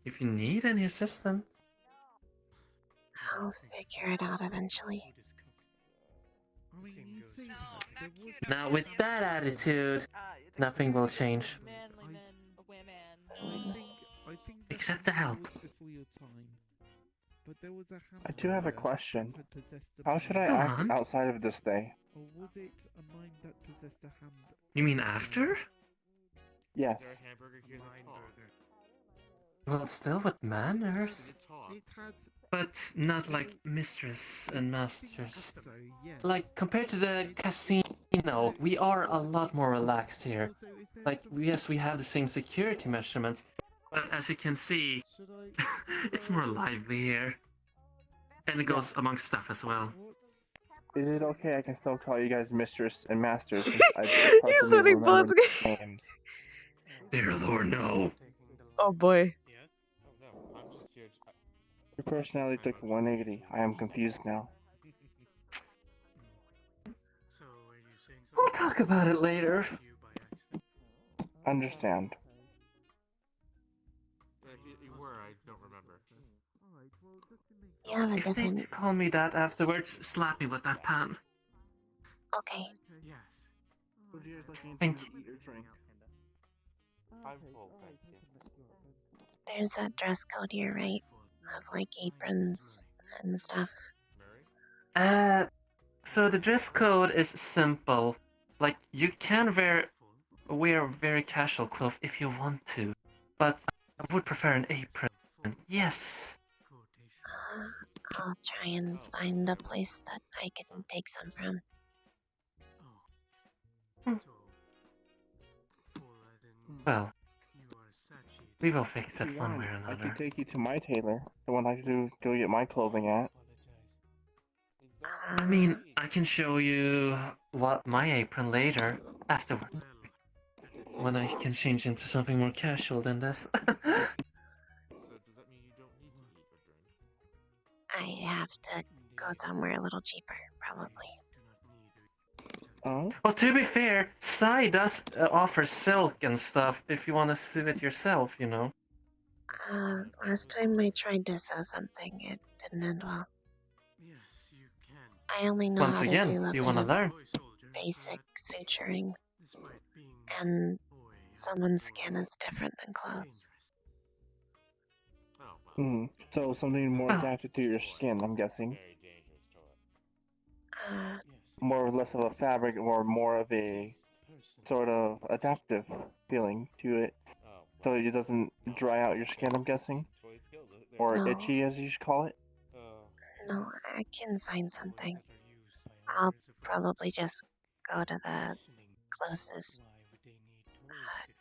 if you need any assistance. I'll figure it out eventually. I mean, you see, there was Now, with that attitude, nothing will change. Manly men, women. I think Except the help. was before your time. But there was a I do have a hamster question. that possessed a How should I Go act on. outside of this day? Or was it a mind that possessed a hamster? You mean after? Yes. Is there a hamburger here that talks? Well, still with manners. It had. But not like mistress and masters. So, yeah. Like, compared to the casino, we are a lot more relaxed here. Like, yes, we have the same security measurements, but as you can see, it's more lively here. And it goes among stuff as well. Is it okay I can still call you guys mistress and masters since I He's partially sending remember bullets. names? Dear Lord, no. Oh boy. Oh no, I'm just here. Your personality took a 180. I am confused now. So, are you saying We'll talk about it later. Understand. If you were, I don't remember. You have a If they different. call me that afterwards, slap me with that pan. Okay. Yes. Would you guys like anything Thank to you. eat or drink? I'm full, thank you. There's a dress code here, right? Of like aprons and stuff. So the dress code is simple. Like, you can wear very casual clothes if you want to, but I would prefer an apron. Yes. I'll try and find a place that I can take some from. Well, we will fix If it you one way want, or I another. can take you to my tailor, the one I do go get my clothing at. I mean, I can show you what my apron later, afterward. When I can change into something more casual than this. I have to go somewhere a little cheaper, probably. Oh? Well, to be fair, Sai does offer silk and stuff if you want to sew it yourself, you know. Last time I tried to sew something, it didn't end well. I only know Once how to again, do a you bit want to of learn. basic suturing, and someone's skin is different than clothes. So something more Oh. adapted to your skin, I'm guessing. Uh, More or less of a fabric, or more of a sort of adaptive feeling to it, so it doesn't dry out your skin, I'm guessing? Or No. itchy, as you should call it? no, I can find something. I'll probably just go to the closest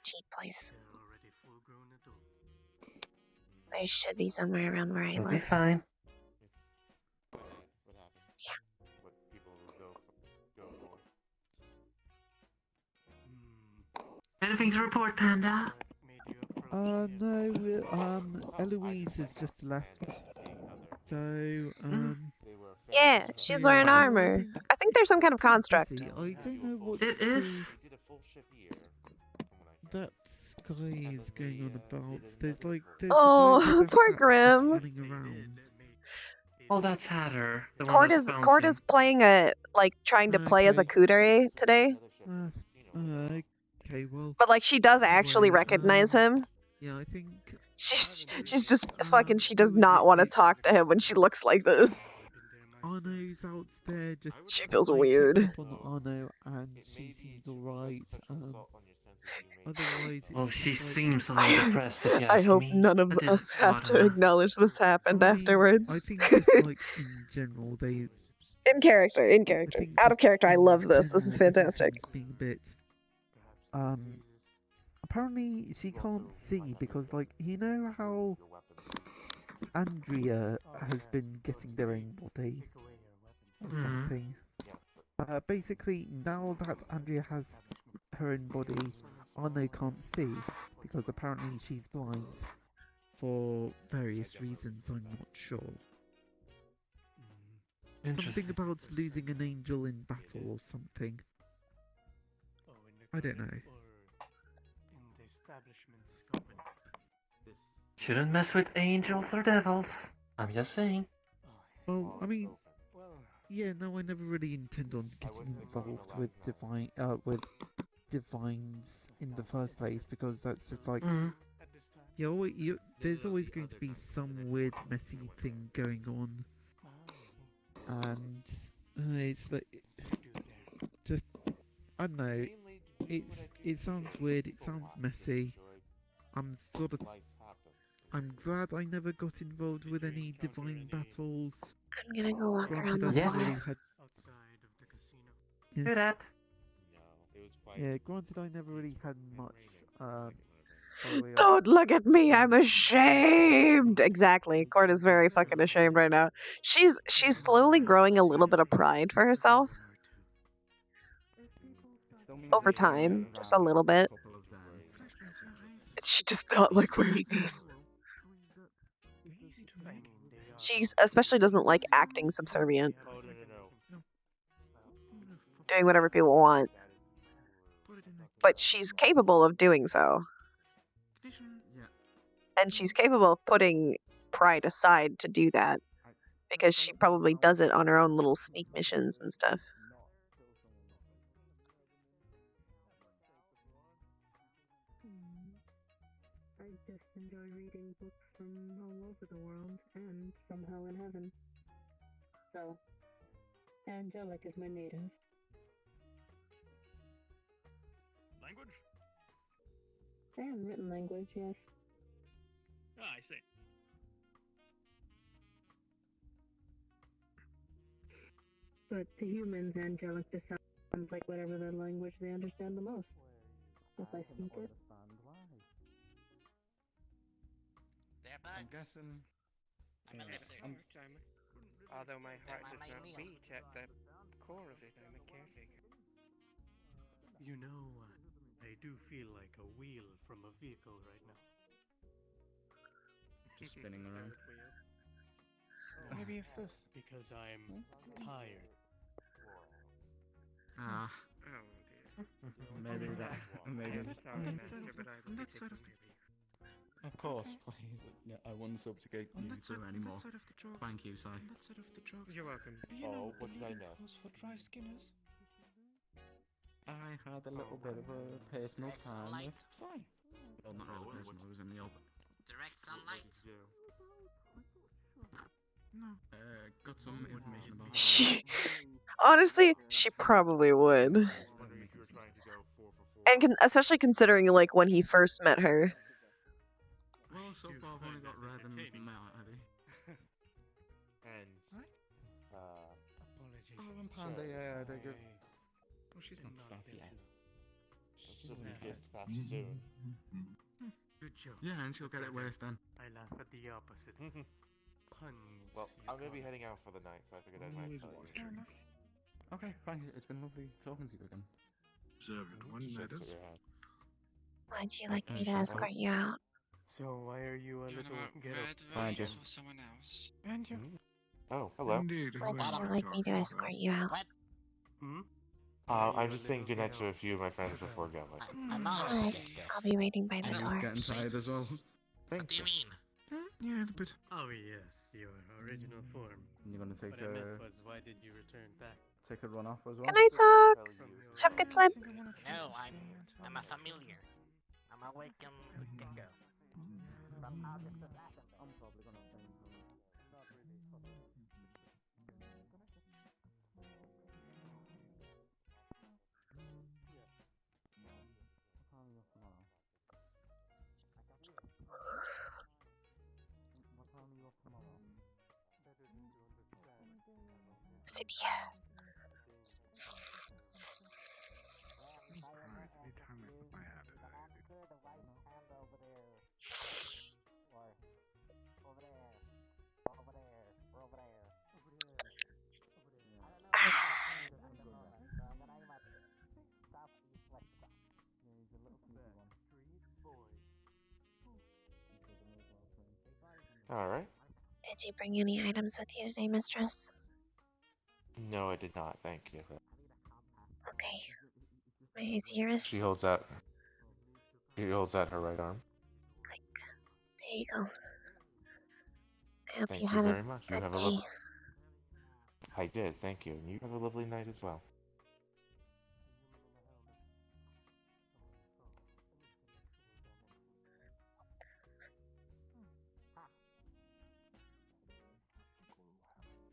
cheap place. There should be somewhere around where I You'll be live. fine. Anything to report, Panda? No, Eloise has just left. So, Yeah, she's yeah, wearing I armor. think I think there's some kind of construct. busy. I don't know what It is. that guy is going on about. There's Oh, a guy with a poor hat just Grim. running around. Well, that's Hatter, the one Cord that's is bouncing. playing trying to play as a Okay. kudere today, Okay, well. but like she does actually anyway, recognize him. Yeah, I think. She's just fucking. She does not want to talk to him when she looks like this. Arno's out there just. She feels I weird. checked up on Arno and she seems alright. Otherwise, Well, it's she just like- seems a little depressed, if you I ask hope me. none of I did us have bother to her. acknowledge this happened I mean, afterwards. I think just like in general, they. In character. think Out of just character, I in love this. This is general, fantastic. everything's being a bit. Apparently she can't see because, like, you know how Andrea has been getting their own body or something. Basically, now that Andrea has her own body, Arno can't see because apparently she's blind for various reasons. I'm not sure. Interesting. Something about losing an angel in battle or something. I don't know. Shouldn't mess with angels or devils. I'm just saying. Well, I mean, yeah, no, I never really intend on getting involved with divines in the first place because that's just like, there's always going to be some weird, messy thing going on, and it's like, just I don't know. It sounds weird. It sounds messy. I'm glad I never got involved with any divine battles. I'm gonna go walk around the I block. really had... Do that. Yeah, granted I never really had much, Don't look at me, I'm ashamed. Exactly. Cord is very fucking ashamed right now. She's slowly growing a little bit of pride for herself. Over time, just a little bit. She does not like wearing this. She especially doesn't like acting subservient. Doing whatever people want. But she's capable of doing so. And she's capable of putting pride aside to do that. Because she probably does it on her own little sneak missions and stuff. I just enjoy reading books from all over the world and somehow in heaven. So, angelic is my native. Language? And written language, yes. Ah, I see. But to humans, angelic just sounds like whatever the language they understand the most. If I speak it. I'm guessing. I'm a lizard. Although my heart does not beat at the core of it, I'm a caretaker. You know, I do feel like a wheel from a vehicle right now. Just spinning around. Maybe a fifth. Because I'm tired. Ah, Oh dear. maybe that. Maybe. On that side of the Of course, please. Yeah, I won't subjugate on you that side, to on anymore. that side of the drugs. Thank you, Si. On that side of the drugs. You're welcome. Do you know what the did I leading miss? cause for dry skin is? I had a little bit of a personal time with Si. Well, not really personal, it was in the open. Direct sunlight. No. Got some information about She, honestly, she probably would. And especially considering, like, when he first met her. Well, so far I've only got red and Maddie. And, Apologies. Oh, and Panda, yeah, they go. Oh, she's not staff yet. She doesn't get staff soon. Good job. Yeah, and she'll get it worse then. I laugh at the opposite. Puns. Well, I'm gonna be heading out for the night, so I figured I might tell you. Fair enough. Okay, fine. It's been lovely talking to you again. Observant one, Lotus. Would you like me to escort you out? So why are you a little ghetto? Find you. For someone else. And you. Oh, hello. Indeed. Would you like me to escort you out? Hmm? I'm just saying goodnight to a few of my friends before going. Alright, I'll be waiting by the I'm door. getting tired as well. What do you mean? Yeah, but. Oh yes, your original form. You're gonna take What I meant a was, why did you return back? take a run off as well. Can I talk? Have a good sleep. No, I'm a familiar. I'm awakened gecko. From August of Athens. I'm probably gonna change. C'est bien. Anytime I put my hat in. Alright. Did you bring any items with you today, mistress? No, I did not, thank you. Okay. May I see your wrist? She holds out her right arm. There you go. I hope Thank you you had very a much. You good have a day. lovely... I did, thank you. And you have a lovely night as well.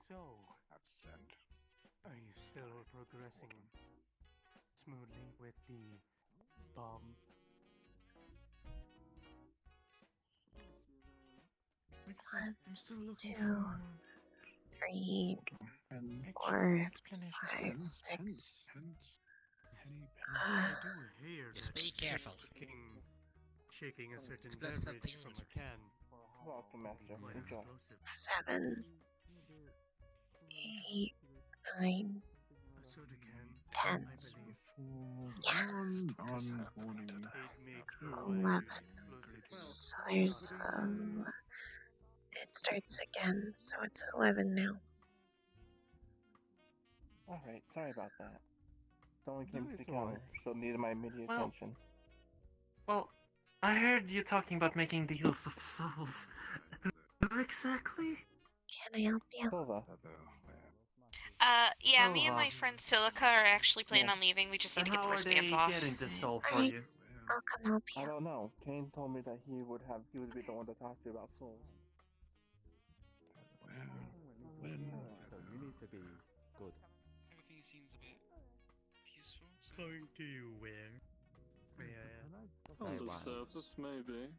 So, are you still progressing smoothly with the bomb? Like I said, I'm still looking 2, for 3, 4, 5, 6. I do hear Just that be careful. Shaking a certain Explosive beverage from a can. Welcome, Master. Quite Enjoy. explosive. 7, 8, 9, A soda can, 10. I believe. Yeah. It makes more 11. explosive. So there's it starts again, so it's 11 now. Alright, sorry about that. Someone came to the it's alright. counter, so needed my immediate Well- attention. Well, I heard you talking about making deals of souls. Who exactly? Can I help you? Silva. Yeah, me and Silva. my friend Silica are actually planning Yeah. on leaving. We just need And to get how the are they wristbands off. getting this soul for Alright. you? I'll come help I you. don't know. Kane told me that he would be the one to talk to about souls. So you need to be good. everything seems a bit peaceful. So Going to you where? May I ask? On the Wow. surface, maybe.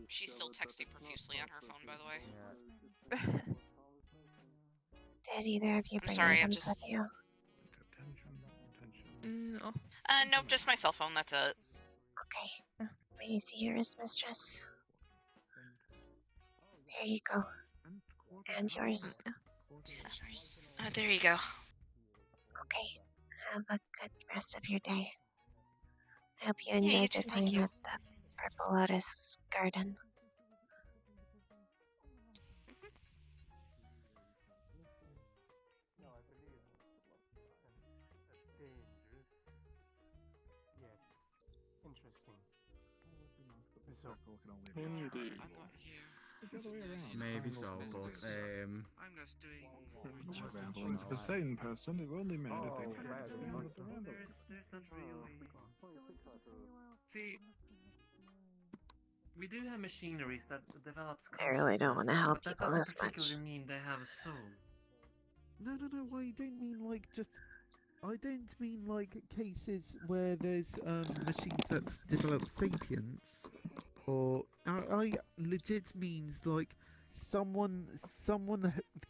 She's still texting profusely on her phone, by the way. Did either of you I'm bring sorry, I'm items just- with you? No. Nope, just my cell phone, that's it. Okay. May I see your wrist, mistress? There you go. And yours. There you go. Okay. Have a good rest of your day. I hope you Yeah, you enjoyed too, your thank time you. at the Purple Lotus Garden. Indeed. Maybe so, but I'm just doing. Benevolence for sane person, if only made it they could understand what the random. There's not really. See, we do have machineries that develop I really don't want to help but that people doesn't this much. particularly mean they have a soul. No, I don't mean like just. I don't mean like cases where there's machines that develop sapience, or I legit means like someone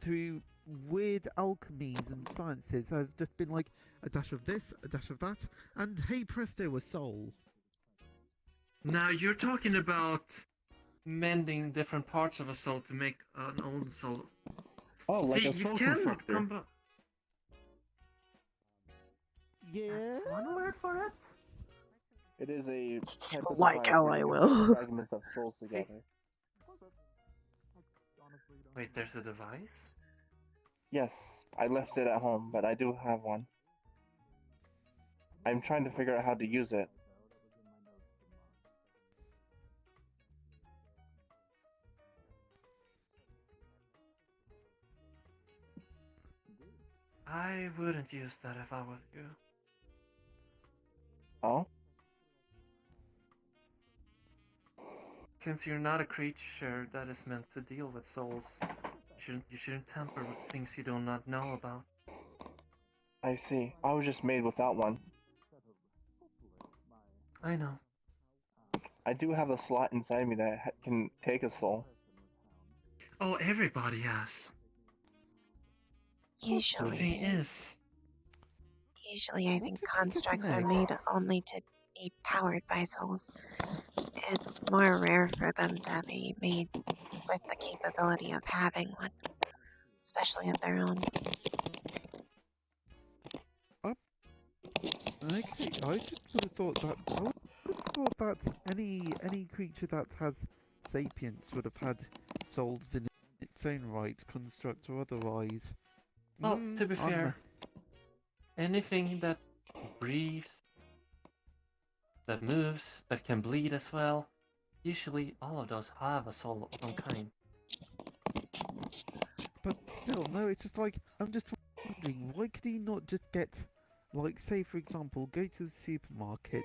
through weird alchemies and sciences has just been like a dash of this, a dash of that, and hey presto, a soul. Now you're talking about mending different parts of a soul to make an own soul. Oh, like See, a soul you can constructor. Yeah. That's one word for it. It is a type of Like device how where I you can will. put fragments of souls together. Wait, there's a device? Yes, I left it at home, but I do have one. I'm trying to figure out how to use it. I wouldn't use that if I was you. Oh? Since you're not a creature that is meant to deal with souls, you shouldn't tamper with things you do not know about. I see. I was just made without one. I know. I do have a slot inside me that can take a soul. Oh, everybody has. The Usually, thing is, I think constructs are made only to be powered by souls. It's more rare for them to be made with the capability of having one, especially of their own. Okay, I just would have thought that any creature that has sapience would have had souls in its own right, construct or otherwise. well, to be fair, anything that breathes, that moves, that can bleed as well, usually all of those have a soul of some kind. But still, no, it's just like, I'm just wondering, why could he not just get, like, say for example, go to the supermarket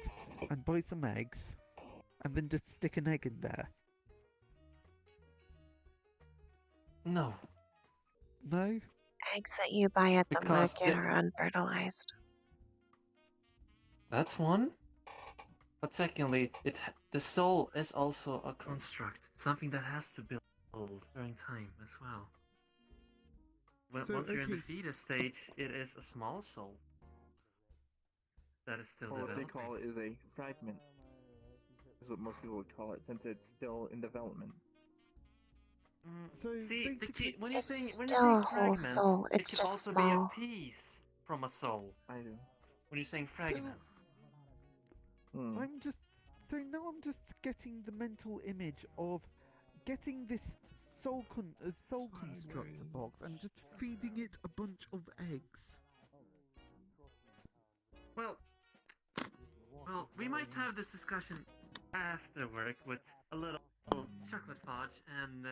and buy some eggs, and then just stick an egg in there? No. No? Eggs that you buy at the Because market are unfertilized. That's one. But secondly, the soul is also a construct, something that has to build during time as well. Once you're in the fetus stage, it is a small soul that is still Or what developing. they call it is a fragment. Is what most people would call it, since it's still in development. So see, when you're It's saying still a whole fragment, soul, it it's could just also small. be a piece from a soul. I do. When you're saying fragment. I'm just I'm getting the mental image of getting this soul constructor box and just feeding it a bunch of eggs. Well, we might have this discussion after work with a little chocolate fudge and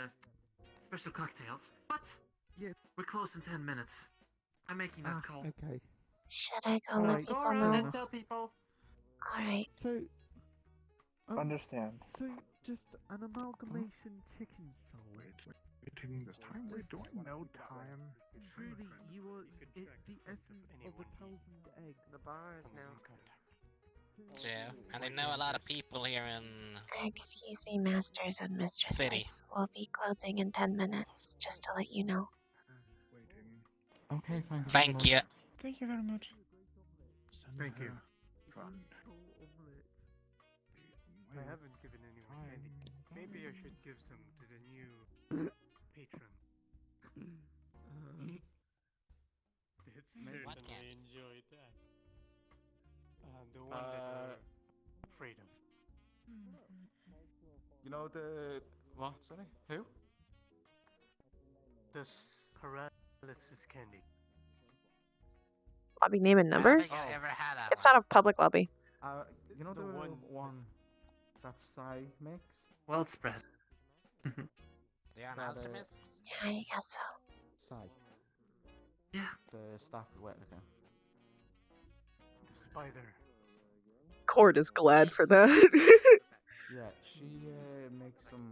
special cocktails. But we're closed in 10 minutes. I'm making that call. Okay. Should I go let Alright, people Go around know? and tell people. Alright. So, Understand. So, just an amalgamation chicken soul. Taking this time, we're doing no time. Truly, you are the essence of 1,000 eggs. The bar is now cut. True. And I know a lot of people here in Excuse me, masters and mistresses. City. We'll be closing in 10 minutes, just to let you know. Okay, fine. Thank you. Thank you very much. Thank you. Fun. I haven't given anyone candy. Maybe I should give some to the new patron. They What certainly enjoyed that. The one that are afraid of. You know the what? Sorry, who? The paralysis candy. Lobby name and number? I ever had a It's not a public lobby. You know the one That's Psy mix. Well spread. The announcer myth? Yeah, I guess so. Psy. Yeah. The staff worker. The spider. Cord is glad for that. Yeah, she makes some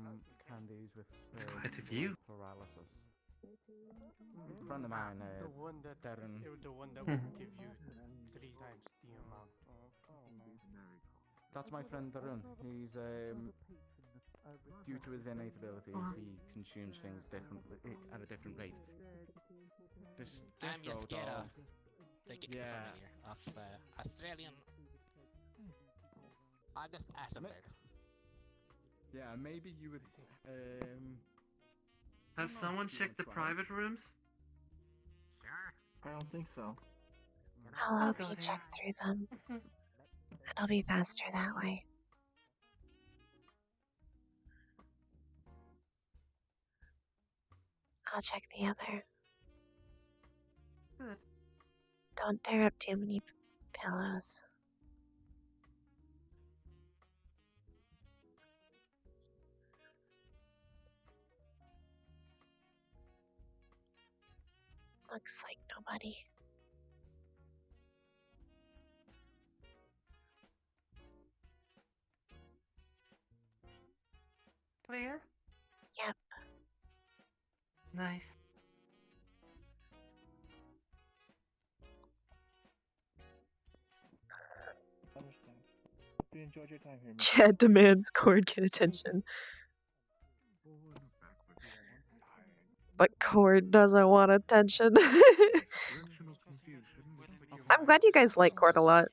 candies with It's quite a view. paralysis. A friend of mine, The one that Darren. the one that would give you 3 times the amount. That's my friend Darren. He's due to his innate abilities, he consumes things differently at a different rate. This I'm just gecko scared doll. of the gecko Yeah. here of Australian. I just asked a bird. Yeah, maybe you would Have someone checked the private rooms? Sure. I don't think so. I'll help you check through them. It'll be faster that way. I'll check the other. Good. Don't tear up too many pillows. Looks like nobody. Clear? Yep. Nice. Understand. Hope you enjoyed your time here. Chad demands Cord get attention. But Cord doesn't want attention. I'm glad you guys like Cord a lot.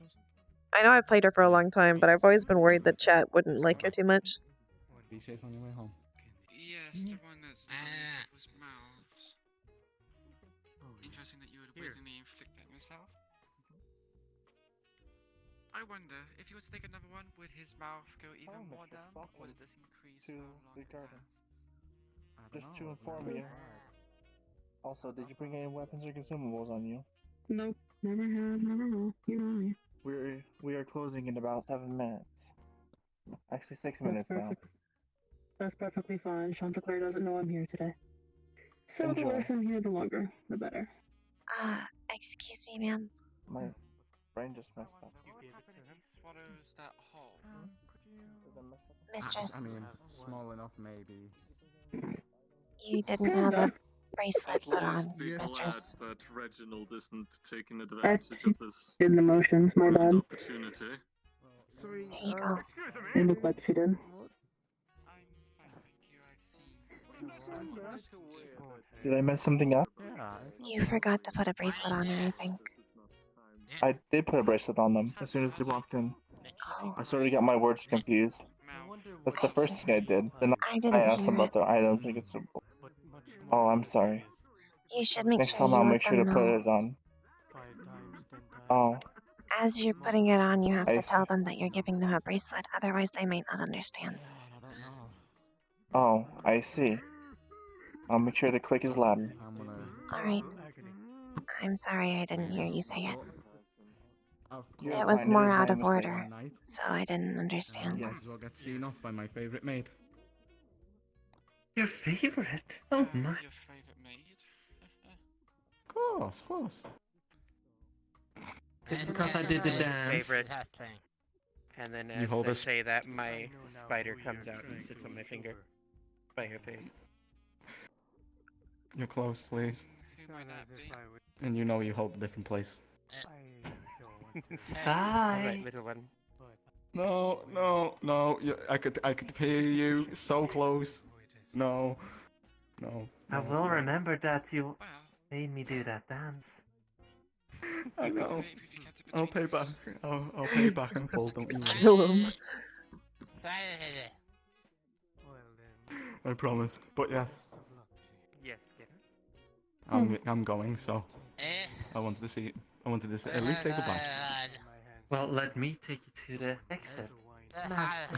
I know I've played her for a long time, but I've always been worried that chat wouldn't like her too much. Be safe on your way home. Yes, the one that's was mouths. Interesting that you would wittingly inflict that yourself. I wonder, if you was to take another one, would his mouth go even more down, or would it just increase to how long the it garden. lasts? Just to inform you. Also, did you bring any weapons or consumables on you? Nope, never have, never will. You know me. We are closing in about 7 minutes. Actually, 6 minutes now. That's perfectly fine. Chanticleer doesn't know I'm here today. So the Enjoy. less I'm here, the longer, the better. Excuse me, ma'am. My brain just messed up. You gave it to him? He swallows that whole. Mistress, I mean, small enough maybe. you didn't have a bracelet put on, Most people mistress. add that Reginald isn't taking advantage of this In the motions, my bad. opportunity. Sorry. There you go. It looked like she did. Did I mess something up? You forgot to put a bracelet on her, I think. I did put a bracelet on them as soon as they walked in. Oh, I sort of got my words confused. That's the first thing I did. Then I didn't I asked hear them about it. the items and consumables. Oh, I'm sorry. You should make Next sure time you I'll let make sure them to put know. it on. Oh, As you're putting it on, you have I to tell see. them that you're giving them a bracelet, otherwise they might not understand. Oh, I see. I'll make sure the click is louder. I'm gonna. Alright. I'm sorry I didn't hear you say it. You're It was fine, more it is out my of mistake. order, so I didn't understand. Might as well get seen off by my favourite maid. Your favorite? Oh my. Your favorite maid? Of course, of course. It's because I did the dance. Favorite. That thing. And then You as hold I this- say that, my spider comes out and sits on my finger. By her face. You're close, please. Who might that be? And you know you hold a different place. Alright, little one. No, no, no. I could hear you so close. No, no. I no, will no. remember that you made me do that dance. I know. I'll pay back. I'll pay back in full. Don't you worry. Kill him. I promise. But yes, Yes, kid. I'm going. So I wanted to see. I wanted to at least say goodbye. Well, let me take you to the exit. Master.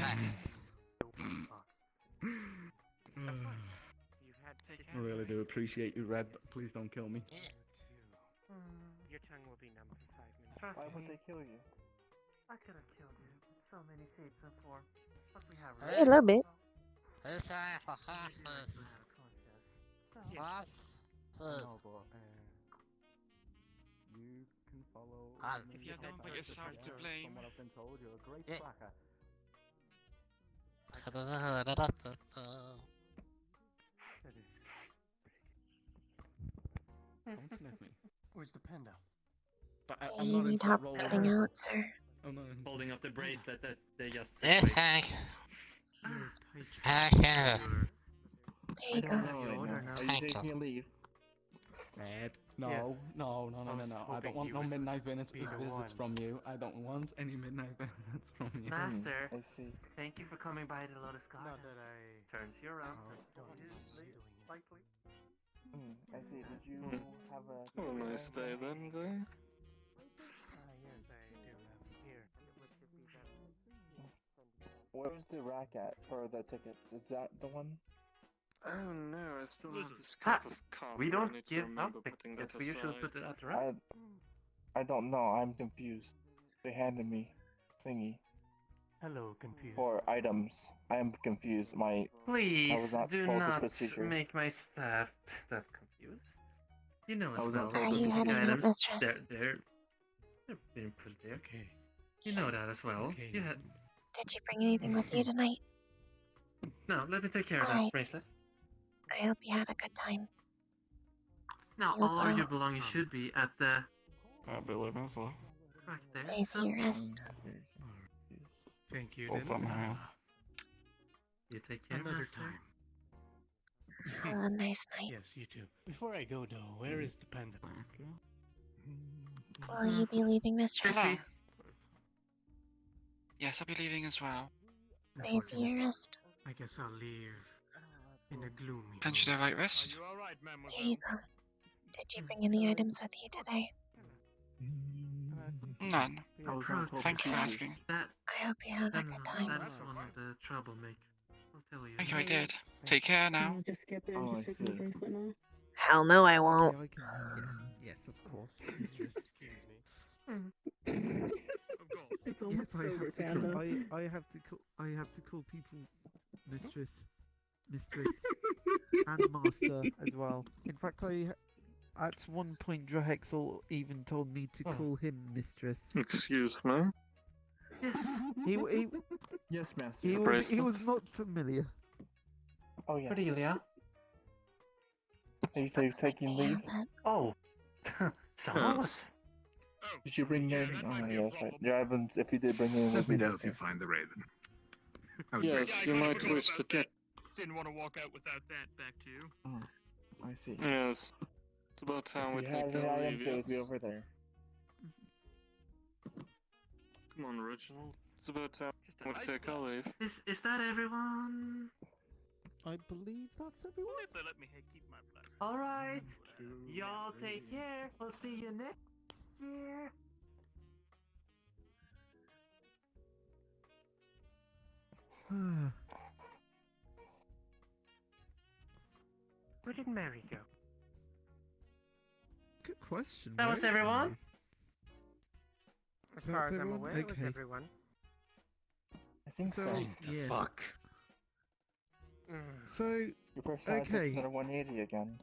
I really do appreciate you, Red. But please don't kill me. Your tongue will be numb for 5 minutes. Why would they kill you? I could have killed you so many shades before. Maybe a little bit. No, but you can follow. If you don't think yourself to blame. From what I've been told, you're a great tracker. Definitely. Where's the panda? But Do I'm you not need into help that role getting reversal. out, sir? I'm not into Holding up the bracelet that they just took Eh, away. Hank. There you go. Are you taking a leave? Ed, no. I don't want no midnight visits from you. I don't want any midnight visits from you. Master, I see. thank you for coming by the Lotus Garden. Not that I Turn to your right. slightly. I see. Did you have a... Have a nice day then, guy. Yes, I do have here. Where's the rack at for the tickets? Is that the one? Oh no, I still have this Ha! cup of coffee. We I don't need to give out remember putting that tickets. We usually aside. put it at the right. I don't know. I'm confused. They handed me thingy Hello, confused. for items. I am confused. I Please was not do told this not procedure. make my staff that confused. You know I as was well. not told Are this you procedure. heading out, Items, mistress? they're being put there. Okay. You know that as well. Okay. You had... Did you bring anything with you tonight? No, let me take care of that Alright. bracelet. I hope you had a good time. Now, You as all of well. your belongings should be at the... I believe as well. right there. Nice So, to rest. Thank you. Well, Then. somehow. you take care, Another Master. time. Have a nice night. Yes, you too. Before I go, though, where is the panda? Will you be leaving, mistress? Hello. Yes, I'll be leaving as well. Nice to rest. I guess I'll leave in a gloomy. And should I right rest? There you go. Did you bring any items with you today? None. I was not told Thank you for this asking. That, I hope you have a good time. that's one of the troublemakers. I'll tell you. Thank you, I did. Take care now. Just skip it Oh, and I just take my see. bracelet now. Hell no, I won't. Yeah, I can. Yes, of course. Mistress. It's Yes, almost I over, have to panda. call. I have to call people, mistress, and master as well. In fact, at one point Drahexel even told me to call him mistress. Excuse me? Yes. He Yes, master. he was not familiar. Oh yeah. Cordelia. Are you taking leave? Oh. Sounds. Did you bring in? Oh yes, right. Your Evans. If you did bring in, would be there. if you find the raven. Yes, you might wish to get. Didn't want to walk out without that back to you. Oh, I see. Yes. It's about time we If you take have any our items, leave. it would be Yes. over there. Come on, Reginald. It's about time we take our leave. Is that everyone? I believe that's everyone. If they let me keep my black. All right. Y'all take care. We'll see you next year. Where did Mary go? Good question. That was where is everyone? As That's far as I'm everyone? aware, it was Okay. everyone. I think so. Yeah. Fuck. So, Your personality okay. takes another 180 again.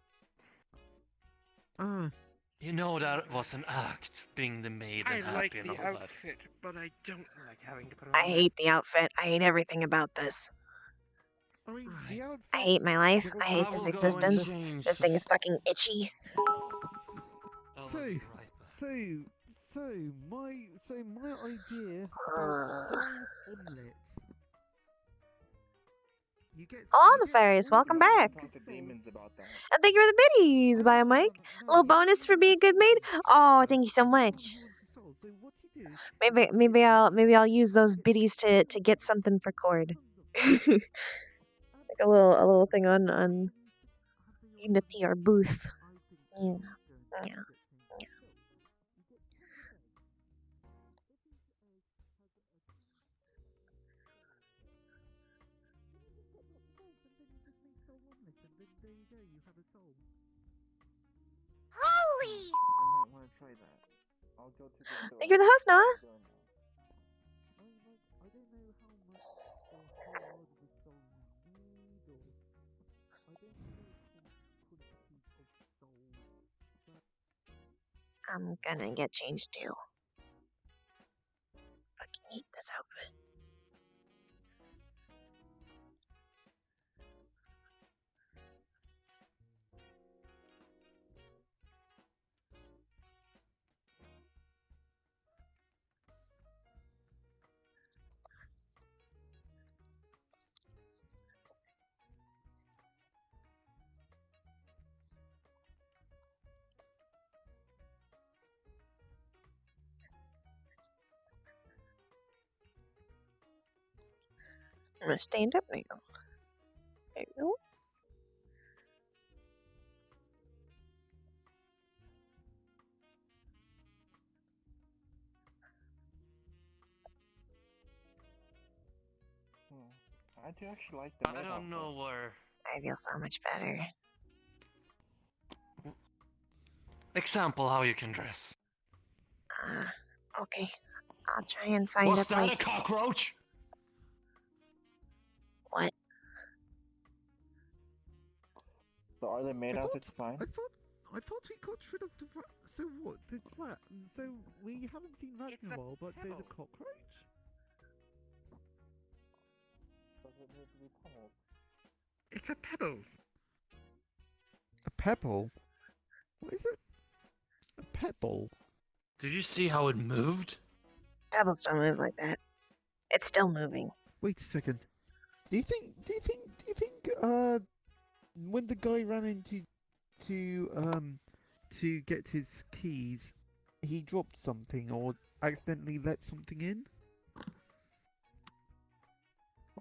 You know that was an act, being the maid I and like happy and the all that. outfit, but I don't like having to put on. I hate the outfit. I hate everything about this. I mean, the outfit. I hate my life. I hate I this will go and existence. change This thing is fucking itchy. So my idea about soul omelette. You get. Hello, the fairies. Welcome back. Talk to demons about that. And thank you for the biddies, bye, Mike. A little bonus for being a good maid. Oh, thank you so much. So what you do? Maybe I'll use those biddies to get something for Cord. Like a little thing on in the TR booth. Yeah. Yeah. Holy! I might want to try that. I'll go to the store. Thank you for the host, Noah. I'm gonna get changed too. Fucking hate this outfit. I'm gonna stand up now. There you go. I do actually like the I maid don't know where. I feel so much better. Example how you can dress. Okay. I'll try and find Was a place. that a cockroach? What? So are the maid outfits fine? I thought we got rid of the rat. So what? There's rat. So we haven't seen rats in a while, but there's a cockroach. Does it need to be pummeled? It's a pebble. A pebble? What is it? A pebble? Did you see how it moved? Pebbles don't move like that. It's still moving. Wait a second. Do you think when the guy ran into to get his keys, he dropped something or accidentally let something in?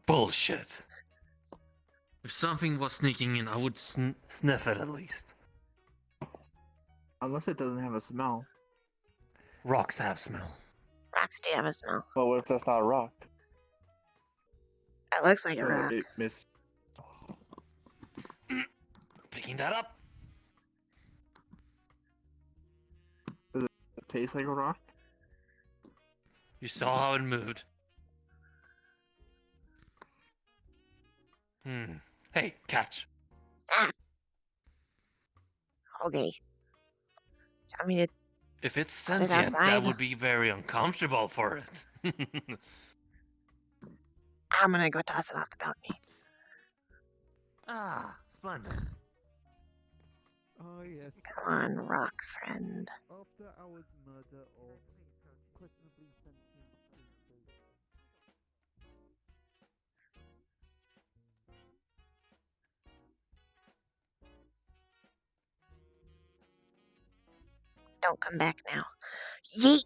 Bullshit. If something was sneaking in, I would sniff it at least. Unless it doesn't have a smell. Rocks have smell. Rocks do have a smell. But what if that's not a rock? That looks like a So rock. it miss. Picking that up. Does it taste like a rock? You saw how it moved. Hey, catch. Ah. Okay. I mean, If it's Put it sentient, that outside. would be very uncomfortable for it. I'm gonna go toss it off the balcony. Ah, splendid. Oh yes. Come on, rock friend. After hours murder of questionably sentient creatures. Don't come back now. Yeet!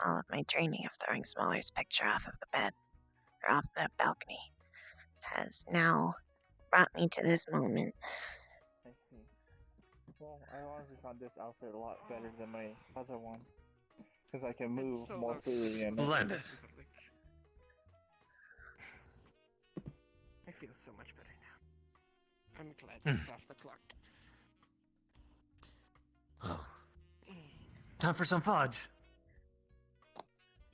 All of my training of throwing Smaller's picture off of the bed, or off the balcony, has now brought me to this moment. I see. Well, I honestly found this outfit a lot better than my other one. Because I can move more freely and... Splendid. I feel so much better now. I'm glad it's off the clock. Oh. Time for some fudge.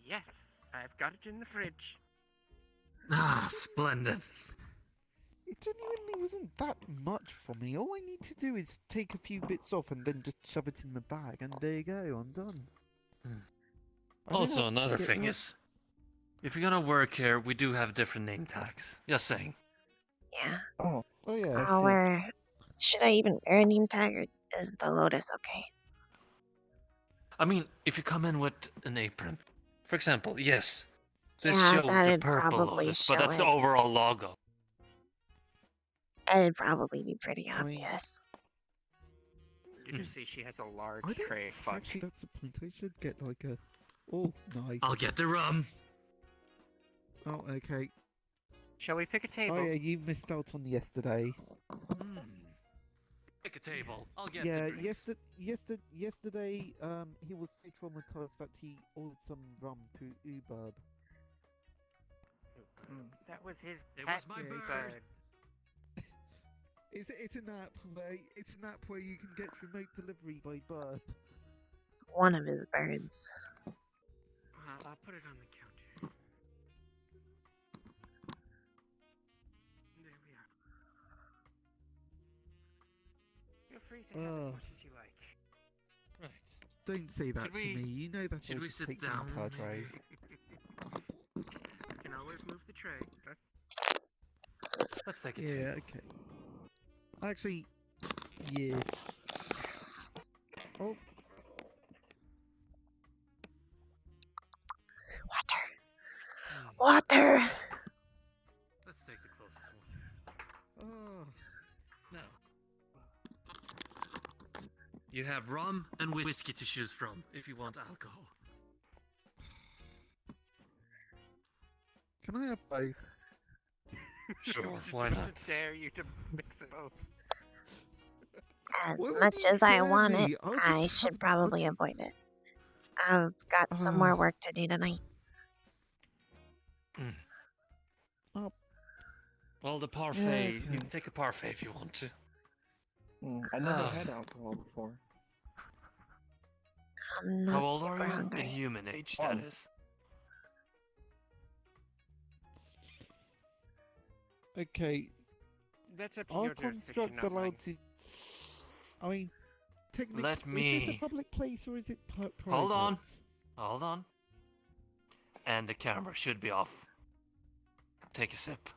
Yes, I've got it in the fridge. Ah, splendid. It genuinely wasn't that much for me. All I need to do is take a few bits off and then just shove it in the bag, and there you go, I'm done. I don't Also, have to another get thing much- is, if you're gonna work here, we do have different name tags. Just saying. Yeah. Oh yeah. I I'll see. wear. Should I even wear a name tag, or is the Lotus okay? I mean, if you come in with an apron, for example, yes, this Yeah, showed the that'd purple probably Lotus, but show that's the it. overall logo. That'd probably be pretty obvious. Did you see she has a large I don't- tray of fudge? Actually, that's the point. I should get like a. Oh, nice. I'll get the rum. Oh, okay. Shall we pick a table? Oh yeah, you missed out on yesterday. Pick a table. I'll get Yeah, the drinks. yesterday, he was so traumatized that he ordered some rum through Uber. That was his It pet was my bird. bird. It's an app where you can get remote delivery by bird. It's one of his birds. I'll put it on the counter. There we are. Feel free to have as much as you like. Right. Don't say that Should to we- me. You know that should I'll we just sit take down, the entire tray. You can always move the tray. Let's take a Yeah, table. okay. Actually, yeah. Oh, Water! Let's take the closest one. oh. Now, you have rum and whiskey to choose from if you want alcohol. Can I have both? Sure, Just why not? to dare you to mix it both. As Why would much you as I dare want me? it, I'll just I have- should probably avoid it. I've got some more work to do tonight. Well, the parfait, okay. you can take a parfait if you want to. I never Ah. had alcohol before. I'm How not old super are you? hungry. In human age, One. that is. Okay, That's up to are your jurisdiction, constructs not mine. allowed to... I mean, technically, Let is this me- a public place or is it private? Hold on. Hold on. And the camera should be off. Take a sip.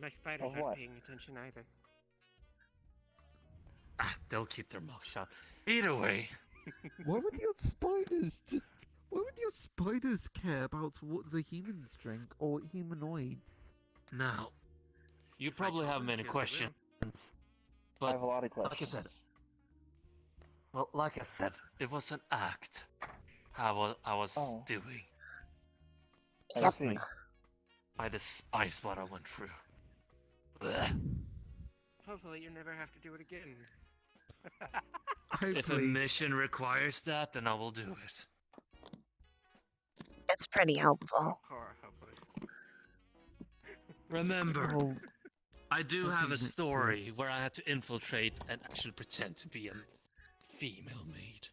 My spiders Of aren't what? paying attention either. Ah, they'll keep their mouth shut. Either way, Why would your spiders just... Why would your spiders care about what the humans drink or humanoids? now, you probably told have them many to, they will. questions, I but have a lot of questions. like I said, it was an act. I was Oh. doing. I Trust see. me, I despise what I went through. Blech. Hopefully you never have to do it again. If a Hopefully. mission requires that, then I will do it. It's pretty helpful. Horror, hopefully. Remember, Oh, I do I have think a that's story where I had to infiltrate and actually pretend to be a female maid.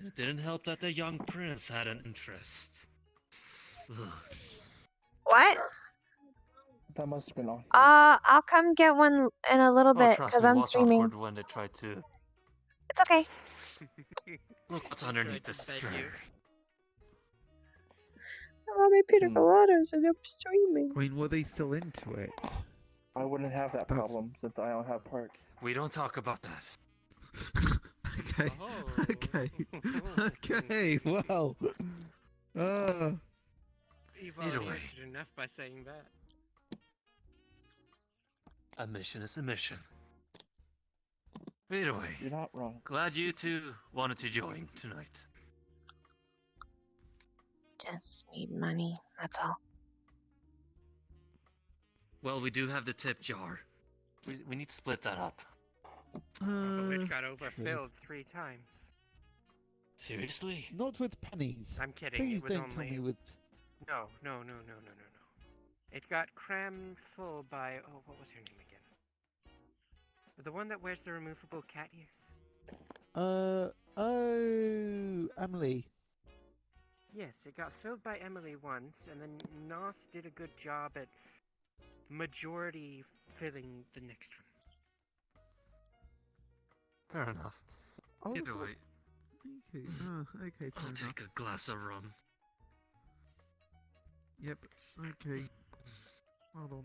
It didn't help that the young prince had an interest. Ugh. What? That must have been awkward. I'll come get one in a little Oh, bit trust because me, it I'm was streaming. awkward when they tried to It's okay. look what's They underneath the tried to beg you. skirt. I want my pina Hmm. coladas and I'm streaming. I mean, were they still into it? I wouldn't have that That's- problem since I don't have parts. We don't talk about that. Okay. Oh. Okay. Okay. Well. You've Either already way. answered enough by saying that. A mission is a mission. Either way, You're not wrong. glad you two wanted to join tonight. Just need money. That's all. Well, we do have the tip jar. We need to split that up. But it got overfilled 3 times. Seriously? Not with pennies. I'm kidding. Please it was don't tell only. me with. No. It got crammed full by. Oh, what was her name again? The one that wears the removable cat ears. Oh, Emily. Yes, it got filled by Emily once, and then Nos did a good job at majority filling the next one. Fair enough. Oh, Either way, Okay. Oh, okay. I'll Fair enough. take a glass of rum. Yep. Okay. Hold on.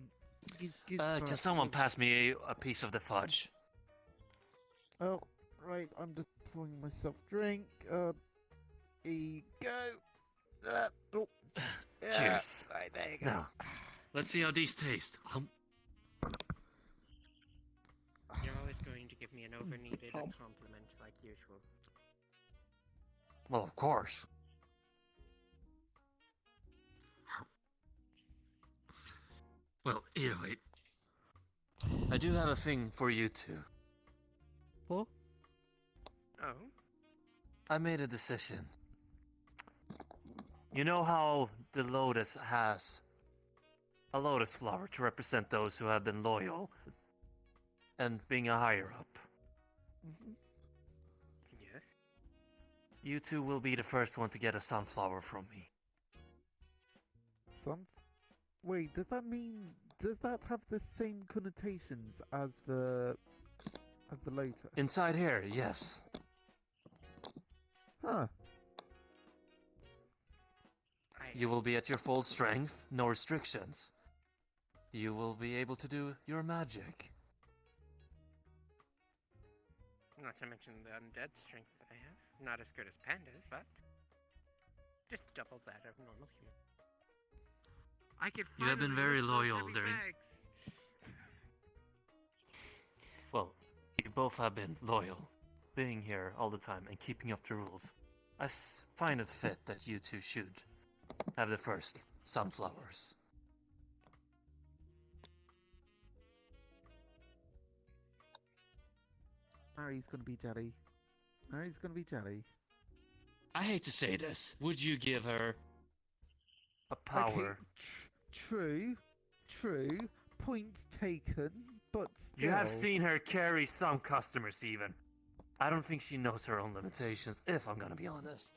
Give Can that- someone pass me a piece of the fudge? Oh, right. I'm just pouring myself a drink. Here you go. Oh. Cheers. Right, there you go. Now, let's see how these taste. You're always going to give me an over-needed compliment like usual. Well, of course. Well, either way, I do have a thing for you two. Oh? I made a decision. You know how the Lotus has a lotus flower to represent those who have been loyal and being a higher up. Yes? You two will be the first one to get a sunflower from me. Wait, does that mean... Does that have the same connotations as the Lotus? Inside here, yes. Huh. You will be at your full strength, no restrictions. You will be able to do your magic. Not to mention the undead strength that I have. Not as good as Panda's, but just double that of normal human. I could You have been very loyal during... Well, you both have been loyal, being here all the time and keeping up the rules. I find it fit that you two should have the first sunflowers. Mary's gonna be jelly. Mary's gonna be jelly. I hate to say this. Would you give her a power? Okay, true. Point taken, but still... You have seen her carry some customers even. I don't think she knows her own limitations, if I'm gonna be honest.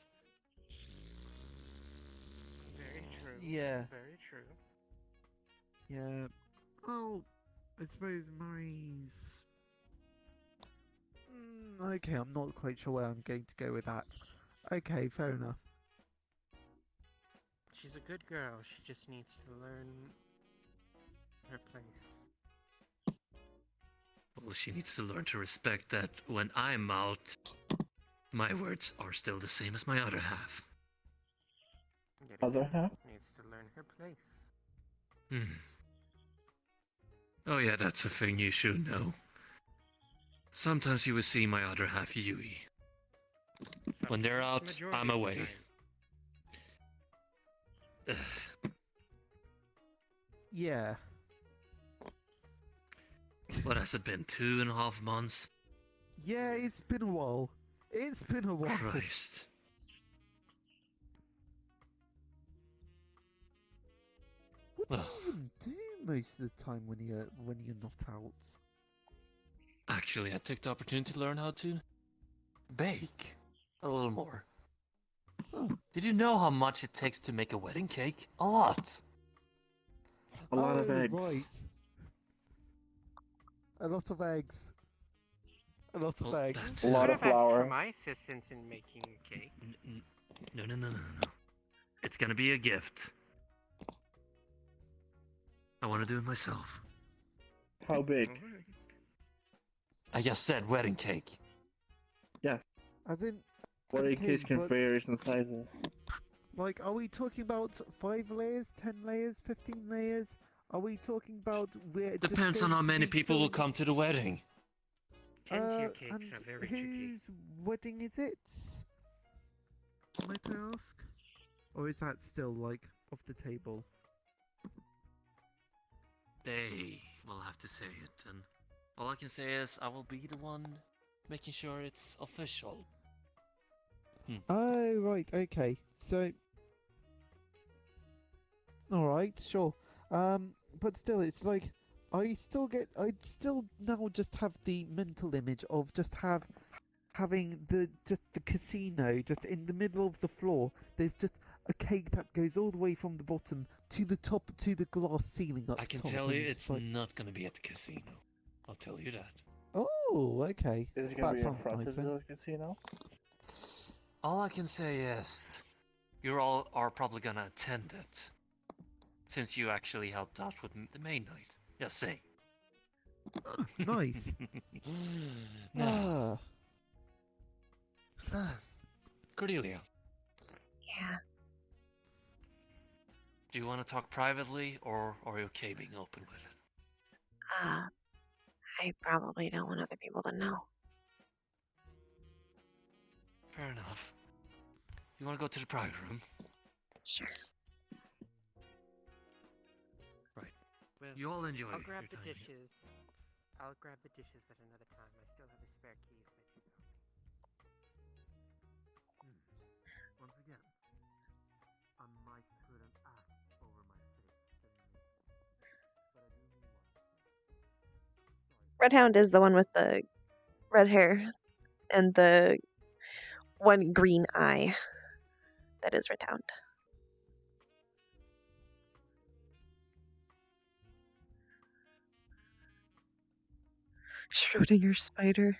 Very true. Yeah. Very true. Yeah. Well, I suppose Mary's... Okay, I'm not quite sure where I'm going to go with that. Okay, fair enough. She's a good girl. She just needs to learn her place. Well, she needs to learn to respect that when I'm out, my words are still the same as my other half. Other half? Needs to learn her place. Oh yeah, that's a thing you should know. Sometimes you will see my other half Yui. When they're out, I'm away. Yeah. What has it been, 2.5 months? Yeah, it's been a while. It's been a while. Christ. What do you even do most of the time when you're not out? Actually, I took the opportunity to learn how to bake a little more. Did you know how much it takes to make a wedding cake? A lot. A lot of eggs. Right. A lot of eggs. A lot of eggs. A lot of flour. For my assistance in making a cake. No. It's gonna be a gift. I want to do it myself. How big? I just said wedding cake. Yeah. As in... Wedding cakes can vary in sizes. Like, are we talking about 5 layers, 10 layers, 15 layers? Are we talking about where it Depends on how many people will come to the wedding. 10-tier cakes are very tricky. Whose wedding is it? Might I ask? Or is that still, like, off the table? They will have to say it, and all I can say is I will be the one making sure it's official. Oh, right, okay. So... Alright, sure. But still, it's like, I still now just have the mental image of just having the casino just in the middle of the floor. There's just a cake that goes all the way from the bottom to the top to the glass ceiling up I can top, tell you and it's like... not gonna be at the casino. I'll tell you that. Oh, okay. Is it gonna be in sounds front nice, of then. the casino? All I can say is, you all are probably gonna attend it, since you actually helped out with the main night. Just say. Nice. Now, Cordelia. Yeah. Do you want to talk privately, or are you okay being open with it? I probably don't want other people to know. Fair enough. You want to go to the private room? Sure. Right. You all enjoy I'll grab your the time here. dishes. I'll grab the dishes at another time. I still have a spare key if I do go. Once again, I might put an axe over my face. But I do mean Red Hound is the one with the red hair and the one green eye that is rotund. Schrödinger spider.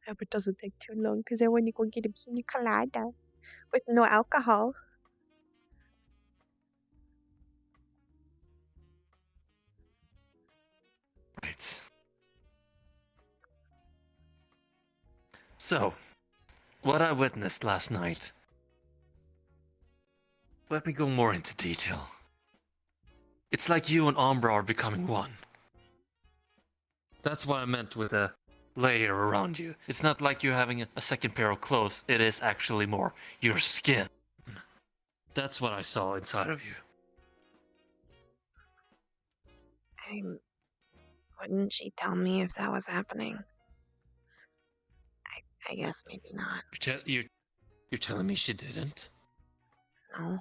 I hope it doesn't take too long because I want to go get a pina colada with no alcohol. Right. So, what I witnessed last night. Let me go more into detail. It's like you and Umbra are becoming one. That's what I meant with a layer around you. It's not like you're having a second pair of clothes. It is actually more your skin. That's what I saw inside of you. Wouldn't she tell me if that was happening? I guess maybe not. You're telling me she didn't? No.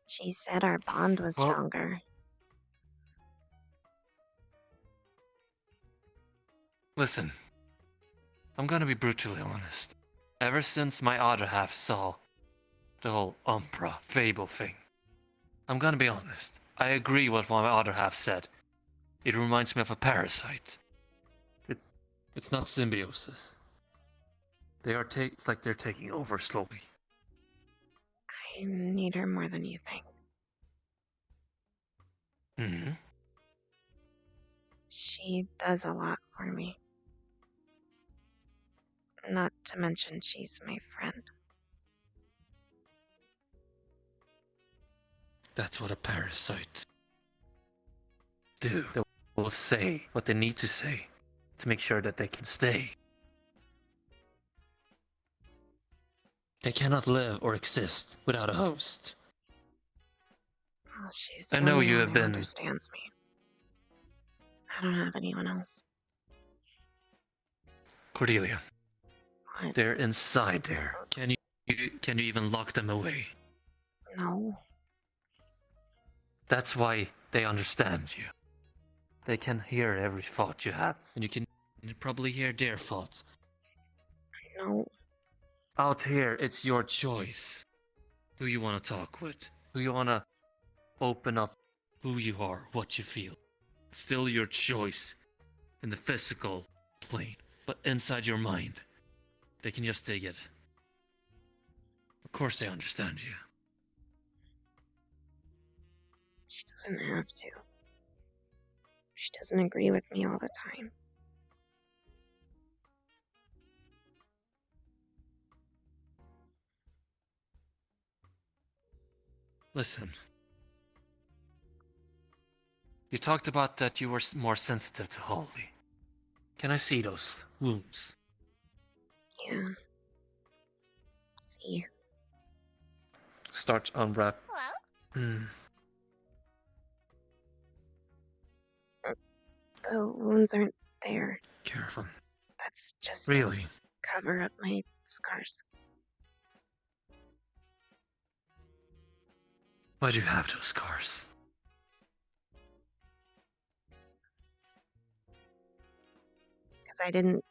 She said our bond was stronger. Listen, I'm gonna be brutally honest. Ever since my other half saw the whole Umbra fable thing, I'm gonna be honest. I agree with what my other half said. It reminds me of a parasite. It's not symbiosis. It's like they're taking over slowly. I need her more than you think. Mm-hmm. She does a lot for me. Not to mention she's my friend. That's what a parasite do. They will say what they need to say to make sure that they can stay. They cannot live or exist without a host. Well, she's I the know only you one have who been. understands me. I don't have anyone else. Cordelia. What? They're inside there. Can you even lock them away? No. That's why they understand you. They can hear every thought you have, and you can probably hear their thoughts. No. Out here, it's your choice. Who you want to talk with, who you want to open up, who you are, what you feel. Still your choice in the physical plane, but inside your mind, they can just dig it. Of course they understand you. She doesn't have to. She doesn't agree with me all the time. Listen. You talked about that you were more sensitive to Holly. Can I see those wounds? Yeah. See. Start to unwrap. Hello? The wounds aren't there. Careful. That's just Really? to cover up my scars. Why do you have those scars? Because I didn't...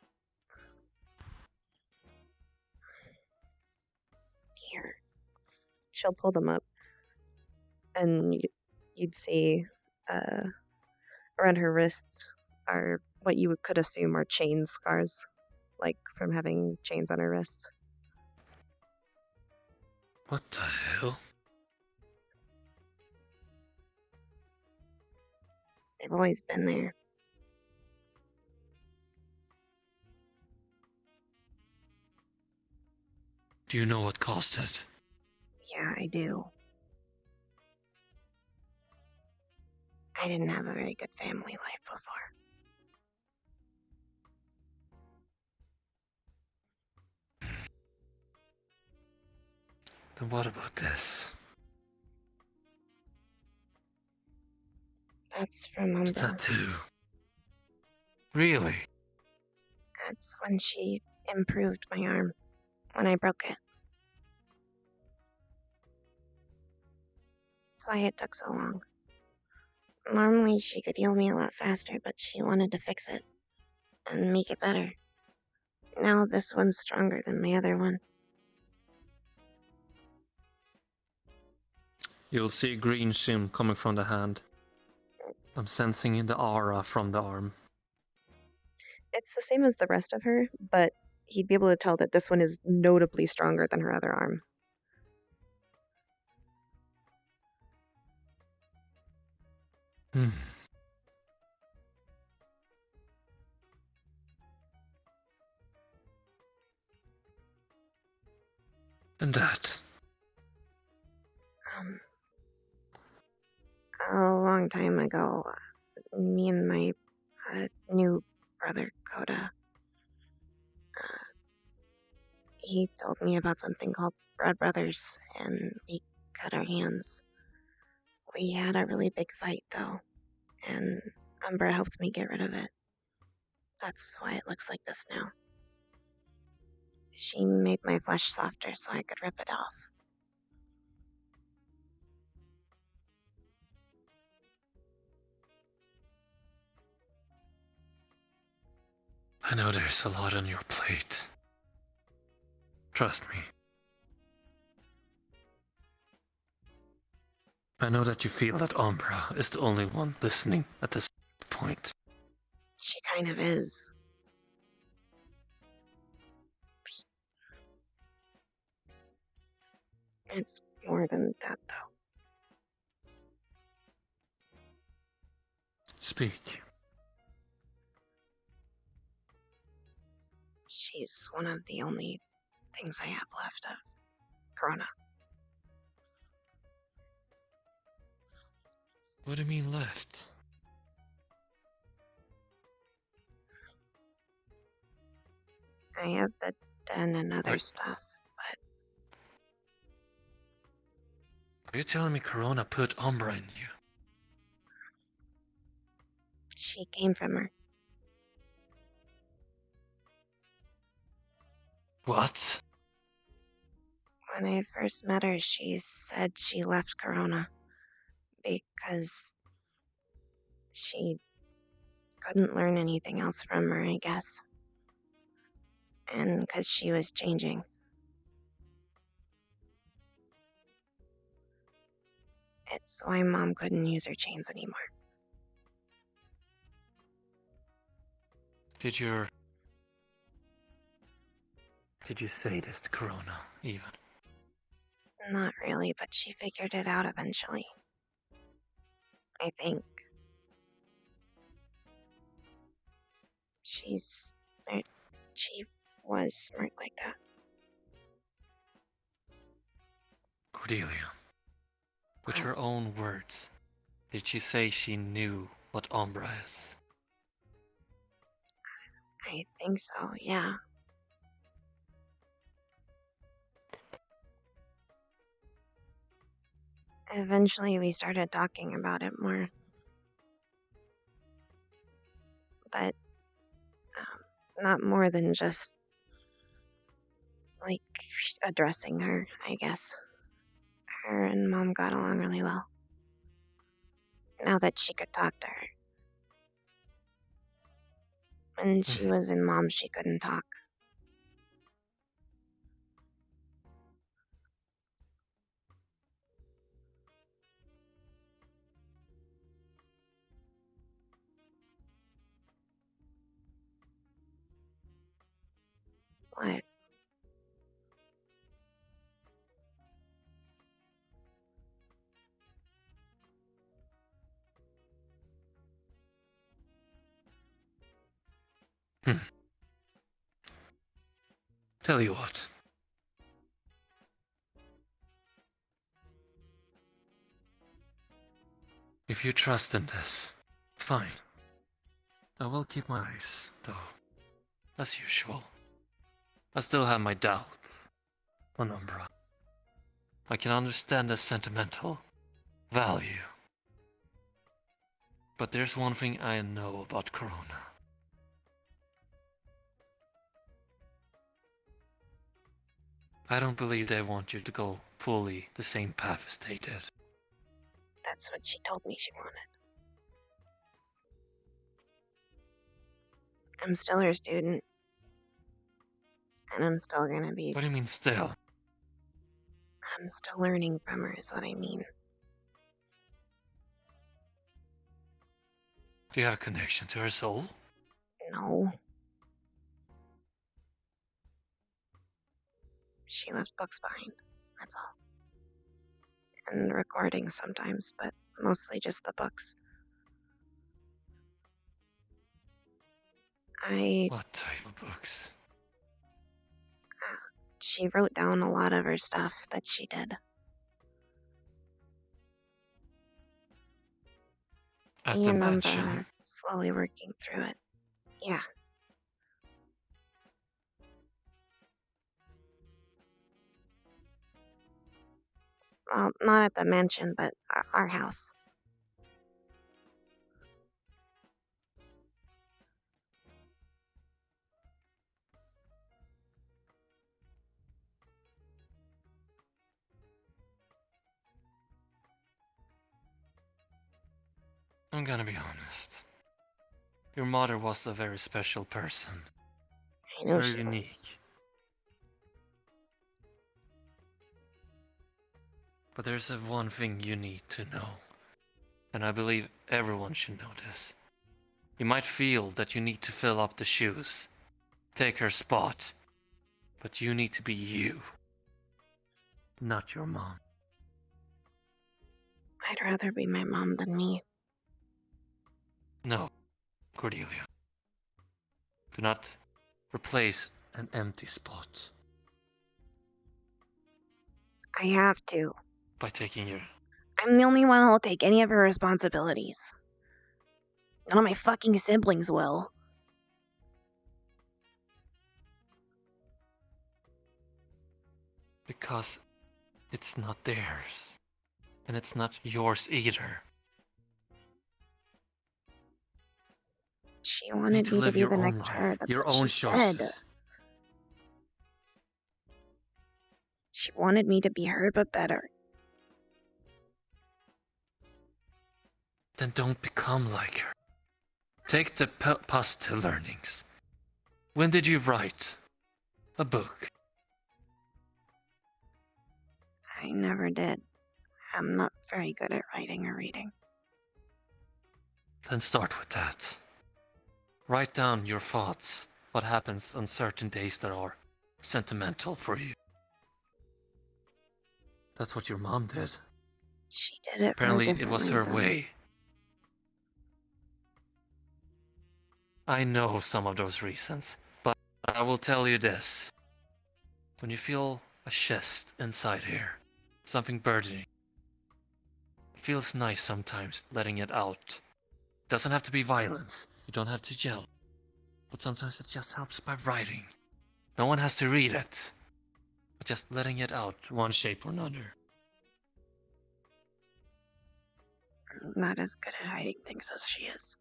Here. She'll pull them up, and you'd see around her wrists are what you could assume are chain scars, like from having chains on her wrists. What the hell? They've always been there. Do you know what caused it? Yeah, I do. I didn't have a very good family life before. Then what about this? That's from Umbra. Tattoo. Really? That's when she improved my arm. When I broke it. That's why it took so long. Normally she could heal me a lot faster, but she wanted to fix it and make it better. Now this one's stronger than my other one. You'll see a green shim coming from the hand. I'm sensing the aura from the arm. It's the same as the rest of her, but he'd be able to tell that this one is notably stronger than her other arm. And that. A long time ago, me and my new brother, Coda, he told me about something called Blood Brothers, and we cut our hands. We had a really big fight, though, and Umbra helped me get rid of it. That's why it looks like this now. She made my flesh softer so I could rip it off. I know there's a lot on your plate. Trust me. I know that you feel that Umbra is the only one listening at this point. She kind of is. It's more than that, though. Speak. She's one of the only things I have left of Corona. What do you mean left? I have the den and other stuff, but Are you telling me Corona put Umbra in you? she came from her. What? When I first met her, she said she left Corona because she couldn't learn anything else from her, I guess. And because she was changing. It's why Mom couldn't use her chains anymore. Did you say this to Corona, even? Not really, but she figured it out eventually. I think. She was smart like that. Cordelia, with her own words, did she say she knew what Umbra is? I think so, yeah. Eventually, we started talking about it more. But not more than just, like, addressing her, I guess. Her and Mom got along really well. Now that she could talk to her. When she was in Mom, she couldn't talk. What? Tell you what. If you trust in this, fine. I will keep my eyes, though. As usual. I still have my doubts on Umbra. I can understand the sentimental value. But there's one thing I know about Corona. I don't believe they want you to go fully the same path as they did. That's what she told me she wanted. I'm still her student. And I'm still gonna be. What do you mean still? I'm still learning from her, is what I mean. Do you have a connection to her soul? No. She left books behind, that's all. And recordings sometimes, but mostly just the books. What type of books? She wrote down a lot of her stuff that she did. At I the remember mansion? slowly working through it. Yeah. Well, not at the mansion, but our house. I'm gonna be honest. Your mother was a very special person. I know very she unique. was. But there's one thing you need to know. And I believe everyone should know this. You might feel that you need to fill up the shoes. Take her spot. But you need to be you. Not your mom. I'd rather be my mom than me. No, Cordelia. Do not replace an empty spot I have to. by taking your... I'm the only one who'll take any of her responsibilities. None of my fucking siblings will. Because it's not theirs. And it's not yours either. She You need wanted me to live be your the own next life, her. That's your what own she choices. said. She wanted me to be her, but better. Then don't become like her. Take the positive learnings. When did you write a book? I never did. I'm not very good at writing or reading. Then start with that. Write down your thoughts, what happens on certain days that are sentimental for you. That's what your mom did. She did it Apparently for a it different was reason. her way. I know some of those reasons, but I will tell you this. When you feel a chest inside here, something burdening, it feels nice sometimes letting it out. It doesn't have to be violence. You don't have to yell. But sometimes it just helps by writing. No one has to read it. But just letting it out, one shape or another. I'm not as good at hiding things as she is.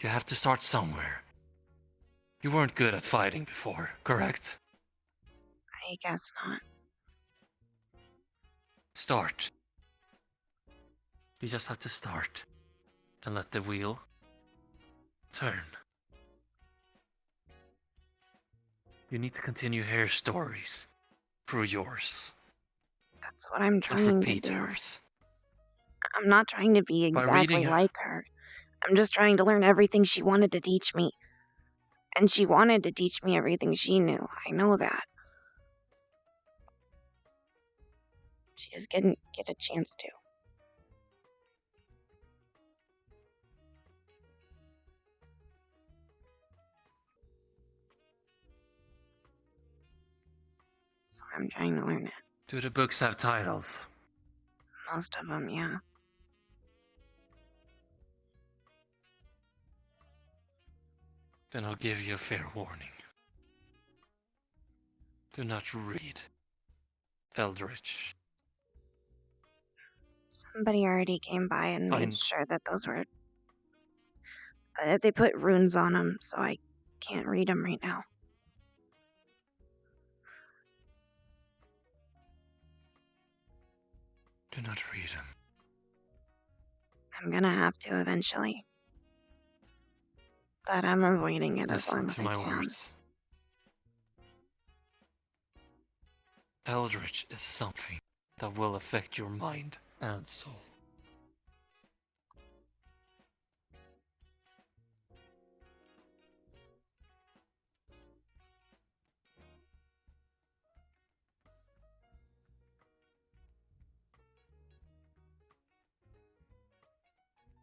You have to start somewhere. You weren't good at fighting before, correct? I guess not. Start. You just have to start. And let the wheel turn. You need to continue her stories through yours. That's what I'm And trying to repeat do. hers. I'm not trying to be By exactly reading it. like her. I'm just trying to learn everything she wanted to teach me. And she wanted to teach me everything she knew. I know that. She just didn't get a chance to. So I'm trying to learn it. Do the books have titles? Most of them, yeah. Then I'll give you a fair warning. Do not read Eldritch. Somebody already came by and I made kn- sure that those were... they put runes on them, so I can't read them right now. Do not read him. I'm gonna have to eventually. But I'm avoiding it as Listen long as to I my can. words. Eldritch is something that will affect your mind and soul.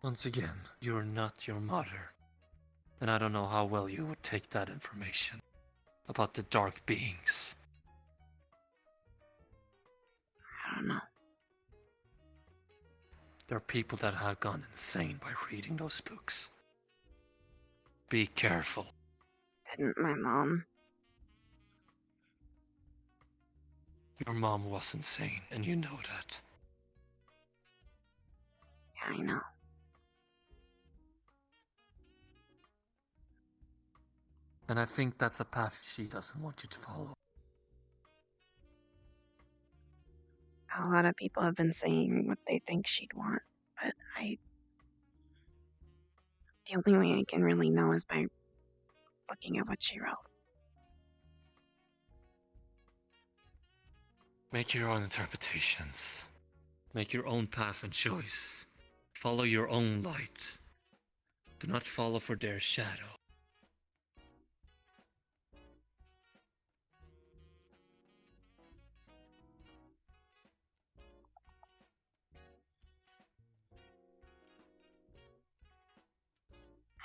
Once again, you're not your mother. And I don't know how well you would take that information about the dark beings. I don't know. There are people that have gone insane by reading those books. Be careful. Didn't my mom? Your mom was insane, and you know that. Yeah, I know. And I think that's a path she doesn't want you to follow. A lot of people have been saying what they think she'd want, but the only way I can really know is by looking at what she wrote. Make your own interpretations. Make your own path and choice. Follow your own light. Do not follow for their shadow.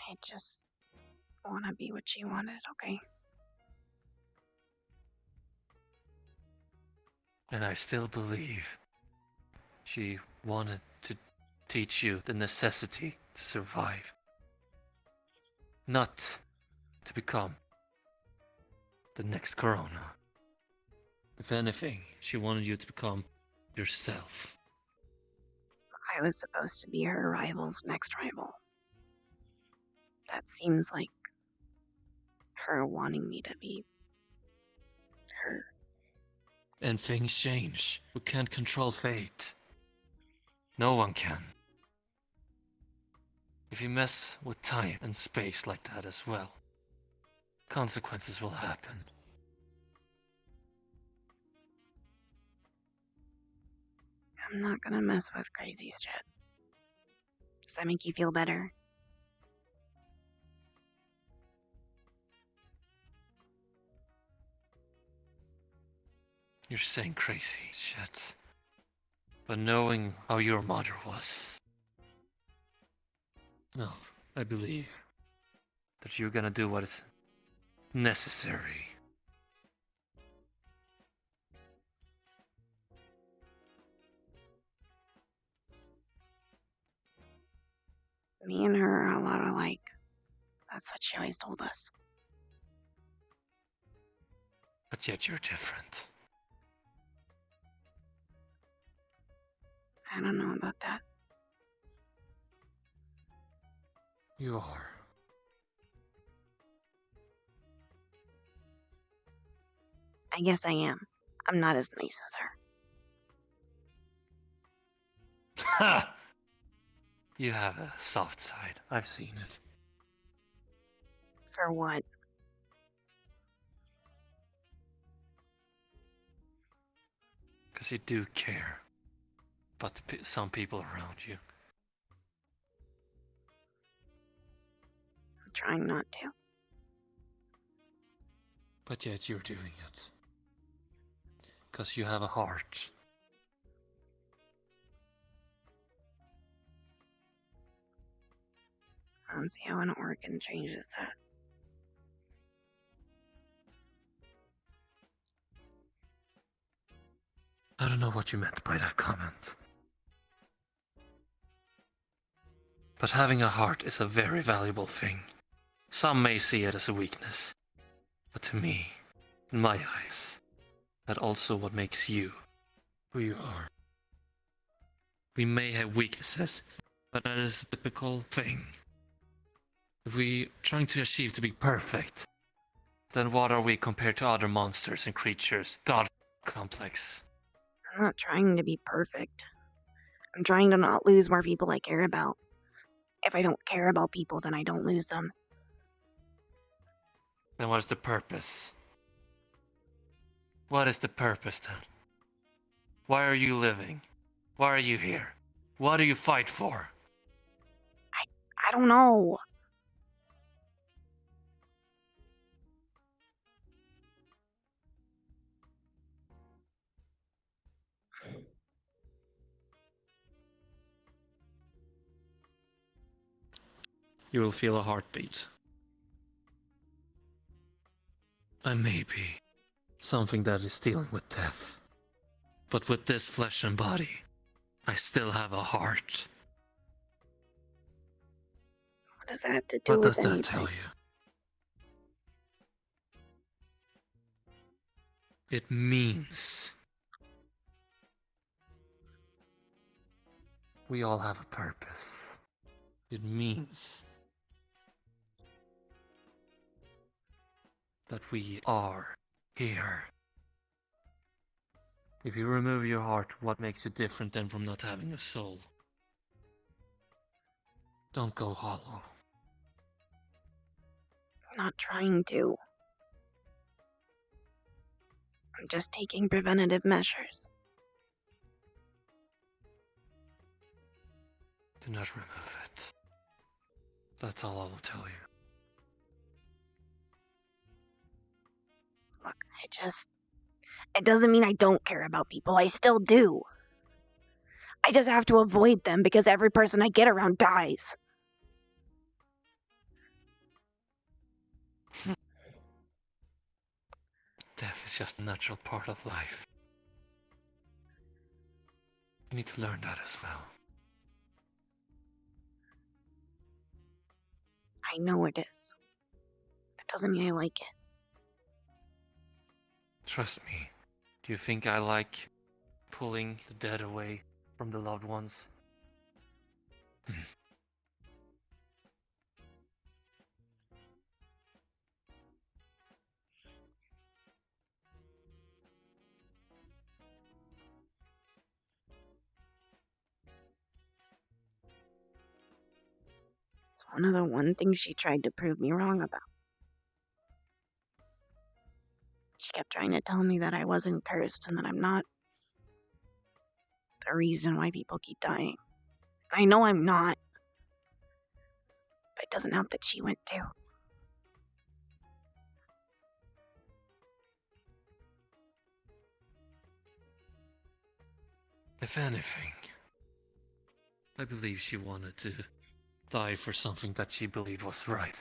I just want to be what she wanted, okay? And I still believe she wanted to teach you the necessity to survive. Not to become the next Corona. If anything, she wanted you to become yourself. I was supposed to be her rival's next rival. That seems like her wanting me to be her. And things change. We can't control fate. No one can. If you mess with time and space like that as well, consequences will happen. I'm not gonna mess with crazy shit. Does that make you feel better? You're saying crazy shit. But knowing how your mother was... No, I believe that you're gonna do what is necessary. Me and her are a lot alike. That's what she always told us. But yet you're different. I don't know about that. You are. I guess I am. I'm not as nice as her. Ha! You have a soft side. I've seen it. For what? Because you do care about some people around you. I'm trying not to. But yet you're doing it. Because you have a heart. I don't see how an organ changes that. I don't know what you meant by that comment. But having a heart is a very valuable thing. Some may see it as a weakness. But to me, in my eyes, that's also what makes you who you are. We may have weaknesses, but that is a typical thing. If we're trying to achieve to be perfect, then what are we compared to other monsters and creatures? God complex. I'm not trying to be perfect. I'm trying to not lose more people I care about. If I don't care about people, then I don't lose them. Then what is the purpose? What is the purpose then? Why are you living? Why are you here? What do you fight for? I don't know. You will feel a heartbeat. I may be something that is dealing with death. But with this flesh and body, I still have a heart. What does that have to do What with does that anything? tell you? It means we all have a purpose. It means that we are here. If you remove your heart, what makes you different than from not having a soul? Don't go hollow. I'm not trying to. I'm just taking preventative measures. Do not remove it. That's all I will tell you. Look, it doesn't mean I don't care about people. I still do. I just have to avoid them because every person I get around dies. Death is just a natural part of life. You need to learn that as well. I know it is. That doesn't mean I like it. Trust me. Do you think I like pulling the dead away from the loved ones? It's one of the one things she tried to prove me wrong about. She kept trying to tell me that I wasn't cursed and that I'm not the reason why people keep dying. I know I'm not. But it doesn't help that she went too. If anything, I believe she wanted to die for something that she believed was right.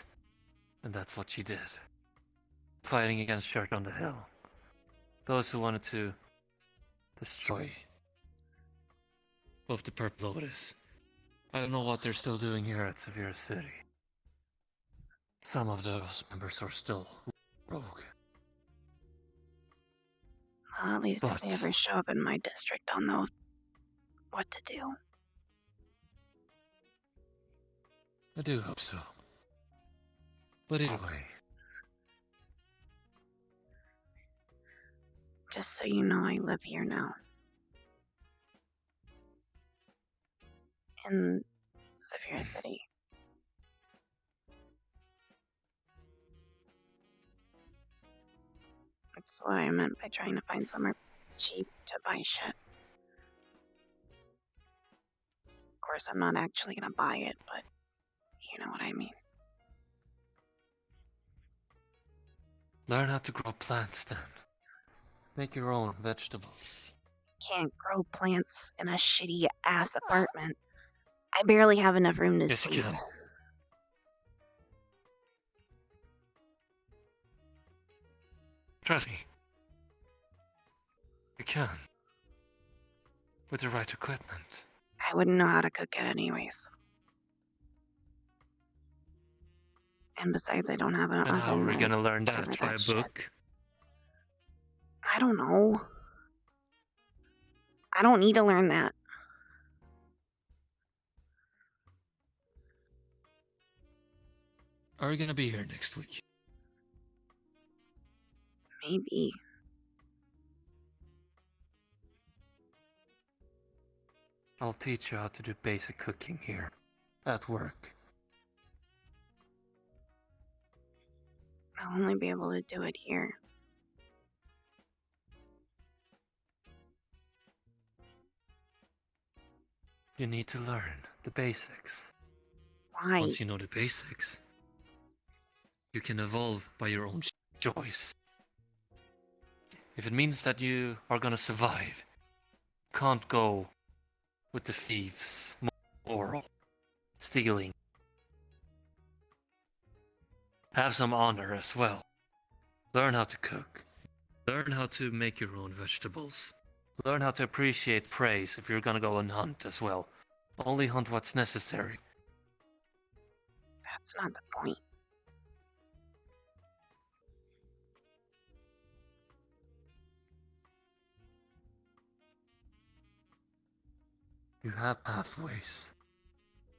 And that's what she did. Fighting against Shirt on the Hill. Those who wanted to destroy both the Purple Lotus. I don't know what they're still doing here at Severe City. Some of those members are still rogue. Well, at least if they ever show up in my district, I'll know what to do. I do hope so. But anyway. Just so you know, I live here now. In Severe City. That's what I meant by trying to find somewhere cheap to buy shit. Of course, I'm not actually gonna buy it, but you know what I mean. Learn how to grow plants then. Make your own vegetables. Can't grow plants in a shitty ass apartment. I barely have enough room to Yes, sleep. you can. Trust me. You can. With the right equipment. I wouldn't know how to cook it anyways. And besides, I don't have an And how are we oven gonna or learn whatever that? By a shit. book? I don't know. I don't need to learn that. Are we gonna be here next week? Maybe. I'll teach you how to do basic cooking here, at work. I'll only be able to do it here. You need to learn the basics. Why? Once you know the basics, you can evolve by your own choice. If it means that you are gonna survive, can't go with the thieves, moral, stealing. Have some honor as well. Learn how to cook. Learn how to make your own vegetables. Learn how to appreciate praise if you're gonna go and hunt as well. Only hunt what's necessary. That's not the point. You have pathways,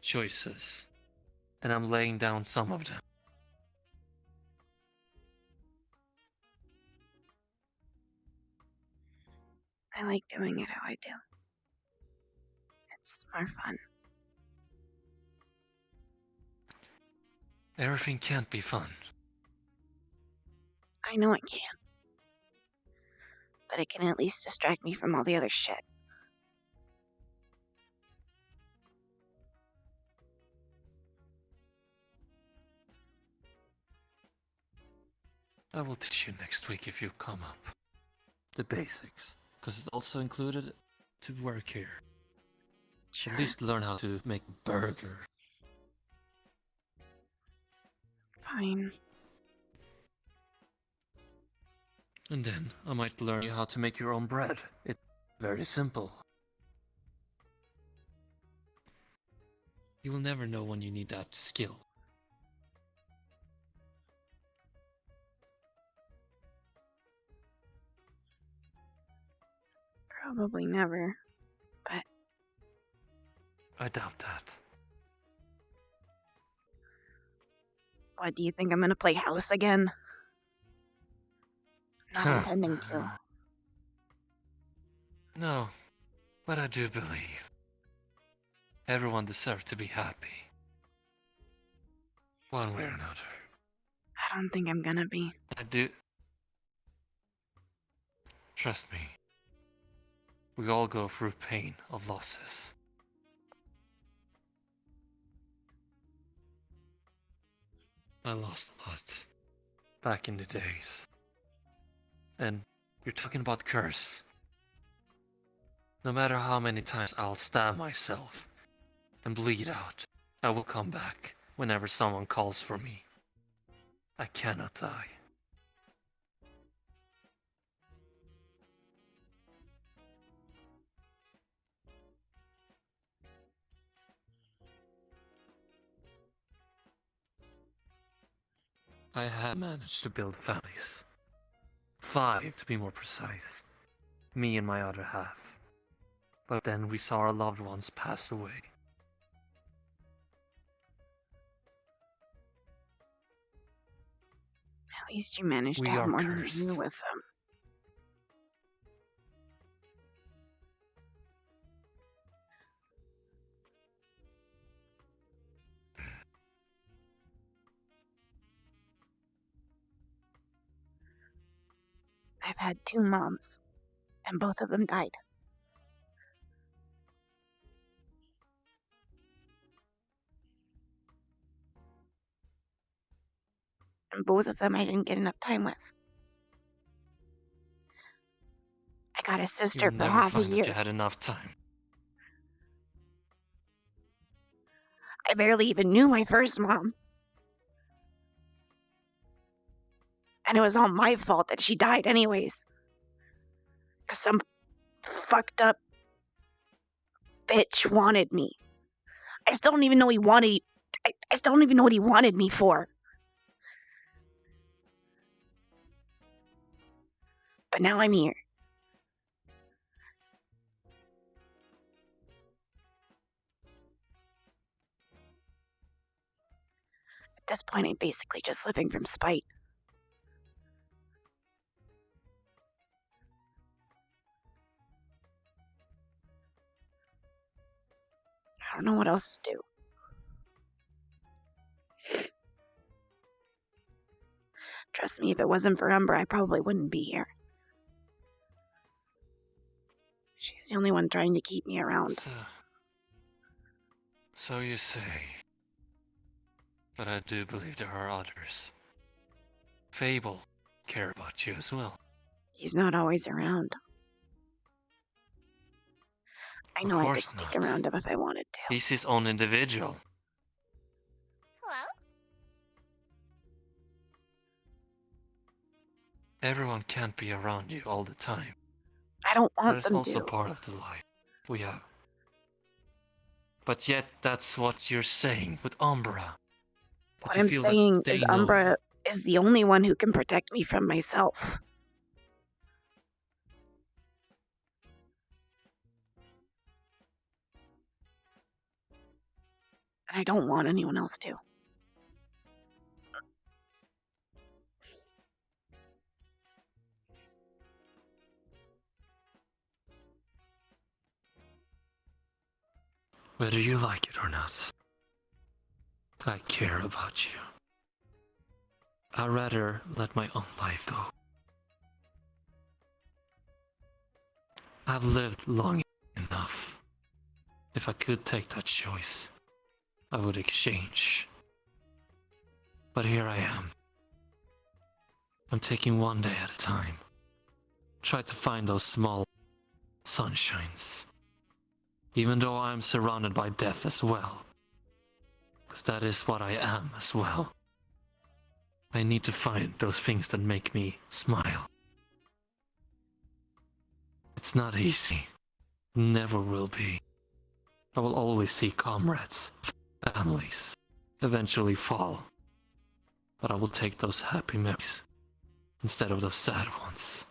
choices, and I'm laying down some of them. I like doing it how I do. It's more fun. Everything can't be fun. I know it can. But it can at least distract me from all the other shit. I will teach you next week if you come up. The basics, because it's also included to work here. Sure. At least learn how to make burger. Fine. And then I might learn you how to make your own bread. It's very simple. You will never know when you need that skill. Probably never. But I doubt that. what, do you think I'm gonna play house again? Not intending to. No, but I do believe everyone deserves to be happy. One way or another. I don't think I'm gonna be. I do. Trust me. We all go through pain of losses. I lost a lot back in the days. And you're talking about curse. No matter how many times I'll stab myself and bleed out, I will come back whenever someone calls for me. I cannot die. I have managed to build families. 5 to be more precise. Me and my other half. But then we saw our loved ones pass away. At least you managed to We have are more than a cursed. year with them. I've had 2 moms, and both of them died. And both of them I didn't get enough time with. I got a sister You'll for never half a find that year. you had enough time. I barely even knew my first mom. And it was all my fault that she died anyways. 'Cause some fucked up bitch wanted me. I still don't even know he wanted... I still don't even know what he wanted me for. But now I'm here. At this point, I'm basically just living from spite. don't know what else to do. Trust me, if it wasn't for Umbra, I probably wouldn't be here. She's the only one trying to keep me around. So you say. But I do believe there are others. Fable care about you as well. He's not always around. I know I could course stick not. around him if I wanted to. He's his own individual. Hello? Everyone can't be around you all the time. I don't want That is them also to. part of the life we have. But yet, that's what you're saying with Umbra. That What you I'm feel that saying they is know. Umbra is the only one who can protect me from myself. And I don't want anyone else to. Whether you like it or not, I care about you. I'd rather let my own life go. I've lived long enough. If I could take that choice, I would exchange. But here I am. I'm taking one day at a time. Try to find those small sunshines. Even though I'm surrounded by death as well. Because that is what I am as well. I need to find those things that make me smile. It's not easy. Never will be. I will always see comrades, families, eventually fall. But I will take those happy memories instead of those sad ones.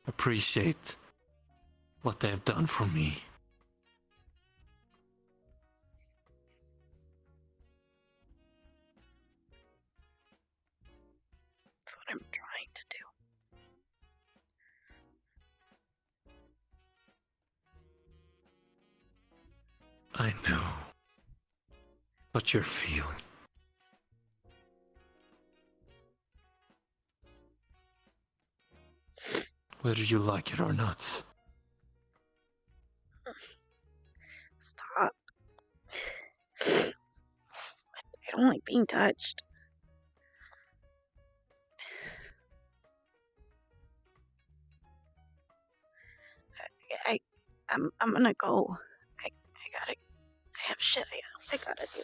Appreciate what they have done for me. That's what I'm trying to do. I know what you're feeling. Whether you like it or not. Stop. I don't like being touched. I'm gonna go. I have shit I gotta do.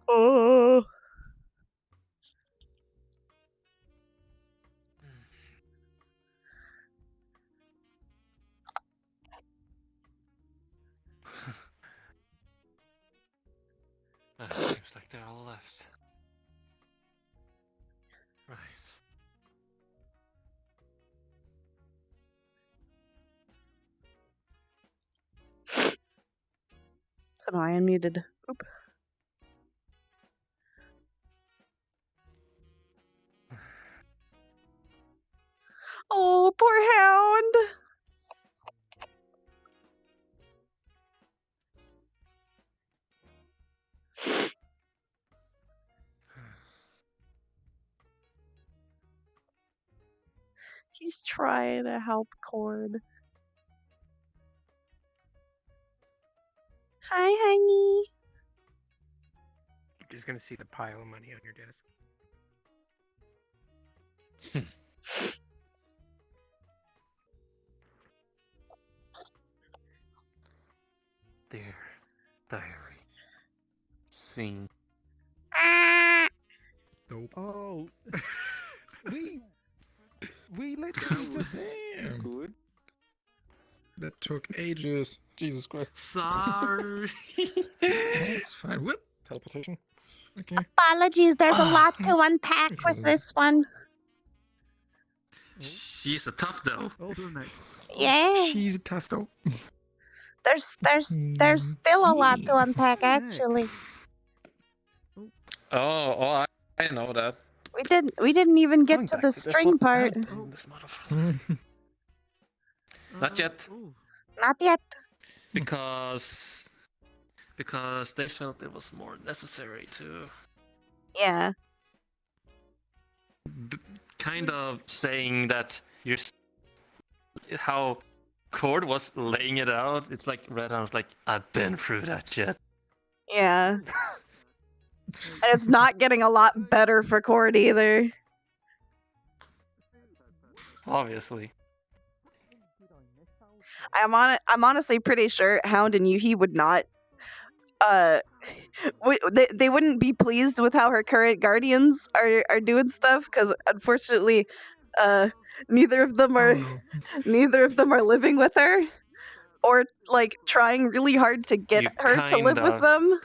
Oh. Seems like they're all left. Right. Somehow I unmuted. Oop. Oh, poor hound. He's trying to help Cord. Hi, honey. You're just gonna see the pile of money on your desk. Dear diary. Scene. Dope. Oh, we let you Damn. Good. That took ages. Jesus Christ. Sorry. It's fine. Whoop. Teleportation. Okay. Apologies, there's a lot to unpack with this one. She's a tough though. Hold on next. Yeah. She's tough though. There's still a lot to unpack actually. I know that. We didn't even get Going to back the to this string one. part. This motherfucker. Not yet. Not yet. Because they felt it was more necessary to Yeah. kind of saying that how Cord was laying it out. It's like Red Hound's like, I've been through that shit. Yeah. And it's not getting a lot better for Cord either. Obviously. I'm honestly pretty sure Hound and Yuhi would not they wouldn't be pleased with how her current guardians are doing stuff, because unfortunately neither of them are living with her or like trying really hard to get her to live with them.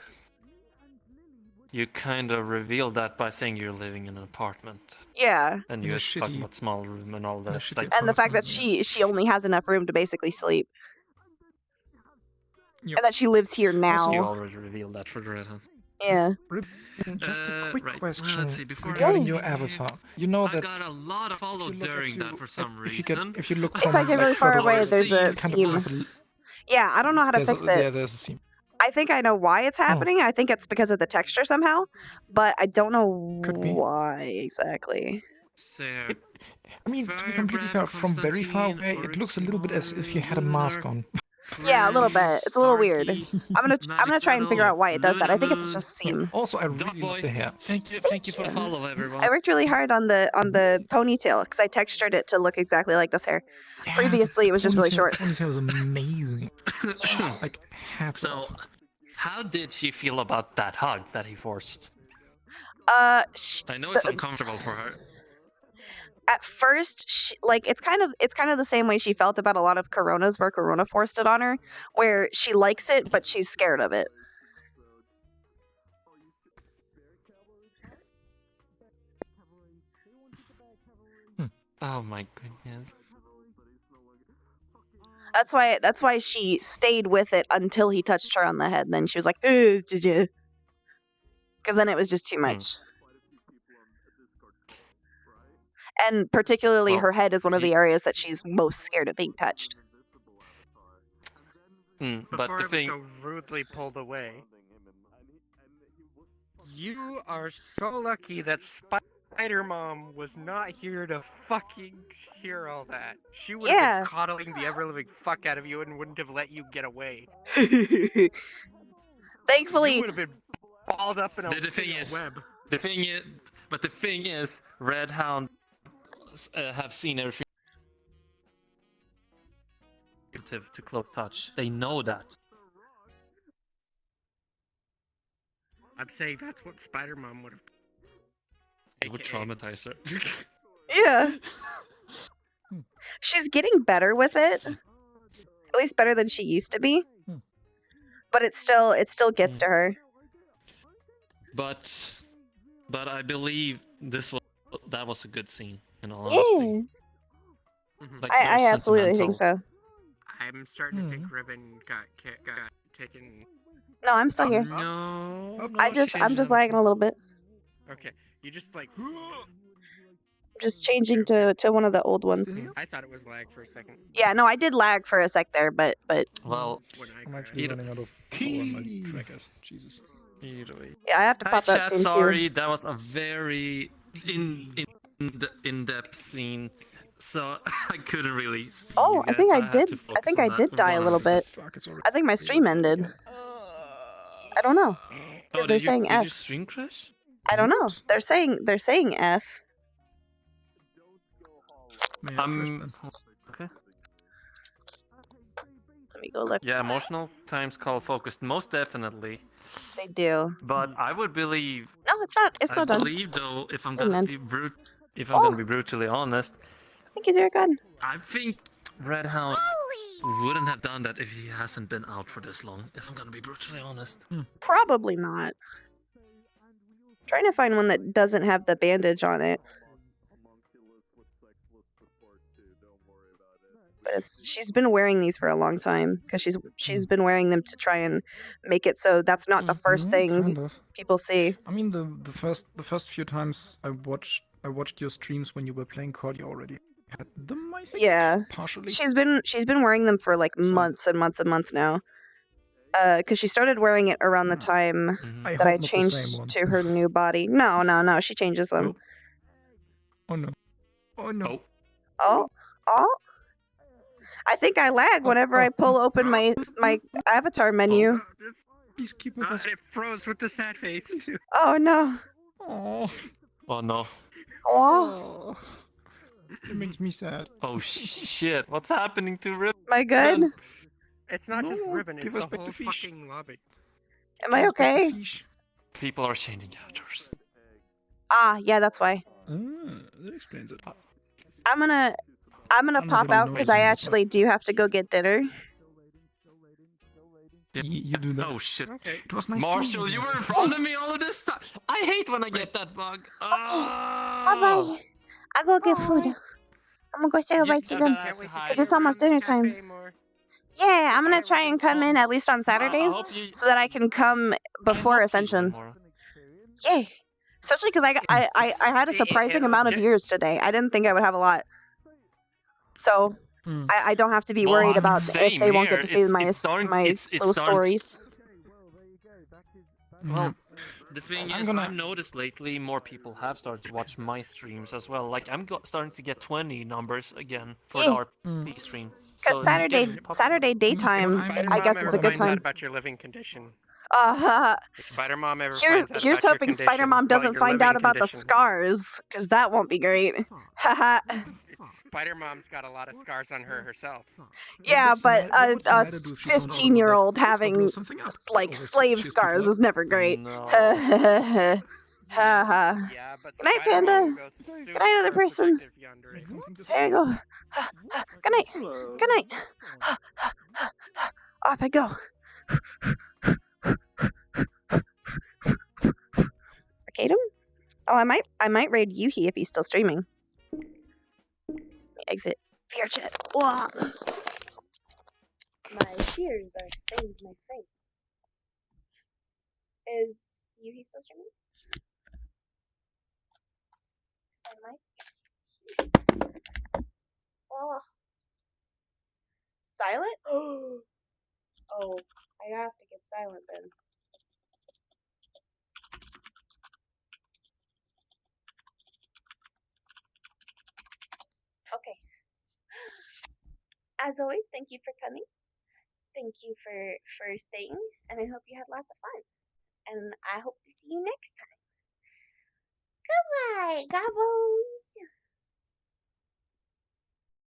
You kind of revealed that by saying you're living in an apartment. Yeah. And In you're a talking shitty- about small room and all that. Like, And the fact that she only has enough room to basically sleep. Yep. And that she lives here now. you already revealed that for the Red Hound. Yeah. Just a quick right. question Let's see, before regarding I your continue, avatar. You know I that got a lot of follow during that for some reason. if you look If from I get really like, far further away, away, there's a it kind of seam. looks Yeah, I don't know how to there's fix a, it. Yeah, there's a seam. I think I know why it's happening. I think it's because of the texture somehow, but I don't know why exactly. I mean, to be completely fair, from very far away, it looks a little bit as if you had a mask on. Yeah, a little bit. It's a little weird. I'm gonna try and figure out why it does that. I think it's just a seam. Also, I really love the hair. Thank you for the follow, everyone. I worked really hard on the ponytail because I textured it to look exactly like this hair. Previously, it was just really short. Ponytail is amazing. Like hats So, how did she feel about that hug that he forced? I know it's uncomfortable for her. At first, it's kind of the same way she felt about a lot of Coronas where Corona forced it on her, where she likes it but she's scared of it. Oh my goodness. That's why she stayed with it until he touched her on the head. And then she was like, because then it was just too much. And particularly her head is one of the areas that she's most scared of being touched. But Before the I was thing, so rudely pulled away. You are so lucky that Spider Mom was not here to fucking hear all that. She would have been coddling the ever living fuck out of you and wouldn't have let you get away. Thankfully, you would have been balled up in a the thing is, web. the thing is, Red Hound have seen everything to close touch. They know that. I'm saying that's what Spider Mom would have. It would traumatize her. Yeah. She's getting better with it. At least better than she used to be. But it still gets to her. But I believe that was a good scene, in all honesty. Like, I very absolutely think sentimental. so. I'm starting to think Ribbon got taken. No, I'm still here. No. I'm just lagging a little bit. Okay, you just like. Just changing to one of the old ones. I thought it was lag for a second. Yeah, no, I did lag for a sec there, but well, I'm actually running out of power on my trackers. Jesus. Either way. Yeah, I have to pop that chat, soon sorry, too. that was a very in-depth scene, so I couldn't really see Oh, you I guys, think but I had did. to I focus think on I that did die a little 100%. bit. I think my stream ended. I don't know. Because they're saying did F. you stream crash? I don't know. They're saying F. Okay. Let me go look. Yeah, emotional times call focused, most definitely. They do. But I would believe. No, it's not. It's I not done. believe though, if I'm Didn't gonna end. be gonna be brutally honest, Thank you, Zero God. I think Red Hound wouldn't have done that if he hasn't been out for this long. If I'm gonna be brutally honest. Probably not. Trying to find one that doesn't have the bandage on it. But she's been wearing these for a long time because she's been wearing them to try and make it so that's not the first thing kind of. people see. I mean, the first few times I watched your streams when you were playing Cordelia already. Had them, I think. Yeah, partially. she's been wearing them for like months and months and months now. Because she started wearing it around the time I that I hope not the same changed ones. to her new body. No, she changes them. Oh no. Oh no. Oh. I think I lag whenever I pull open my avatar menu. Please keep with us. It froze with the sad face too. Oh no. Oh. Oh no. Oh. It makes me sad. Oh shit! What's happening to Ribbon? Am I good? It's not just Ribbon, it's give the us back whole the fish. fucking lobby. Am I okay? People are changing avatars. Ah, yeah, that's why. That explains it. I'm gonna pop really out because I noticing this, actually do have to go get dinner. You do that. Oh shit! Okay. It was nice. Marshall, you were in front of me all of this time. I hate when I get that bug. Bye bye. I go get food. I'm gonna go say goodbye to them because it's almost dinner time. Yeah, I'm gonna try and come in at least on Saturdays so that I can come before Ascension. Yay! Especially because I had a surprising amount of viewers today. I didn't think I would have a lot. So I don't have to be worried about if they won't get to see my little stories. Well, the thing is, I've noticed lately more people have started to watch my streams as well. Like, I'm starting to get 20 numbers again for the RP streams. Because Saturday daytime, I guess, is a good time. About your living condition. If Spider Mom ever here's finds out here's about your hoping Spider condition, Mom doesn't your find living out about the condition. scars, because that won't be great. Haha. Spider Mom's got a lot of scars on her herself. Yeah, but a 15-year-old having like slave scars is never great. Haha. Yeah, but Good night, Panda. Good night, other person. There you go. Good night. Good night. Off I go. Arcadum? Oh, I might raid Yuhi if he's still streaming. Let me exit VR chat. Wah. My shears are stained my face. Is Yuhi still streaming? Oh. Silent? Oh, I have to get silent then. Okay. As always, thank you for coming. Thank you for staying, and I hope you had lots of fun. And I hope to see you next time. Goodbye, Gobos!